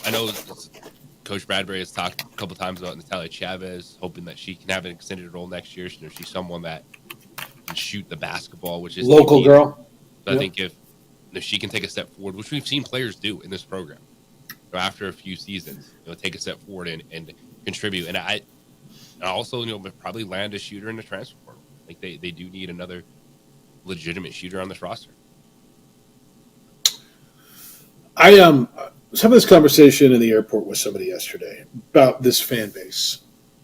know Coach Bradbury has talked a couple times about Natalia Chavez, hoping that she can have an extended role next year. She's someone that can shoot the basketball, which is local unique. Girl. So I think if she can take a step forward, which we've seen players do in this program, so after a few seasons, take a step forward and contribute, and I also probably land a shooter in the transfer portal. They do need another legitimate shooter on this roster. I was having this conversation in the airport with somebody yesterday about this fan base,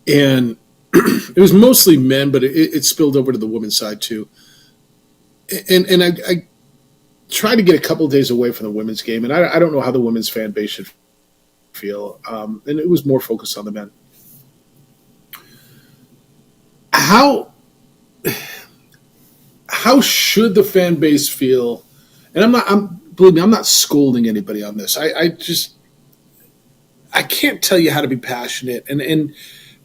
and it was mostly men, but it spilled over to the women's side too. And I tried to get a couple of days away from the women's game, and I don't know how the women's fan base should feel, and it was more focused on the men. How should the fan base feel? And believe me, I'm not scolding anybody on this. I can't tell you how to be passionate, and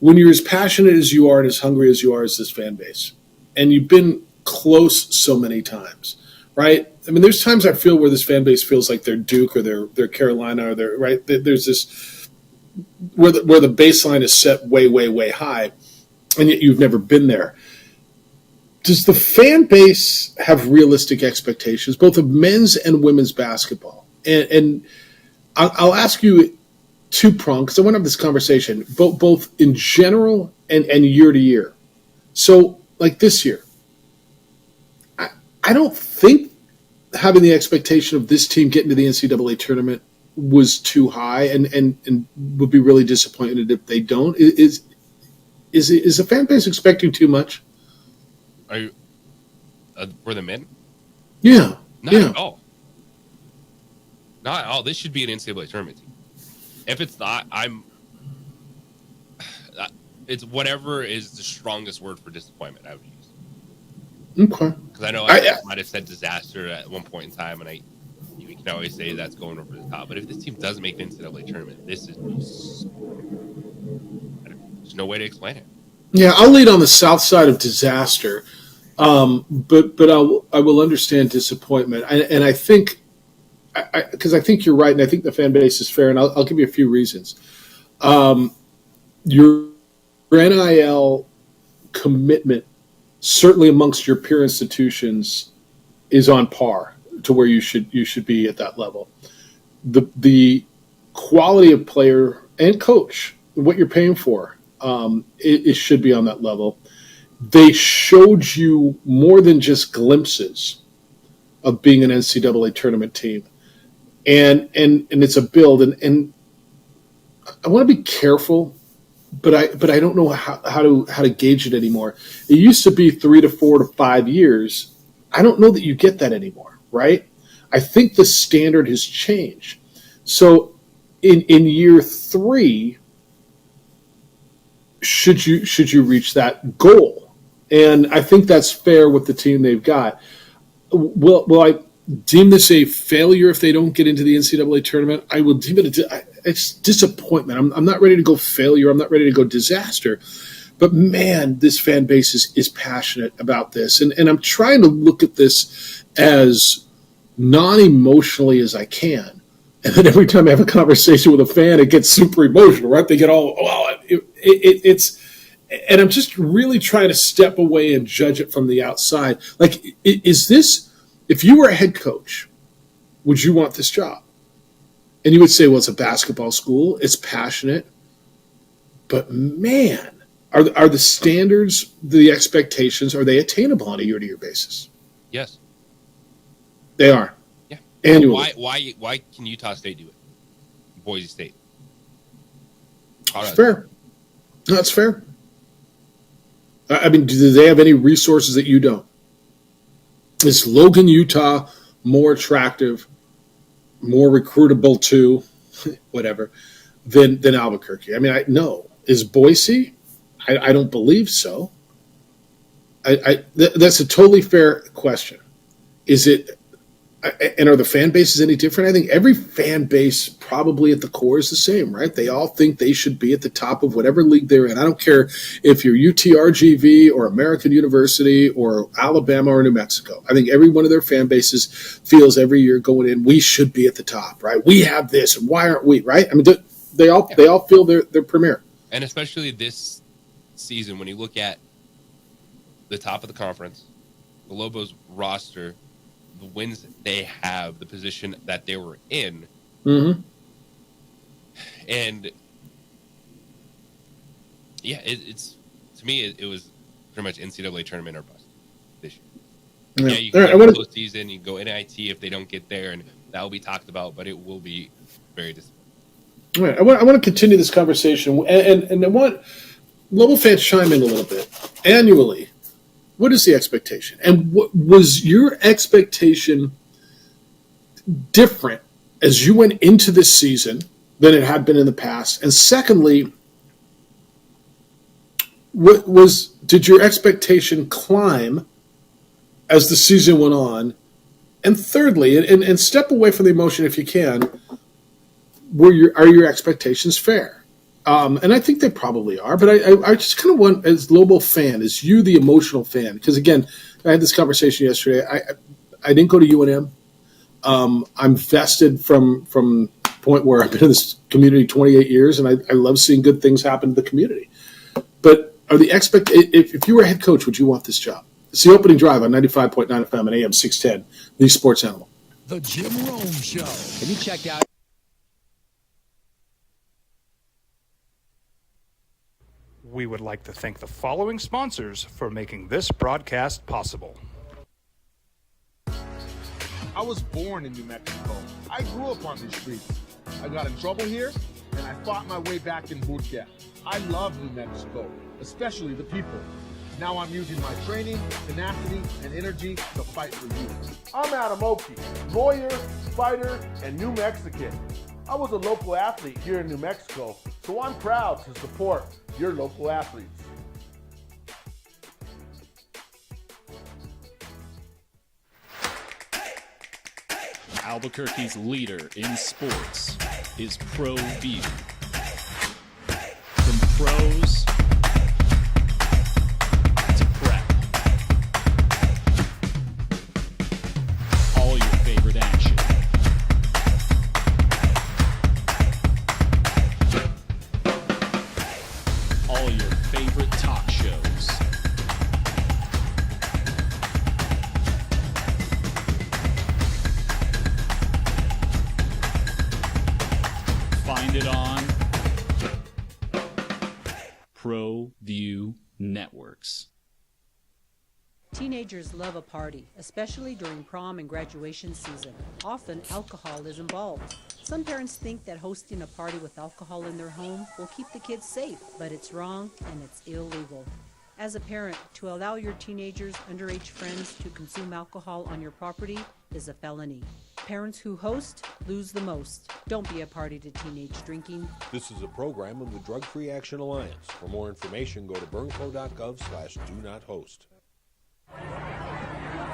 when you're as passionate as you are and as hungry as you are as this fan base, and you've been close so many times, right? There's times I feel where this fan base feels like they're Duke or they're Carolina or they're right. There's this where the baseline is set way, way, way high, and yet you've never been there. Does the fan base have realistic expectations, both of men's and women's basketball? And I'll ask you two-pronged, because I want to have this conversation, both in general and year to year. So, like this year, I don't think having the expectation of this team getting to the NCAA tournament was too high, and would be really disappointed if they don't. Is the fan base expecting too much? Are you for the men? Yeah. Not at all. Not at all. This should be an NCAA tournament team. If it's not, it's whatever is the strongest word for disappointment I would use. Okay. Because I know I might have said disaster at one point in time, and you can always say that's going over the top. But if this team doesn't make the NCAA tournament, this is there's no way to explain it. Yeah, I'll lead on the south side of disaster, but I will understand disappointment, and I think because I think you're right, and I think the fan base is fair, and I'll give you a few reasons. Your NIL commitment, certainly amongst your peer institutions, is on par to where you should be at that level. The quality of player and coach, what you're paying for, it should be on that level. They showed you more than just glimpses of being an NCAA tournament team. And it's a build, and I want to be careful, but I don't know how to gauge it anymore. It used to be 3 to 4 to 5 years. I don't know that you get that anymore, right? I think the standard has changed. So in year 3, should you reach that goal? And I think that's fair with the team they've got. Will I deem this a failure if they don't get into the NCAA tournament? I will deem it it's disappointment. I'm not ready to go failure. I'm not ready to go disaster. But man, this fan base is passionate about this. And I'm trying to look at this as non-emotionally as I can. And then every time I have a conversation with a fan, it gets super emotional, right? They get all, well, it's, and I'm just really trying to step away and judge it from the outside. Like, is this, if you were a head coach, would you want this job? And you would say, well, it's a basketball school. It's passionate. But man, are the standards, the expectations, are they attainable on a year-to-year basis? Yes. They are. Yeah. Annually. Why can Utah State do it? Boise State. That's fair. No, that's fair. I mean, do they have any resources that you don't? Is Logan, Utah more attractive, more recruitable too, whatever, than Albuquerque? I mean, no. Is Boise? I don't believe so. That's a totally fair question. Is it? And are the fan bases any different? I think every fan base probably at the core is the same, right? They all think they should be at the top of whatever league they're in. I don't care if you're UTRGV or American University or Alabama or New Mexico. I think every one of their fan bases feels every year going in, we should be at the top, right? We have this, and why aren't we, right? I mean, they all feel they're premier. And especially this season, when you look at the top of the conference, the Lobos roster, the wins that they have, the position that they were in, and yeah, it's to me it was pretty much NCAA tournament or bust this year. Yeah, you can go postseason, you can go NIT if they don't get there, and that will be talked about, but it will be very disappointing. All right, I want to continue this conversation, and I want Lobo fans chime in a little bit. Annually, what is the expectation? And what was your expectation different as you went into this season than it had been in the past? And secondly, did your expectation climb as the season went on? And thirdly, and step away from the emotion if you can, are your expectations fair? And I think they probably are, but I just kind of want, as Lobo fan, as you, the emotional fan, because again, I had this conversation yesterday. I didn't go to UNM. I'm vested from the point where I've been in this community 28 years, and I love seeing good things happen to the community. But if you were a head coach, would you want this job? It's the opening drive on 95.9 FM and AM 610, the Sports Animal. The Jim Rome Show. Have you checked out? We would like to thank the following sponsors for making this broadcast possible. I was born in New Mexico. I grew up on these streets. I got in trouble here, and I fought my way back in boot camp. I love New Mexico, especially the people. Now I'm using my training, tenacity, and energy to fight for you. I'm Adam Oki, lawyer, fighter, and New Mexican. I was a local athlete here in New Mexico, so I'm proud to support your local athletes. Albuquerque's leader in sports is ProView. From pros to prep, all your favorite action. All your favorite talk shows. Find it on ProView Networks. Teenagers love a party, especially during prom and graduation season. Often, alcohol is involved. Some parents think that hosting a party with alcohol in their home will keep the kids safe, but it's wrong and it's illegal. As a parent, to allow your teenagers' underage friends to consume alcohol on your property is a felony. Parents who host lose the most. Don't be a party to teenage drinking. This is a program of the Drug Free Action Alliance. For more information, go to burnco.gov/do-not-host.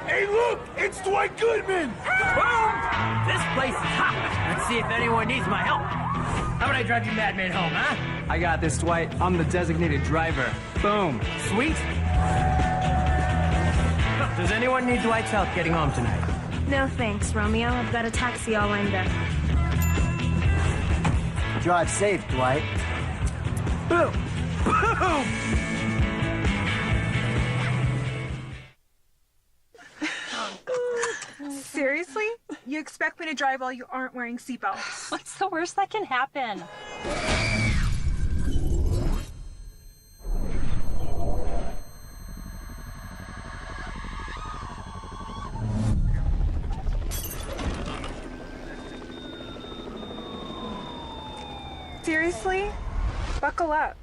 Hey, look! It's Dwight Goodman! Boom! This place is hot. Let's see if anyone needs my help. How about I drive you madman home, huh? I got this, Dwight. I'm the designated driver. Boom. Sweet. Does anyone need Dwight's help getting home tonight? No thanks, Romeo. I've got a taxi all lined up. Drive safe, Dwight. Boom! Boom! Seriously? You expect me to drive while you aren't wearing seatbelts? What's the worst that can happen? Seriously? Buckle up.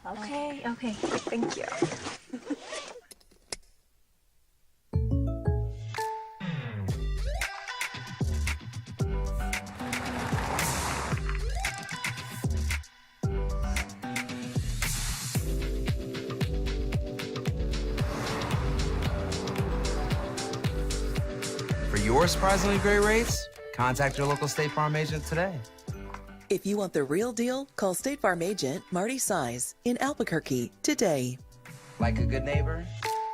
Okay, thank you. For your surprisingly great rates, contact your local State Farm agent today. If you want the real deal, call State Farm agent Marty Size in Albuquerque today. Like a good neighbor,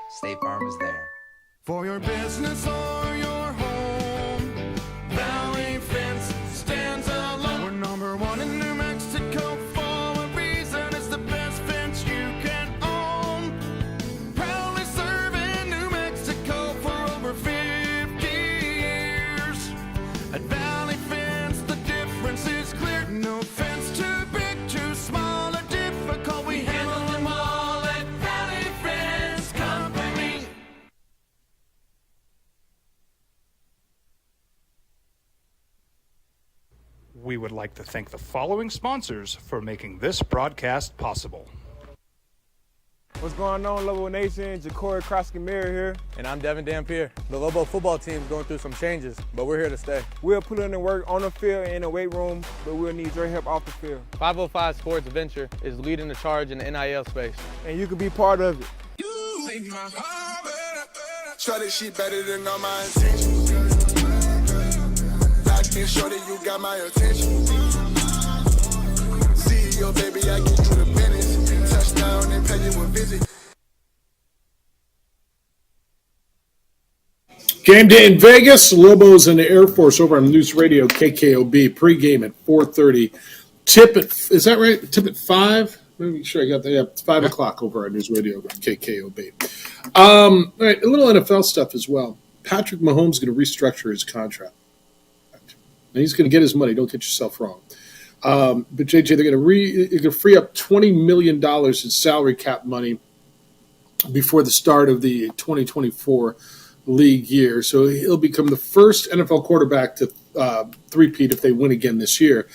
State Farm is there. For your business or your home, Valley Fence stands alone. We're number one in New Mexico for a reason. It's the best fence you can own. Proudly serving New Mexico for over 50 years. At Valley Fence, the difference is clear. No fence too big, too small, or difficult. We handle them all at Valley Fence Company. We would like to thank the following sponsors for making this broadcast possible. What's going on, Lobo Nation? Ja'Cory Krosky-Miller here. And I'm Devin Dampier. The Lobo football team is going through some changes, but we're here to stay. We'll put in the work on the field and in the weight room, but we'll need your help off the field. 505 Sports Venture is leading the charge in the NIL space, and you can be part of it. You make my heart better. Shorty, she better than all my intentions. Locked in, shorty, you got my attention. CEO, baby, I get you the business. Touchdown and pay you a visit. Game day in Vegas. Lobos and the Air Force over on News Radio KKOB. Pregame at 4:30. Tip at, is that right? Tip at 5? Let me make sure I got that. Yeah, it's 5 o'clock over on News Radio KKOB. All right, a little NFL stuff as well. Patrick Mahomes is going to restructure his contract. And he's going to get his money. Don't get yourself wrong. But JJ, they're going to free up $20 million in salary cap money before the start of the 2024 league year. So he'll become the first NFL quarterback to three-peat if they win again this year.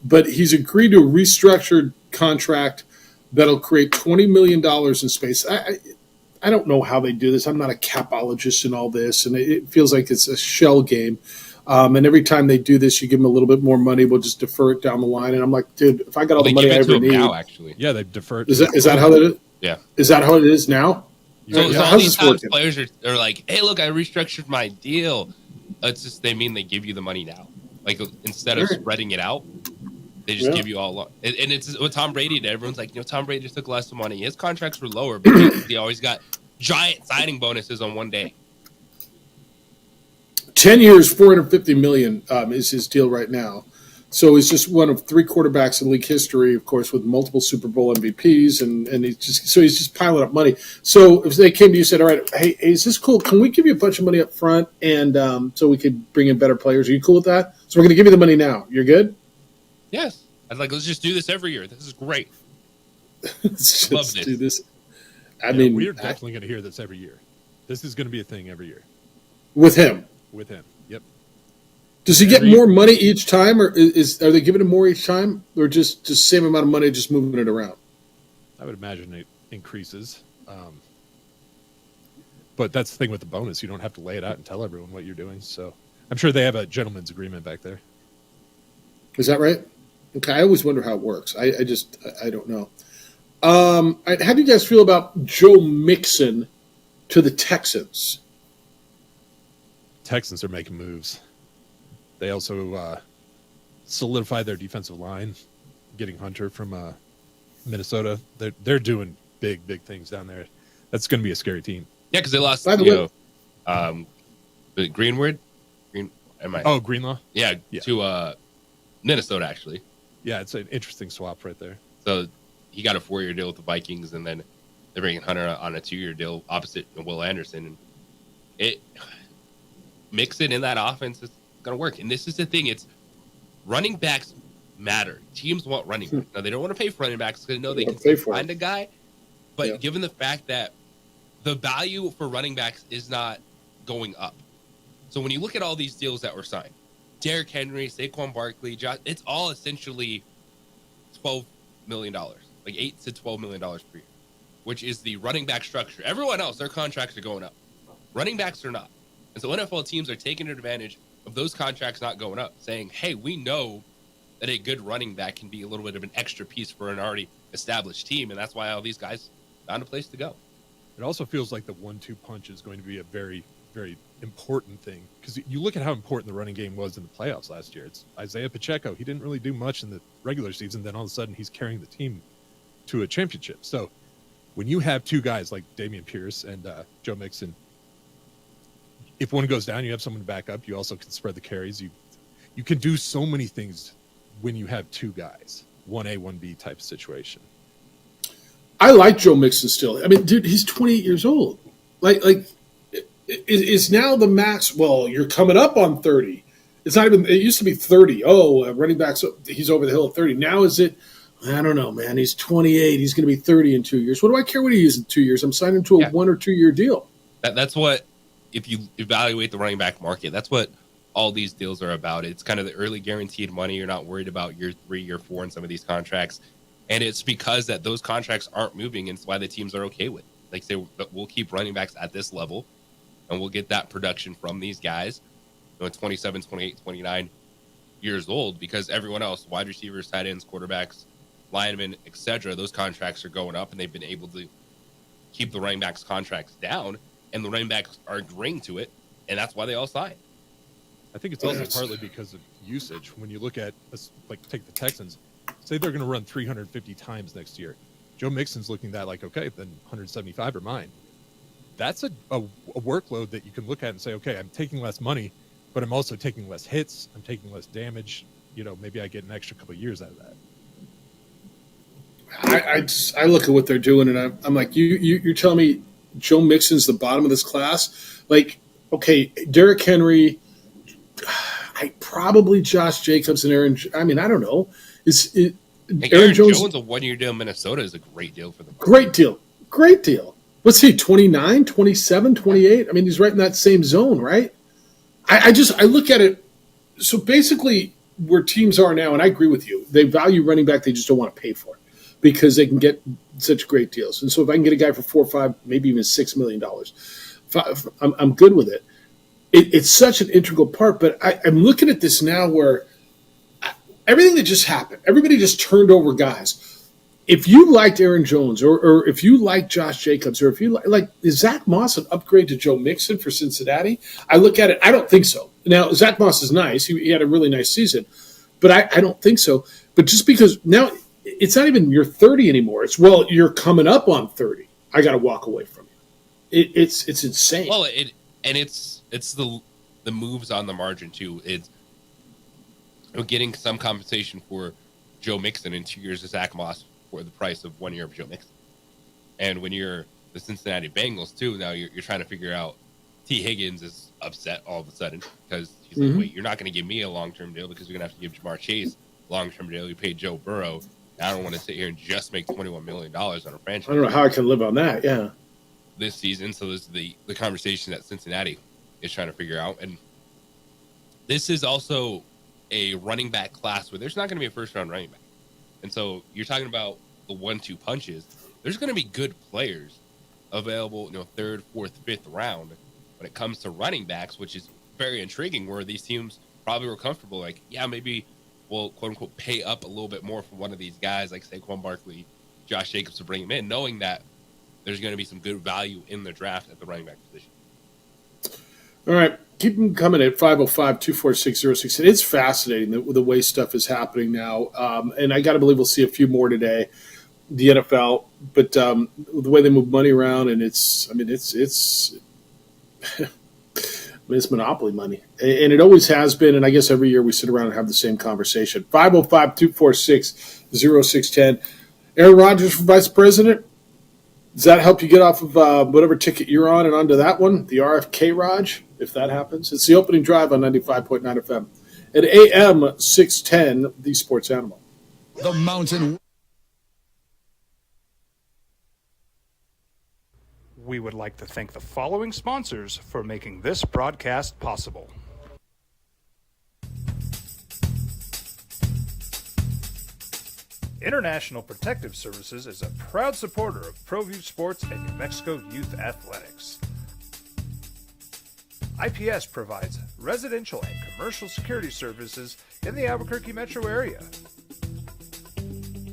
But he's agreed to a restructured contract that'll create $20 million in space. I don't know how they do this. I'm not a capologist in all this, and it feels like it's a shell game. And every time they do this, you give them a little bit more money. We'll just defer it down the line. And I'm like, dude, if I got all the money I ever need, now, actually, yeah, they've deferred. Is that how that is? Yeah, is that how it is now? So all these times players are like, hey, look, I restructured my deal. It's just they mean they give you the money now. Like instead of spreading it out, they just give you all. And it's what Tom Brady did. Everyone's like, Tom Brady just took less money. His contracts were lower, but he always got giant signing bonuses on one day. 10 years, $450 million is his deal right now. So he's just one of 3 quarterbacks in league history, of course, with multiple Super Bowl MVPs, and he's just piling up money. So if they came to you and said, all right, hey, is this cool? Can we give you a bunch of money up front and so we could bring in better players? Are you cool with that? So we're going to give you the money now. You're good? Yes. I was like, let's just do this every year. This is great. Let's Love just this. do this. I Yeah, mean, we're definitely going to hear this every year. This is going to be a thing every year. With him. With him, yep. Does he get more money each time, or are they giving him more each time, or just same amount of money, just moving it around? I would imagine it increases. But that's the thing with the bonus. You don't have to lay it out and tell everyone what you're doing. So I'm sure they have a gentleman's agreement back there. Is that right? Okay, I always wonder how it works. I don't know. How do you guys feel about Joe Mixon to the Texans? Texans are making moves. They also solidified their defensive line, getting Hunter from Minnesota. They're doing big things down there. That's going to be a scary team. Yeah, because they lost, Greenwood. Greenlaw. Yeah, to Minnesota actually. Yeah, it's an interesting swap right there. So he got a 4-year deal with the Vikings, and then they're bringing Hunter on a 2-year deal opposite Will Anderson. And Mixon in that offense is going to work. And this is the thing. It's running backs matter. Teams want running backs. Now, they don't want to pay for running backs because they know they can find a guy. But given the fact that the value for running backs is not going up. So when you look at all these deals that were signed, Derrick Henry, Saquon Barkley, it's all essentially $12 million, like $8 to $12 million per year, which is the running back structure. Everyone else, their contracts are going up. Running backs are not. And so NFL teams are taking advantage of those contracts not going up, saying, hey, we know that a good running back can be a little bit of an extra piece for an already established team, and that's why all these guys found a place to go. It also feels like the 1-2 punch is going to be a very, very important thing, because you look at how important the running game was in the playoffs last year. It's Isaiah Pacheco. He didn't really do much in the regular season. Then all of a sudden he's carrying the team to a championship. So when you have 2 guys like Dameon Pierce and Joe Mixon, if one goes down, you have someone to back up. You also can spread the carries. You can do so many things when you have 2 guys, 1A, 1B type of situation. I like Joe Mixon still. I mean, dude, he's 28 years old. Like is now the max? Well, you're coming up on 30. It's not even. It used to be 30. Running backs, he's over the hill at 30. Now is it? I don't know, man. He's 28. He's going to be 30 in 2 years. What do I care what he is in 2 years? I'm signing to a 1 or 2 year deal. That's what. If you evaluate the running back market, that's what all these deals are about. It's kind of the early guaranteed money. You're not worried about year 3, year 4 in some of these contracts. And it's because that those contracts aren't moving, and it's why the teams are okay with it. Like, say, we'll keep running backs at this level, and we'll get that production from these guys, 27, 28, 29 years old, because everyone else, wide receivers, tight ends, quarterbacks, linemen, etc., those contracts are going up, and they've been able to keep the running backs' contracts down, and the running backs are agreeing to it, and that's why they all sign. I think it's also partly because of usage. When you look at, take the Texans, say they're going to run 350 times next year. Joe Mixon's looking at like, okay, then 175 are mine. That's a workload that you can look at and say, okay, I'm taking less money, but I'm also taking less hits. I'm taking less damage. Maybe I get an extra couple of years out of that. I look at what they're doing, and I'm like, you're telling me Joe Mixon's the bottom of this class? Like, okay, Derrick Henry, probably Josh Jacobs and Aaron. I mean, I don't know. Aaron Jones a 1-year deal in Minnesota is a great deal for them. Great deal. What's he, 29, 27, 28? I mean, he's right in that same zone, right? I look at it. So basically, where teams are now, and I agree with you, they value running back, they just don't want to pay for it. because they can get such great deals. And so if I can get a guy for $4 or $5, maybe even $6 million, I'm good with it. It's such an integral part. But I'm looking at this now where everything that just happened, everybody just turned over guys. If you liked Aaron Jones or if you like Josh Jacobs or if you like, is Zach Moss an upgrade to Joe Mixon for Cincinnati? I look at it, I don't think so. Now, Zach Moss is nice. He had a really nice season, but I don't think so. But just because now it's not even you're 30 anymore. It's, well, you're coming up on 30. I got to walk away from you. It's insane. Well, it's the moves on the margin too. It's getting some compensation for Joe Mixon in 2 years of Zach Moss for the price of 1 year of Joe Mixon. And when you're the Cincinnati Bengals too, now you're trying to figure out. T. Higgins is upset all of a sudden because he's like, wait, you're not going to give me a long-term deal because you're going to have to give Jamar Chase a long-term deal. You paid Joe Burrow. I don't want to sit here and just make $21 million on a franchise. I don't know how I can live on that, yeah. This season, so this is the conversation that Cincinnati is trying to figure out. And this is also a running back class where there's not going to be a first-round running back. And so you're talking about the 1-2 punches. There's going to be good players available, third, fourth, fifth round when it comes to running backs, which is very intriguing, where these teams probably were comfortable. Like, yeah, maybe we'll, quote-unquote, pay up a little bit more for one of these guys like Saquon Barkley, Josh Jacobs to bring him in, knowing that there's going to be some good value in the draft at the running back position. All right. Keep them coming at 505-246-06. It's fascinating the way stuff is happening now. And I got to believe we'll see a few more today, the NFL. But the way they move money around, and it's monopoly money. And it always has been. And I guess every year we sit around and have the same conversation. 505-246-0610. Aaron Rodgers for vice president. Does that help you get off of whatever ticket you're on and onto that one, the RFK Raj, if that happens? It's the opening drive on 95.9 FM. At AM 610, the Sports Animal. The Mountain. We would like to thank the following sponsors for making this broadcast possible. International Protective Services is a proud supporter of ProView Sports and New Mexico Youth Athletics. IPS provides residential and commercial security services in the Albuquerque metro area.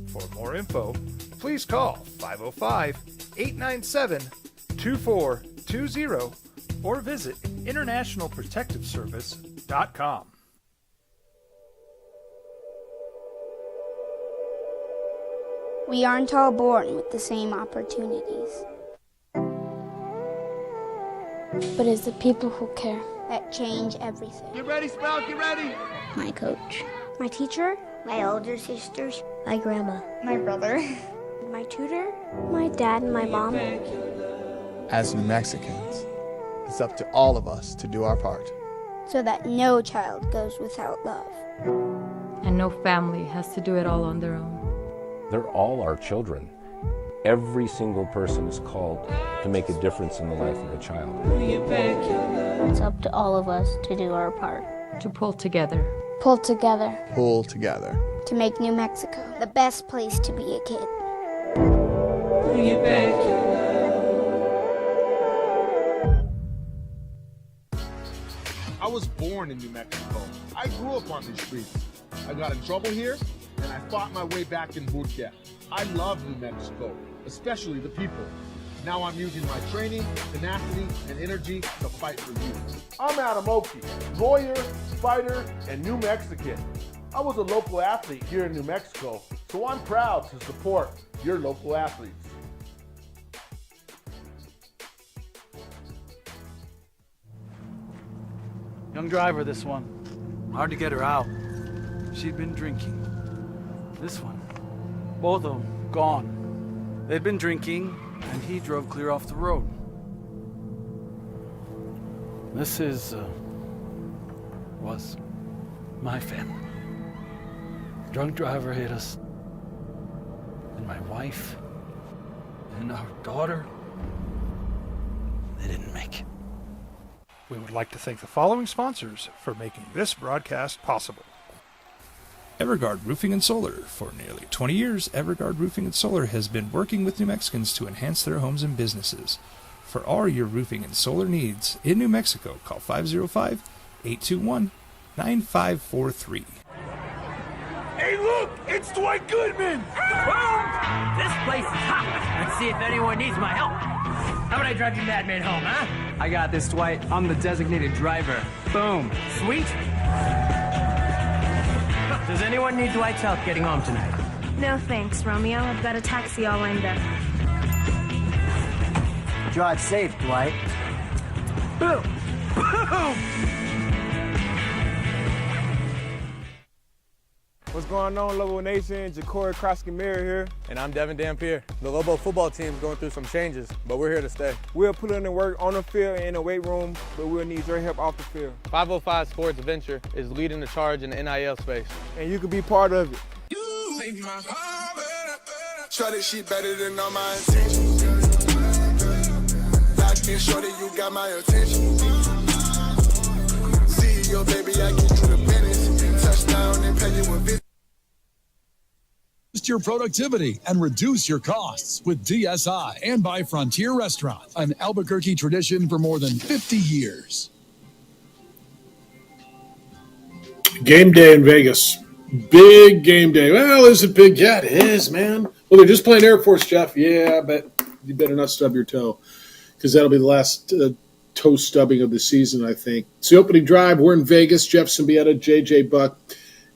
For more info, please call 505-897-2420 or visit internationalprotectiveservice.com. We aren't all born with the same opportunities. But it's the people who care that change everything. Get ready, Sprout, get ready! My coach. My teacher. My older sisters. My grandma. My brother. My tutor. My dad and my mom. As New Mexicans, it's up to all of us to do our part. So that no child goes without love. And no family has to do it all on their own. They're all our children. Every single person is called to make a difference in the life of a child. It's up to all of us to do our part. To pull together. Pull together. Pull together. To make New Mexico the best place to be a kid. I was born in New Mexico. I grew up on these streets. I got in trouble here, and I fought my way back in boot camp. I love New Mexico, especially the people. Now I'm using my training, tenacity, and energy to fight for you. I'm Adam Oki, lawyer, fighter, and New Mexican. I was a local athlete here in New Mexico, so I'm proud to support your local athletes. Young driver, this one. Hard to get her out. She'd been drinking. This one. Both of them gone. They'd been drinking, and he drove clear off the road. This was my family. Drunk driver hit us. And my wife and our daughter, they didn't make it. We would like to thank the following sponsors for making this broadcast possible. Everguard Roofing and Solar. For nearly 20 years, Everguard Roofing and Solar has been working with New Mexicans to enhance their homes and businesses. For all your roofing and solar needs in New Mexico, call 505-821-9543. Hey, look! It's Dwight Goodman! Boom! This place is hot. Let's see if anyone needs my help. How about I drive you madman home, huh? I got this, Dwight. I'm the designated driver. Boom. Sweet. Does anyone need Dwight's help getting home tonight? No thanks, Romeo. I've got a taxi all lined up. Drive safe, Dwight. Boom! Boom! What's going on, Lobo Nation? Ja'Cory Krosky-Miller here, and I'm Devin Dampier. The Lobo football team is going through some changes, but we're here to stay. We'll put in the work on the field and in the weight room, but we'll need your help off the field. 505 Sports Venture is leading the charge in the NIL space, and you can be part of it. Try this shit better than all my intentions. Locked in shorty, you got my attention. See your baby, I get you the business. Touchdown and pay you a visit. Boost your productivity and reduce your costs with DSI and by Frontier Restaurant, an Albuquerque tradition for more than 50 years. Game day in Vegas. Big game day. Well, is it big? Yeah, it is, man. Well, they're just playing Air Force, Jeff. Yeah, but you better not stub your toe because that'll be the last toe stubbing of the season, I think. It's the opening drive. We're in Vegas. Jeff Symbieta, JJ Buck,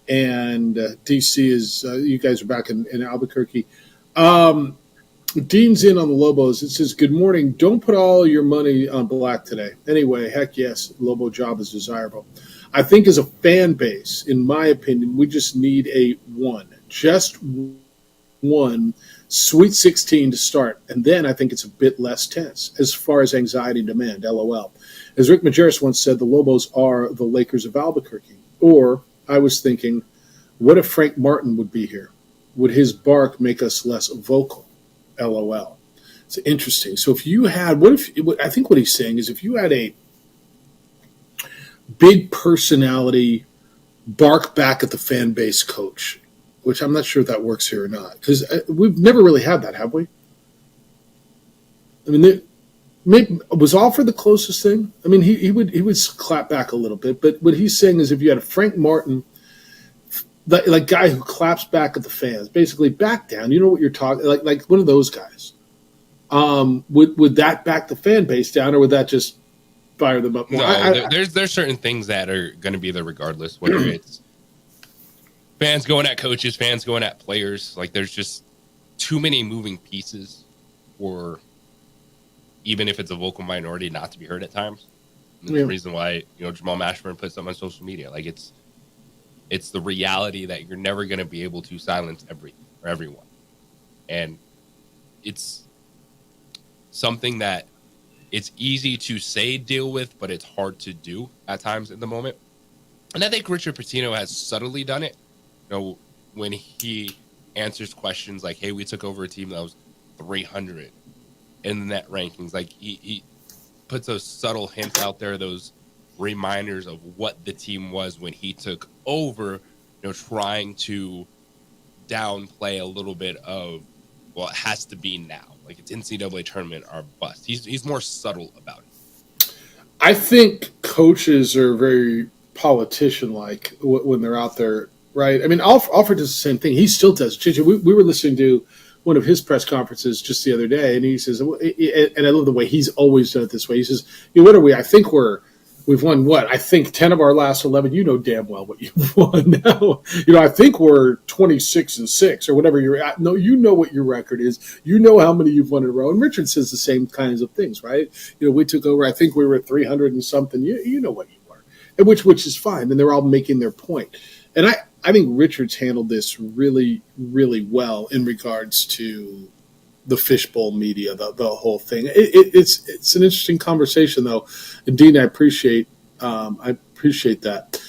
and DC is you guys are back in Albuquerque. Dean's in on the Lobos. It says, good morning. Don't put all your money on black today. Anyway, heck yes, Lobo job is desirable. I think as a fan base, in my opinion, we just need just one Sweet 16 to start. And then I think it's a bit less tense as far as anxiety and demand, LOL. As Rick Majerus once said, the Lobos are the Lakers of Albuquerque. Or I was thinking, what if Frank Martin would be here? Would his bark make us less vocal? LOL. It's interesting. So if you had, I think what he's saying is if you had a big personality bark back at the fan base coach, which I'm not sure if that works here or not, because we've never really had that, have we? I mean, was Alfred the closest thing? I mean, he would clap back a little bit, but what he's saying is if you had a Frank Martin, like guy who claps back at the fans, basically back down. You know what you're talking like one of those guys. Would that back the fan base down, or would that just fire them up more? No, there's certain things that are going to be there regardless, whether it's fans going at coaches, fans going at players. Like there's just too many moving pieces for even if it's a vocal minority not to be heard at times. And that's the reason why Jamal Mashburn put something on social media. Like it's the reality that you're never going to be able to silence everything or everyone. And it's something that it's easy to say deal with, but it's hard to do at times in the moment. And I think Richard Pitino has subtly done it. When he answers questions like, hey, we took over a team that was 300 in the net rankings. Like he puts those subtle hints out there, those reminders of what the team was when he took over, trying to downplay a little bit of, well, it has to be now. Like it's NCAA tournament or bust. He's more subtle about it. I think coaches are very politician-like when they're out there, right? I mean, Alfred does the same thing. He still does. We were listening to one of his press conferences just the other day, and he says, and I love the way he's always done it this way. He says, what are we? I think we've won what? I think 10 of our last 11. You know damn well what you've won now. I think we're 26-6 or whatever you're at. No, you know what your record is. You know how many you've won in a row. And Richard says the same kinds of things, right? We took over. I think we were 300 and something. You know what you were, and which is fine. And they're all making their point. And I think Richard's handled this really, really well in regards to the fishbowl media, the whole thing. It's an interesting conversation, though. And Dean, I appreciate that.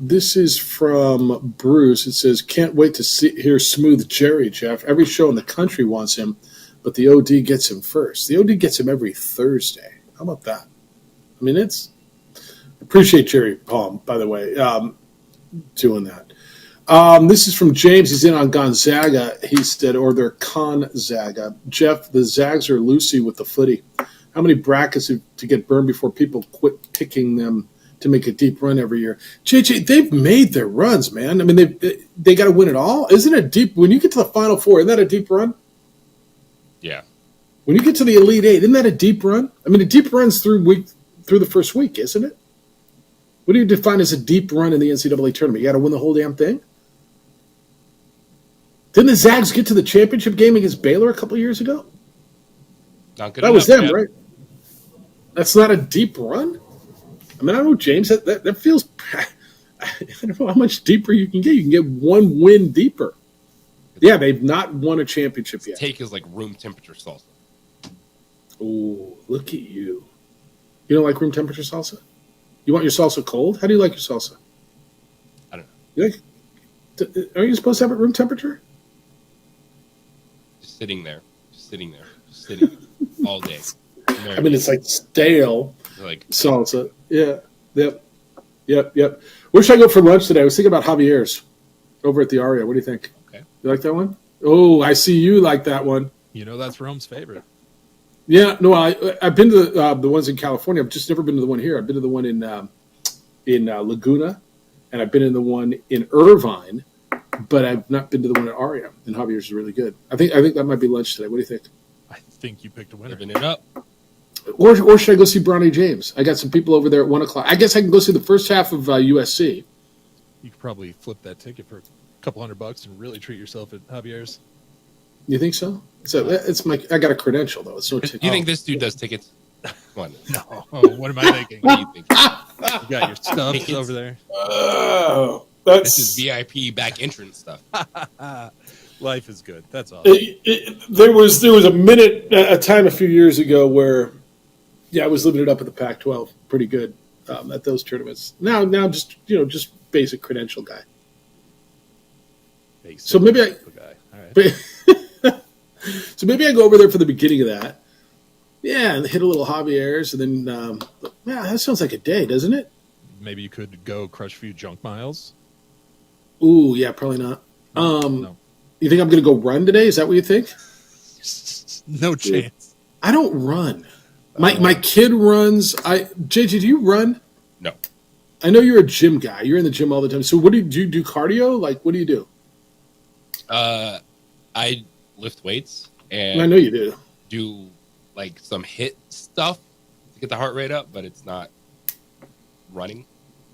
This is from Bruce. It says, can't wait to hear Smooth Jerry, Jeff. Every show in the country wants him, but the OD gets him first. The OD gets him every Thursday. How about that? I mean, appreciate Jerry Palm, by the way, doing that. This is from James. He's in on Gonzaga. He said, or they're Con-Zaga. Jeff, the Zags are loosey with the footy. How many brackets to get burned before people quit picking them to make a deep run every year? JJ, they've made their runs, man. I mean, they got to win it all. Isn't it deep? When you get to the Final Four, isn't that a deep run? Yeah. When you get to the Elite Eight, isn't that a deep run? I mean, a deep run's through the first week, isn't it? What do you define as a deep run in the NCAA tournament? You got to win the whole damn thing? Didn't the Zags get to the championship game against Baylor a couple years ago? Not good That enough, was them, man. right? That's not a deep run? I mean, I don't know, James. That feels – I don't know how much deeper you can get. You can get one win deeper. Yeah, they've not won a championship yet. Take is like room temperature salsa. Oh, look at you. You don't like room temperature salsa? You want your salsa cold? How do you like your salsa? I don't know. You like, are you supposed to have it room temperature? Just sitting there all day. I mean, it's like stale salsa. Yeah. Yep. Where should I go for lunch today? I was thinking about Javier's over at the Aria. What do you think? Okay. You like that one? Oh, I see you like that one. You know that's Rome's favorite. Yeah, no, I've been to the ones in California. I've just never been to the one here. I've been to the one in Laguna, and I've been in the one in Irvine, but I've not been to the one at Aria. And Javier's is really good. I think that might be lunch today. What do you think? I think you picked a winner. Living it up. Or should I go see Bronny James? I got some people over there at 1:00. I guess I can go see the first half of USC. You could probably flip that ticket for a couple $100 and really treat yourself at Javier's. You think so? So I got a credential though. It's no ticket. You think this dude does tickets? One. No. Oh, what am I thinking? What do you think? You got your stuff Tickets? over there. This is VIP back entrance stuff. Life is good. That's all. There was a time a few years ago where, I was living it up at the Pac-12, pretty good at those tournaments. Now just basic credential guy. Basic So maybe guy. All right. So maybe I go over there for the beginning of that. Yeah, and hit a little Javier's, and then that sounds like a day, doesn't it? Maybe you could go crush a few junk miles. Ooh, yeah, probably not. No. You think I'm going to go run today? Is that what you think? No chance. I don't run. My kid runs. JJ, do you run? No. I know you're a gym guy. You're in the gym all the time. So what do you do cardio? Like, what do you do? I lift weights and I know you do. Do like some hit stuff to get the heart rate up, but it's not running.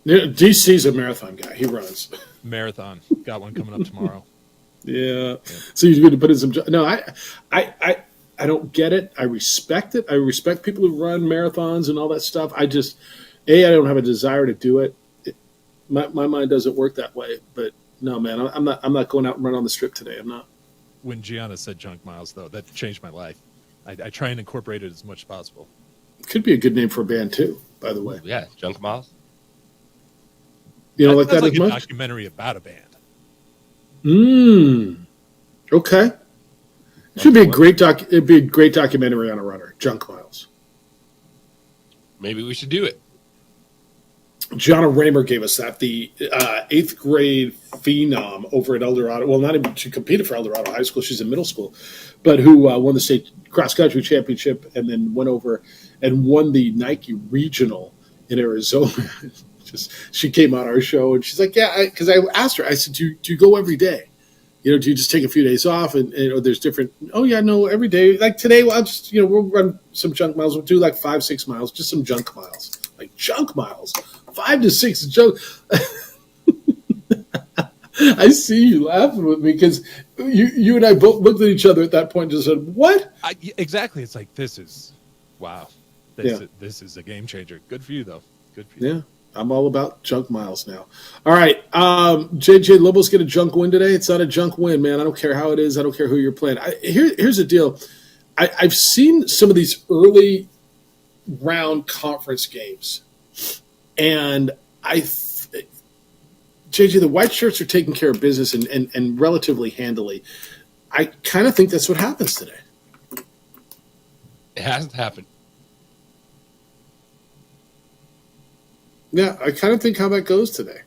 Yeah, DC's a marathon guy. He runs. Marathon. Got one coming up tomorrow. Yeah. So you're going to put in some. No, I don't get it. I respect it. I respect people who run marathons and all that stuff. I don't have a desire to do it. My mind doesn't work that way. But no, man, I'm not going out and run on the strip today. I'm not. When Gianna said junk miles, though, that changed my life. I try and incorporate it as much as possible. Could be a good name for a band too, by the way. Yeah, Junk Miles. You don't like that Sounds as like much? a documentary about a band. Okay. It should be it'd be a great documentary on a runner, Junk Miles. Maybe we should do it. Gianna Raymer gave us that, the 8th grade phenom over at El Dorado. Well, not even she competed for El Dorado High School. She's in middle school, but who won the state cross country championship and then went over and won the Nike regional in Arizona. She came on our show and she's like, yeah, because I asked her, I said, do you go every day? Do you just take a few days off and there's different, every day. Like today, I'll just, we'll run some junk miles. We'll do like 5-6 miles, just some junk miles. Like junk miles. 5 to 6 junk. I see you laughing with me because you and I both looked at each other at that point and just said, what? Exactly. It's like, this is, wow. This is a game changer. Good for you, though. Good for you. Yeah. I'm all about junk miles now. All right. JJ Lobos get a junk win today. It's not a junk win, man. I don't care how it is. I don't care who you're playing. Here's the deal. I've seen some of these early round conference games. And JJ, the white shirts are taking care of business and relatively handily. I kind of think that's what happens today. It hasn't happened. Yeah, I kind of think how that goes today.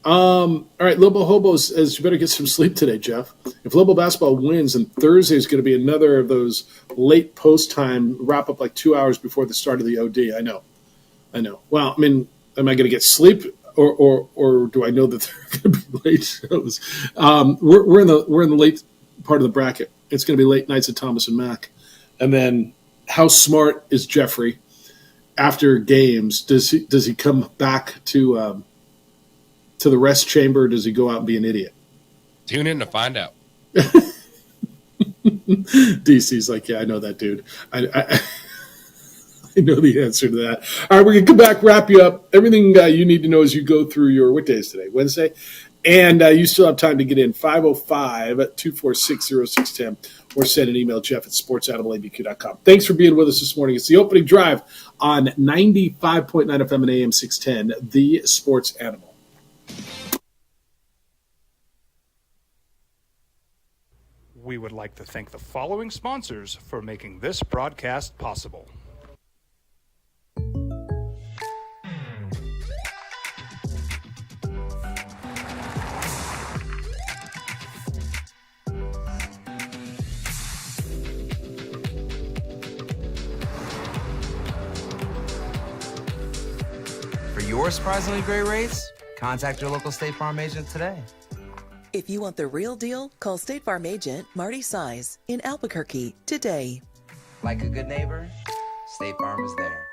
All right, Lobo Hobos, you better get some sleep today, Jeff. If Lobo basketball wins, and Thursday is going to be another of those late post time wrap up like 2 hours before the start of the OD. I know. Well, I mean, am I going to get sleep, or do I know that they're going to be late shows? We're in the late part of the bracket. It's going to be late nights at Thomas and Mack, and then how smart is Jeffrey after games? Does he come back to the rest chamber, or does he go out and be an idiot? Tune in to find out. DC's like, yeah, I know that dude. I know the answer to that. All right, we're going to come back, wrap you up. Everything you need to know as you go through your, what day is today? Wednesday? And you still have time to get in, 505-246-0610, or send an email, jeff@sportsanimalabq.com. Thanks for being with us this morning. It's the opening drive on 95.9 FM and AM 610, The Sports Animal. We would like to thank the following sponsors for making this broadcast possible. For your surprisingly great rates, contact your local State Farm agent today. If you want the real deal, call State Farm agent Marty Size in Albuquerque today. Like a good neighbor, State Farm is there.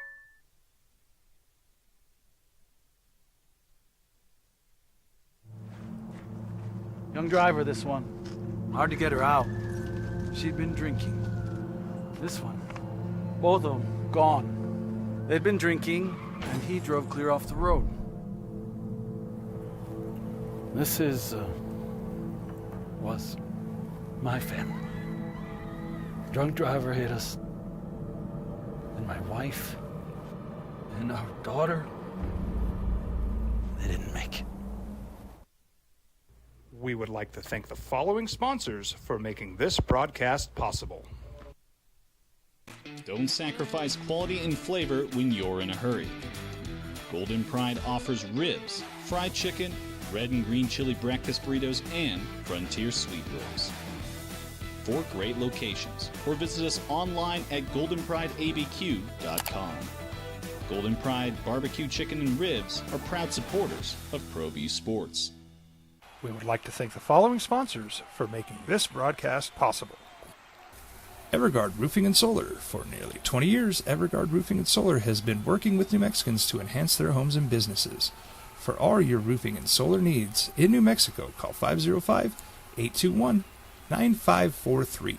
Young driver, this one. Hard to get her out. She'd been drinking. This one. Both of them gone. They'd been drinking, and he drove clear off the road. This was my family. Drunk driver hit us. And my wife and our daughter, they didn't make it. We would like to thank the following sponsors for making this broadcast possible. Don't sacrifice quality and flavor when you're in a hurry. Golden Pride offers ribs, fried chicken, red and green chili breakfast burritos, and Frontier sweet rolls. 4 great locations, or visit us online at goldenprideabq.com. Golden Pride Barbecue Chicken and Ribs are proud supporters of ProView Sports. We would like to thank the following sponsors for making this broadcast possible. Everguard Roofing and Solar. For nearly 20 years, Everguard Roofing and Solar has been working with New Mexicans to enhance their homes and businesses. For all your roofing and solar needs in New Mexico, call 505-821-9543.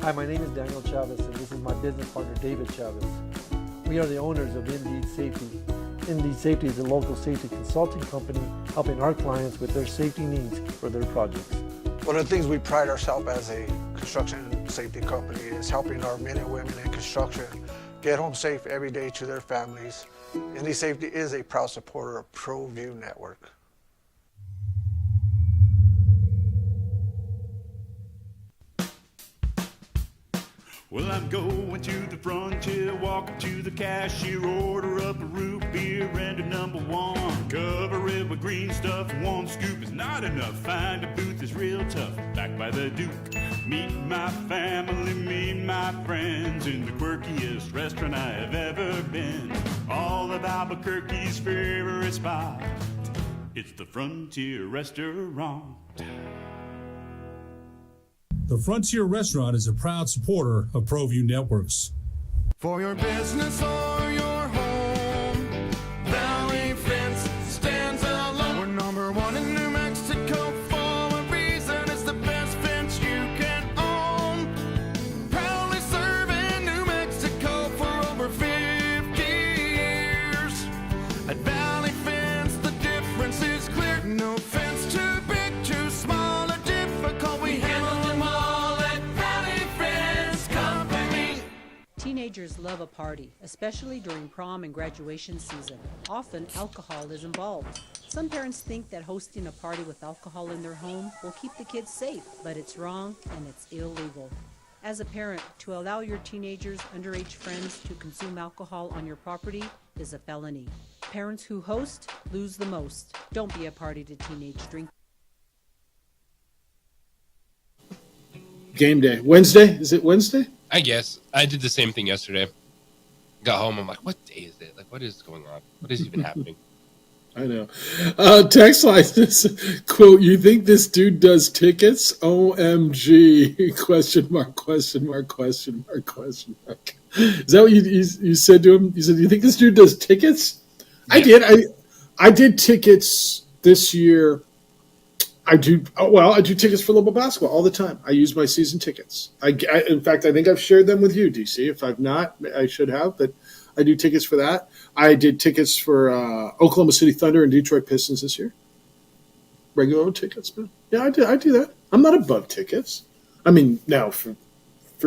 Hi, my name is Daniel Chavez, and this is my business partner, David Chavez. We are the owners of Indeed Safety. Indeed Safety is a local safety consulting company helping our clients with their safety needs for their projects. One of the things we pride ourselves as a construction safety company is helping our men and women in construction get home safe every day to their families. Indeed Safety is a proud supporter of ProView Network. Well, I'm going to the frontier, walk up to the cashier, order up a root beer and a number 1. Cover it with green stuff, 1 scoop is not enough. Find a booth is real tough, back by the Duke. Meet my family, meet my friends in the quirkiest restaurant I have ever been. All of Albuquerque's favorite spot, it's the Frontier Restaurant. The Frontier Restaurant is a proud supporter of ProView Networks. For your business or your home, Valley Fence stands alone. We're number 1 in New Mexico for a reason. Teenagers love a party, especially during prom and graduation season. Often, alcohol is involved. Some parents think that hosting a party with alcohol in their home will keep the kids safe, but it's wrong and it's illegal. As a parent, to allow your teenagers' underage friends to consume alcohol on your property is a felony. Parents who host lose the most. Don't be a party to teenage drink. Game day. Wednesday? Is it Wednesday? I guess. I did the same thing yesterday. Got home, I'm like, what day is it? Like, what is going on? What is even happening? I know. Text line this quote, you think this dude does tickets? OMG. Question mark, question mark, question mark, question mark. Is that what you said to him? You said, you think this dude does tickets? Yeah. I did. I did tickets this year. I do tickets for Lobo basketball all the time. I use my season tickets. In fact, I think I've shared them with you, DC. If I've not, I should have, but I do tickets for that. I did tickets for Oklahoma City Thunder and Detroit Pistons this year. Regular tickets, man. Yeah, I do that. I'm not above tickets. I mean, now for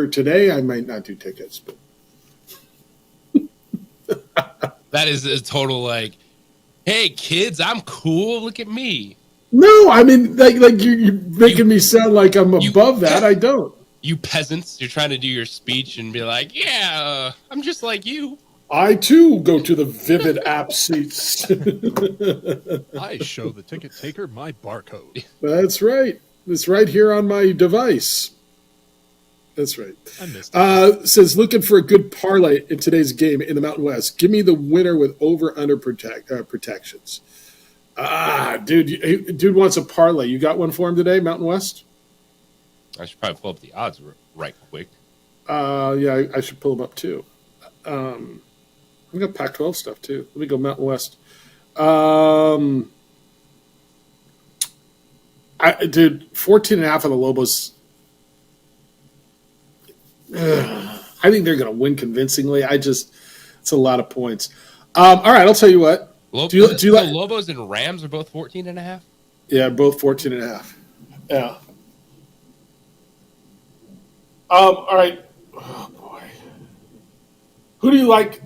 today, I might not do tickets, but that is a total like, hey kids, I'm cool. Look at me. No, I mean, like you're making me sound like I'm above that. I don't. You peasants, you're trying to do your speech and be like, yeah, I'm just like you. I, too, go to the Vivid app seats. I show the ticket taker my barcode. That's right. It's right here on my device. That's right. I missed it. Says, looking for a good parlay in today's game in the Mountain West. Give me the winner with over-under protections. Dude wants a parlay. You got one for him today, Mountain West? I should probably pull up the odds right quick. Yeah, I should pull them up too. We got Pac-12 stuff too. Let me go Mountain West. Dude, 14.5 of the Lobos. I think they're going to win convincingly. It's a lot of points. All right, I'll tell you what. Do you like Lobos and Rams are both 14.5? Yeah, both 14.5. Yeah. All right. Oh boy. Who do you like?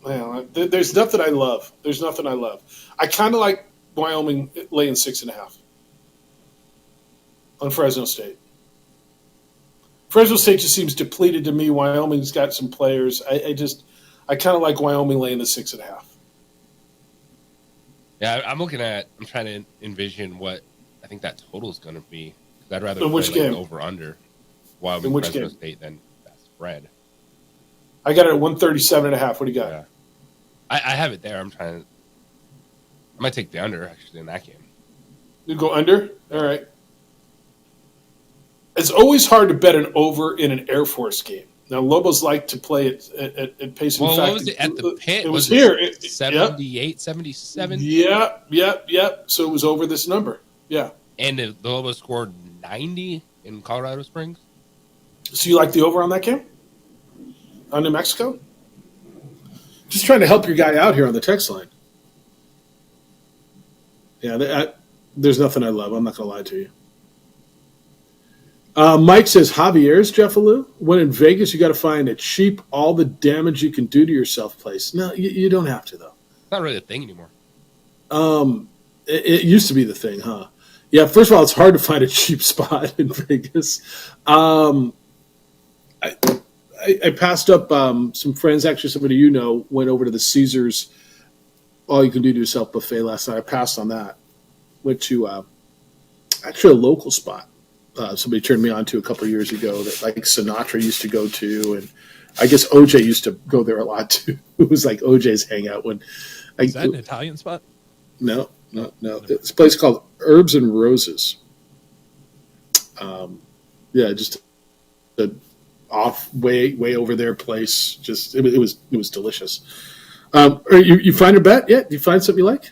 Well, there's nothing I love. There's nothing I love. I kind of like Wyoming laying 6.5 on Fresno State. Fresno State just seems depleted to me. Wyoming's got some players. I kind of like Wyoming laying the 6.5. Yeah, I'm trying to envision what I think that total is going to be. I'd rather in which game? Over under Wyoming Fresno State than that spread. I got it at 137.5. What do you got? Yeah. I have it there. I might take the under actually in that game. You go under? All right. It's always hard to bet an over in an Air Force game. Now, Lobos like to play it at pace. Well, what was it at the pit? It was here. 78, 77? Yep. So it was over this number. Yeah. And the Lobos scored 90 in Colorado Springs? So you like the over on that game? On New Mexico? Just trying to help your guy out here on the text line. Yeah, there's nothing I love. I'm not going to lie to you. Mike says, Javier's, Jeff Alou, when in Vegas, you got to find a cheap, all the damage you can do to yourself place. No, you don't have to, though. It's not really a thing anymore. It used to be the thing, huh? Yeah, first of all, it's hard to find a cheap spot in Vegas. I passed up some friends, actually somebody you know, went over to the Caesars all you can do to yourself buffet last night. I passed on that. Went to actually a local spot. Somebody turned me on to a couple of years ago that like Sinatra used to go to, and I guess OJ used to go there a lot too. It was like OJ's hangout. Is that an Italian spot? No. It's a place called Herbs and Roses. Just off way over there place. Just it was delicious. You find a bet yet? You find something you like?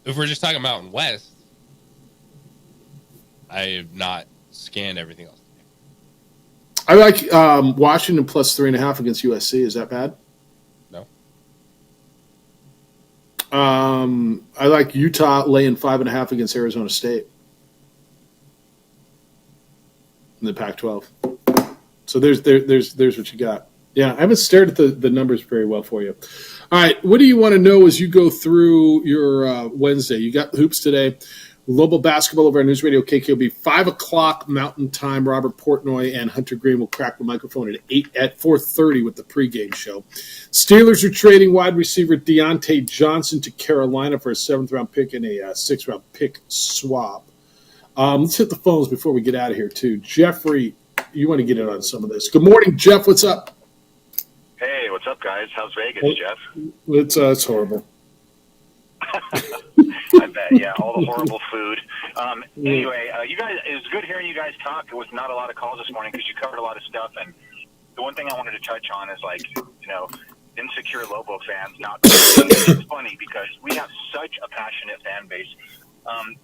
If we're just talking Mountain West, I have not scanned everything else. I like Washington plus 3.5 against USC. Is that bad? No. I like Utah laying 5.5 against Arizona State in the Pac-12. So there's what you got. Yeah, I haven't stared at the numbers very well for you. All right, what do you want to know as you go through your Wednesday? You got hoops today. Global basketball over on News Radio KKOB, 5 o'clock Mountain Time. Robert Portnoy and Hunter Green will crack the microphone at 4:30 with the pregame show. Steelers are trading wide receiver Deontay Johnson to Carolina for a 7th-round pick and a 6th-round pick swap. Let's hit the phones before we get out of here, too. Jeffrey, you want to get in on some of this. Good morning, Jeff. What's up? Hey, what's up, guys? How's Vegas, Jeff? It's horrible. I bet, yeah, all the horrible food. Anyway, you guys, it was good hearing you guys talk with not a lot of calls this morning because you covered a lot of stuff. And the one thing I wanted to touch on is, like, insecure Lobo fans. It's funny because we have such a passionate fan base.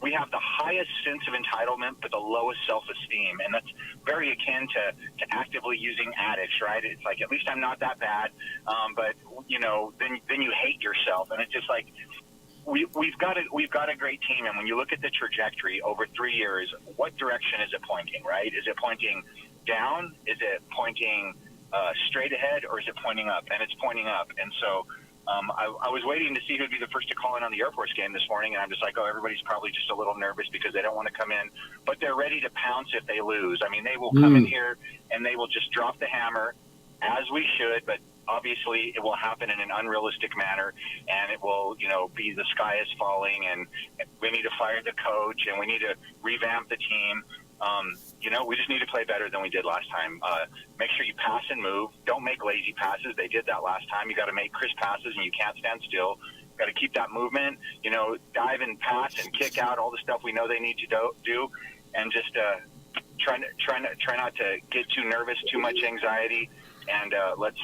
We have the highest sense of entitlement, but the lowest self-esteem, and that's very akin to actively using addicts, right? It's like, at least I'm not that bad, but then you hate yourself, and it's just like we've got a great team, and when you look at the trajectory over 3 years, what direction is it pointing, right? Is it pointing down? Is it pointing straight ahead, or is it pointing up? And it's pointing up, and so. I was waiting to see who'd be the first to call in on the Air Force game this morning, and I'm just like, everybody's probably just a little nervous because they don't want to come in, but they're ready to pounce if they lose. I mean, they will come in here and they will just drop the hammer, as we should, but obviously it will happen in an unrealistic manner, and it will, be the sky is falling, and we need to fire the coach, and we need to revamp the team. We just need to play better than we did last time. Make sure you pass and move. Don't make lazy passes. They did that last time. You got to make crisp passes, and you can't stand still. Got to keep that movement. Dive and pass and kick out, all the stuff we know they need to do, and just try not to get too nervous, too much anxiety. And let's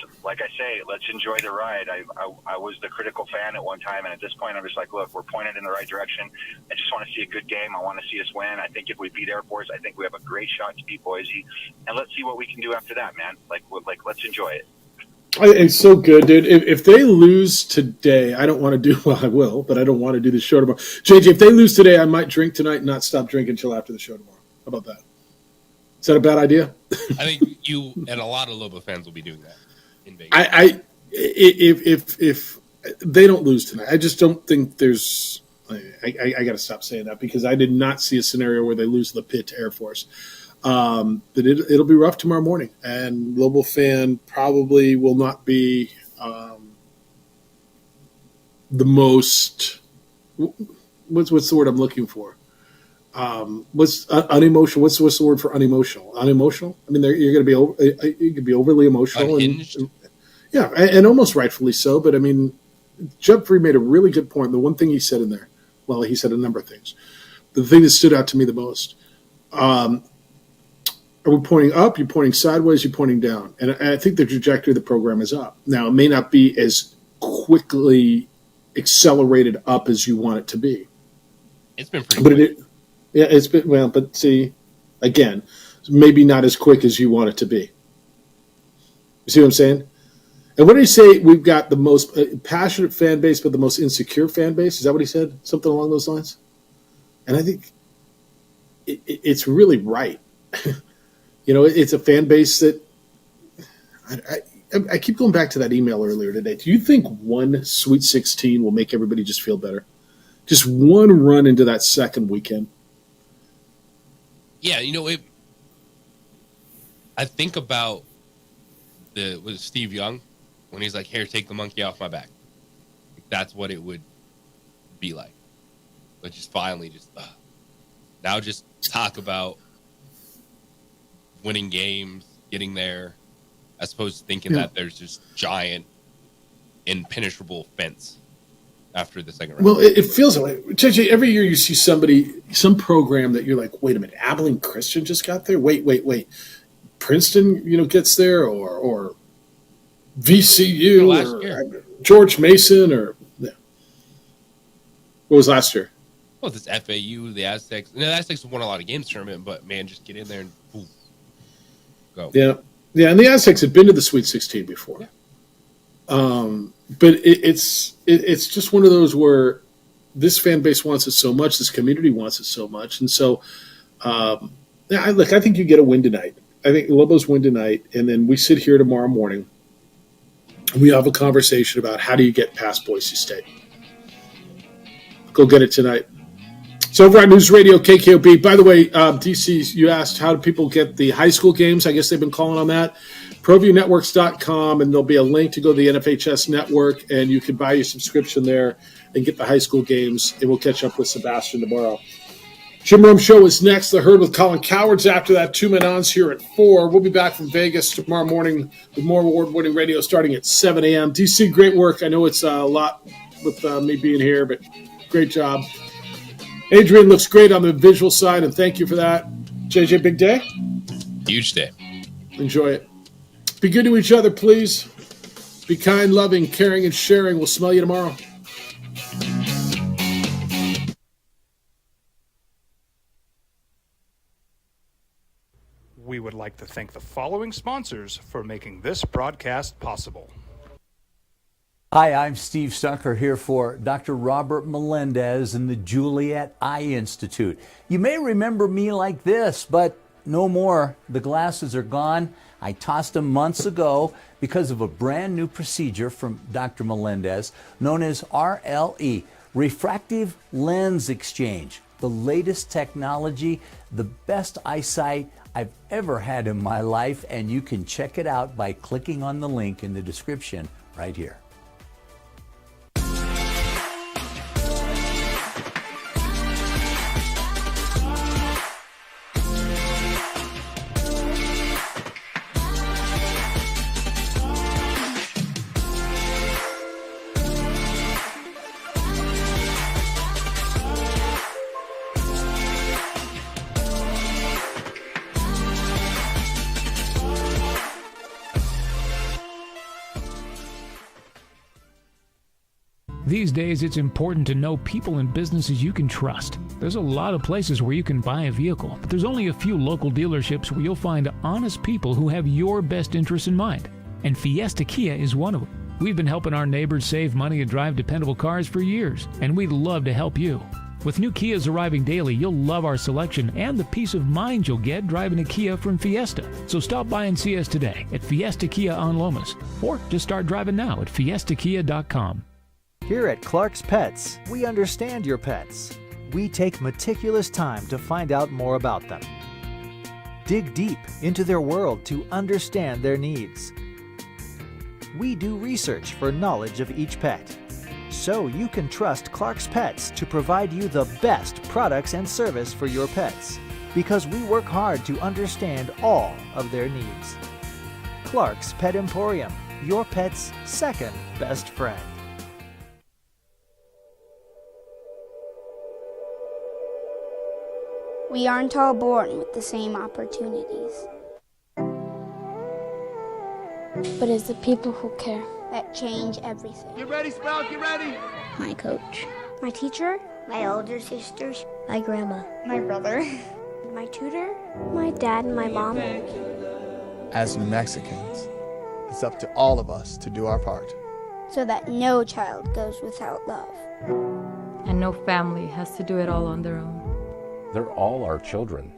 enjoy the ride. I was the critical fan at one time, and at this point, I'm just like, look, we're pointed in the right direction. I just want to see a good game. I want to see us win. I think if we beat Air Force, I think we have a great shot to beat Boise. And let's see what we can do after that, man. Let's enjoy it. It's so good, dude. If they lose today, I don't want to do, well, I will, but I don't want to do the show tomorrow. JJ, if they lose today, I might drink tonight and not stop drinking until after the show tomorrow. How about that? Is that a bad idea? I think you and a lot of Lobo fans will be doing that in Vegas. If they don't lose tonight, I just don't think there's. I got to stop saying that because I did not see a scenario where they lose the pit to Air Force. But it'll be rough tomorrow morning, and Lobo fan probably will not be the most. What's the word I'm looking for? What's unemotional? What's the word for unemotional? Unemotional? I mean, you're going to be you could be overly emotional, and almost rightfully so. But I mean, Jeffrey made a really good point. The one thing he said in there, well, he said a number of things. The thing that stood out to me the most: are we pointing up? You're pointing sideways. You're pointing down, and I think the trajectory of the program is up. Now, it may not be as quickly accelerated up as you want it to be. It's been pretty quick. Yeah, it's been, well, but see, again, maybe not as quick as you want it to be. You see what I'm saying? And what did he say? We've got the most passionate fan base, but the most insecure fan base. Is that what he said? Something along those lines? And I think it's really right. It's a fan base that I keep going back to that email earlier today. Do you think one Sweet 16 will make everybody just feel better? Just one run into that second weekend. Yeah, I think about was Steve Young when he's like, "Here, take the monkey off my back." That's what it would be like. But just finally, now just talk about winning games, getting there, as opposed to thinking that there's this giant, impenetrable fence after the second round. Well, it feels like JJ, every year you see some program that you're like, wait a minute, Abilene Christian just got there? Wait. Princeton, gets there, or VCU, or George Mason, or what was last year? Well, this FAU, the Aztecs. The Aztecs won a lot of games tournament, but man, just get in there and poof, go. Yeah, and the Aztecs had been to the Sweet 16 before. Yeah. But it's just one of those where this fan base wants it so much, this community wants it so much, and so I think you get a win tonight. I think Lobos win tonight, and then we sit here tomorrow morning, and we have a conversation about how do you get past Boise State. Go get it tonight. It's over on News Radio KKOB. By the way, DC, you asked how do people get the high school games. I guess they've been calling on that. ProViewNetworks.com, and there'll be a link to go to the NFHS network, and you can buy your subscription there and get the high school games, and we'll catch up with Sebastian tomorrow. Jim Rome Show is next. The Herd with Colin Cowards. After that, 2 Men Ons here at 4. We'll be back from Vegas tomorrow morning with more award-winning radio starting at 7 a.m. DC, great work. I know it's a lot with me being here, but great job. Adrian looks great on the visual side, and thank you for that. JJ, big day? Huge day. Enjoy it. Be good to each other, please. Be kind, loving, caring, and sharing. We'll smell you tomorrow. We would like to thank the following sponsors for making this broadcast possible. Hi, I'm Steve Stucker here for Dr. Robert Melendez and the Juliet Eye Institute. You may remember me like this, but no more. The glasses are gone. I tossed them months ago because of a brand new procedure from Dr. Melendez known as RLE, Refractive Lens Exchange. The latest technology, the best eyesight I've ever had in my life, and you can check it out by clicking on the link in the description right here. These days, it's important to know people and businesses you can trust. There's a lot of places where you can buy a vehicle, but there's only a few local dealerships where you'll find honest people who have your best interests in mind. And Fiesta Kia is one of them. We've been helping our neighbors save money and drive dependable cars for years, and we'd love to help you. With new Kias arriving daily, you'll love our selection and the peace of mind you'll get driving a Kia from Fiesta. So stop by and see us today at Fiesta Kia on Lomas, or just start driving now at fiestakia.com. Here at Clark's Pets, we understand your pets. We take meticulous time to find out more about them. Dig deep into their world to understand their needs. We do research for knowledge of each pet, so you can trust Clark's Pets to provide you the best products and service for your pets, because we work hard to understand all of their needs. Clark's Pet Emporium, your pet's second best friend. We aren't all born with the same opportunities. But it's the people who care that change everything. Get ready, Spell, get ready! My coach. My teacher. My older sisters. My grandma. My brother. My tutor. My dad and my mom. As New Mexicans, it's up to all of us to do our part. So that no child goes without love. And no family has to do it all on their own. They're all our children.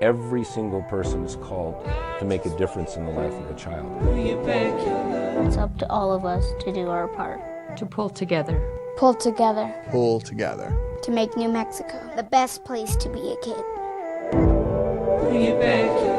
Every single person is called to make a difference in the life of a child. It's up to all of us to do our part. To pull together. Pull together. Pull together. To make New Mexico the best place to be a kid. Bring it back.